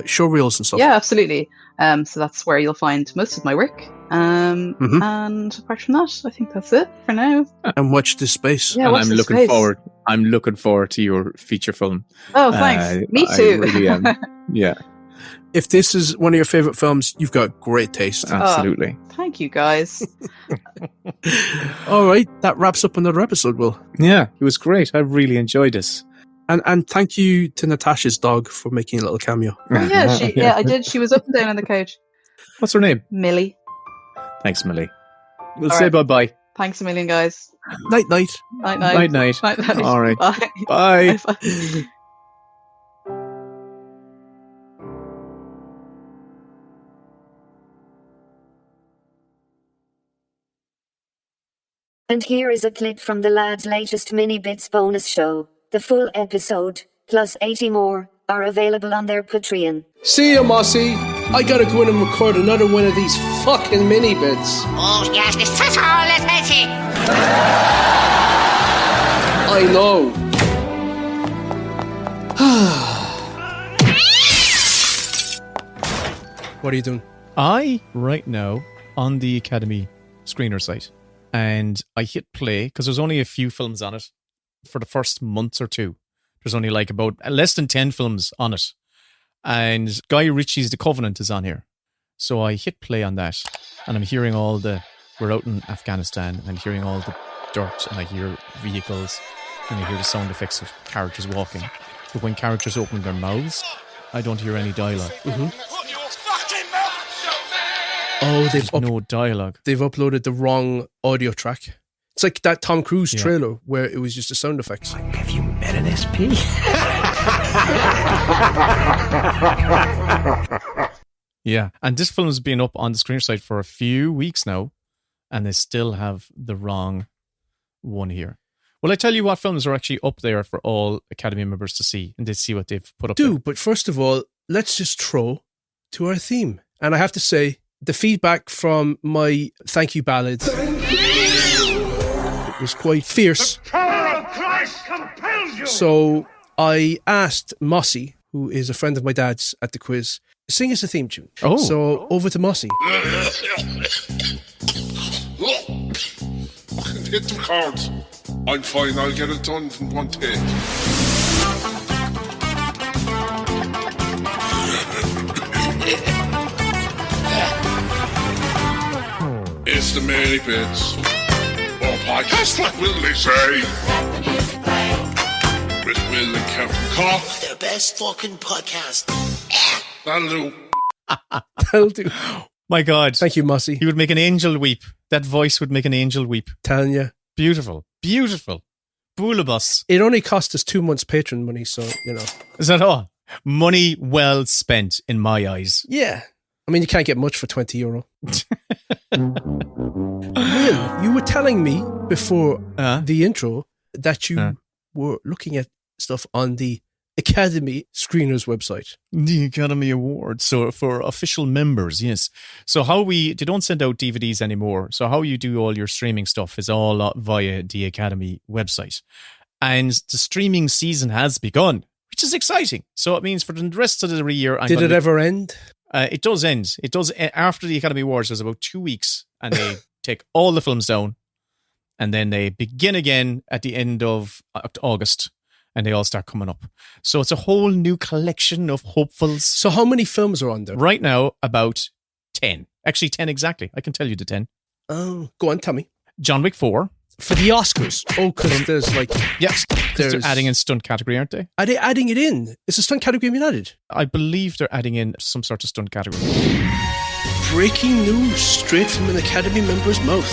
[SPEAKER 2] show reels and stuff.
[SPEAKER 3] Yeah, absolutely. So that's where you'll find most of my work. And apart from that, I think that's it for now.
[SPEAKER 2] And watch this space.
[SPEAKER 3] Yeah,
[SPEAKER 2] and
[SPEAKER 1] I'm looking forward to your feature film.
[SPEAKER 3] Oh, thanks. Me too.
[SPEAKER 1] I really am. Yeah.
[SPEAKER 2] If this is one of your favorite films, you've got great taste.
[SPEAKER 1] Absolutely.
[SPEAKER 3] Thank you, guys.
[SPEAKER 2] All right, that wraps up another episode, Will.
[SPEAKER 1] Yeah, it was great. I really enjoyed this.
[SPEAKER 2] And thank you to Natasha's dog for making a little cameo.
[SPEAKER 3] Oh, yeah, I did. She was up and down on the couch.
[SPEAKER 1] What's her name?
[SPEAKER 3] Millie.
[SPEAKER 1] Thanks, Millie. We'll say bye-bye.
[SPEAKER 3] Thanks a million, guys.
[SPEAKER 2] Night-night.
[SPEAKER 3] Night-night.
[SPEAKER 1] Night-night. All right.
[SPEAKER 3] Bye.
[SPEAKER 1] Bye.
[SPEAKER 3] Bye.
[SPEAKER 7] And here is a clip from the lad's latest Mini Bits bonus show. The full episode, plus 80 more, are available on their Patreon.
[SPEAKER 2] See ya, Mossy. I gotta go in and record another one of these fucking Mini Bits.
[SPEAKER 6] Oh, yes, this is all it is.
[SPEAKER 2] I know. What are you doing?
[SPEAKER 1] Right now, on the Academy screener site, and I hit play because there's only a few films on it for the first month or two. There's only like about less than 10 films on it. And Guy Ritchie's The Covenant is on here. So I hit play on that, and I'm hearing we're out in Afghanistan, and I'm hearing all the dirt, and I hear vehicles, and I hear the sound effects of characters walking. But when characters open their mouths, I don't hear any dialogue.
[SPEAKER 8] Put your fucking mouth shut, man!
[SPEAKER 2] Oh,
[SPEAKER 1] There's no dialogue.
[SPEAKER 2] they've uploaded the wrong audio track. It's like that Tom Cruise trailer where it was just the sound effects.
[SPEAKER 8] Have you met an SP?
[SPEAKER 1] Yeah, and this film's been up on the screen site for a few weeks now, and they still have the wrong one here. Well, I tell you what films are actually up there for all Academy members to see, and to see what they've put up there.
[SPEAKER 2] But first of all, let's just throw to our theme. And I have to say, the feedback from my thank you ballad it was quite fierce.
[SPEAKER 9] The power of Christ compels you.
[SPEAKER 2] So I asked Mossy, who is a friend of my dad's at the quiz, sing us a theme tune.
[SPEAKER 1] Oh.
[SPEAKER 2] So over to Mossy.
[SPEAKER 9] Hit the cards. I'm fine, I'll get it done in one take. It's the Mary Bits. Oh, podcast, what will they say? With Will and Kevin Cock.
[SPEAKER 8] The best fucking podcast.
[SPEAKER 9] That'll do.
[SPEAKER 2] That'll do.
[SPEAKER 1] My God.
[SPEAKER 2] Thank you, Mossy.
[SPEAKER 1] He would make an angel weep. That voice would make an angel weep.
[SPEAKER 2] Telling you.
[SPEAKER 1] Beautiful. Beautiful. Boolabus.
[SPEAKER 2] It only cost us 2 months Patreon money, so, you know.
[SPEAKER 1] Is that all? Money well spent in my eyes.
[SPEAKER 2] Yeah. I mean, you can't get much for €20. Will, you were telling me before the intro that you were looking at stuff on the Academy Screeners website.
[SPEAKER 1] The Academy Awards. So for official members, yes. So they don't send out DVDs anymore. So how you do all your streaming stuff is all via the Academy website. And the streaming season has begun, which is exciting. So it means for the rest of the year...
[SPEAKER 2] Did it ever end?
[SPEAKER 1] It does end. It does. After the Academy Awards, there's about 2 weeks, and they take all the films down, and then they begin again at the end of August, and they all start coming up. So it's a whole new collection of hopefuls.
[SPEAKER 2] So how many films are on there?
[SPEAKER 1] Right now, about 10. Actually, 10 exactly. I can tell you the 10.
[SPEAKER 2] Oh, go on, tell me.
[SPEAKER 1] John Wick 4.
[SPEAKER 2] For the Oscars. Oh, because there's like...
[SPEAKER 1] Yes, they're adding in stunt category, aren't they?
[SPEAKER 2] Are they adding it in? Is the stunt category being added?
[SPEAKER 1] I believe they're adding in some sort of stunt category.
[SPEAKER 2] Breaking news straight from an Academy member's mouth.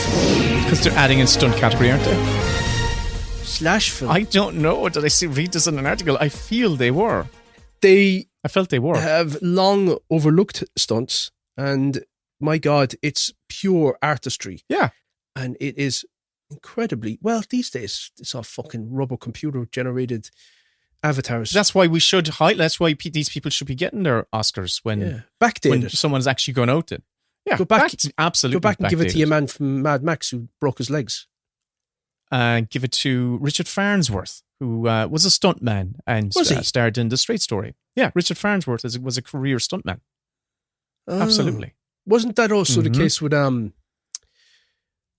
[SPEAKER 1] Because they're adding in stunt category, aren't they?
[SPEAKER 2] Slash film.
[SPEAKER 1] I don't know. Did I read this in an article? I feel they were.
[SPEAKER 2] I
[SPEAKER 1] felt they were.
[SPEAKER 2] Have long overlooked stunts, and my God, it's pure artistry.
[SPEAKER 1] Yeah.
[SPEAKER 2] And it is incredibly, well, these days, it's all fucking rubber computer generated avatars.
[SPEAKER 1] That's why that's why these people should be getting their Oscars when someone's actually gone out. Yeah,
[SPEAKER 2] go back,
[SPEAKER 1] absolutely.
[SPEAKER 2] Go back and give it to your man from Mad Max who broke his legs.
[SPEAKER 1] Give it to Richard Farnsworth, who was a stuntman and starred in The Straight Story. Yeah, Richard Farnsworth was a career stuntman.
[SPEAKER 2] Oh.
[SPEAKER 1] Absolutely.
[SPEAKER 2] Wasn't that also the case with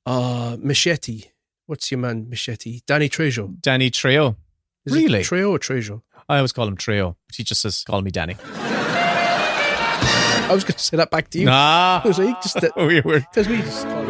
[SPEAKER 2] Machete? What's your man, Machete? Danny Trejo.
[SPEAKER 1] Danny Trejo. Really?
[SPEAKER 2] It Trejo or Trejo?
[SPEAKER 1] I always call him Trejo. He just says, call me Danny.
[SPEAKER 2] I was going to say that back to you.
[SPEAKER 1] Nah.
[SPEAKER 2] I was like, just that.
[SPEAKER 1] Weird.
[SPEAKER 2] Tells me just call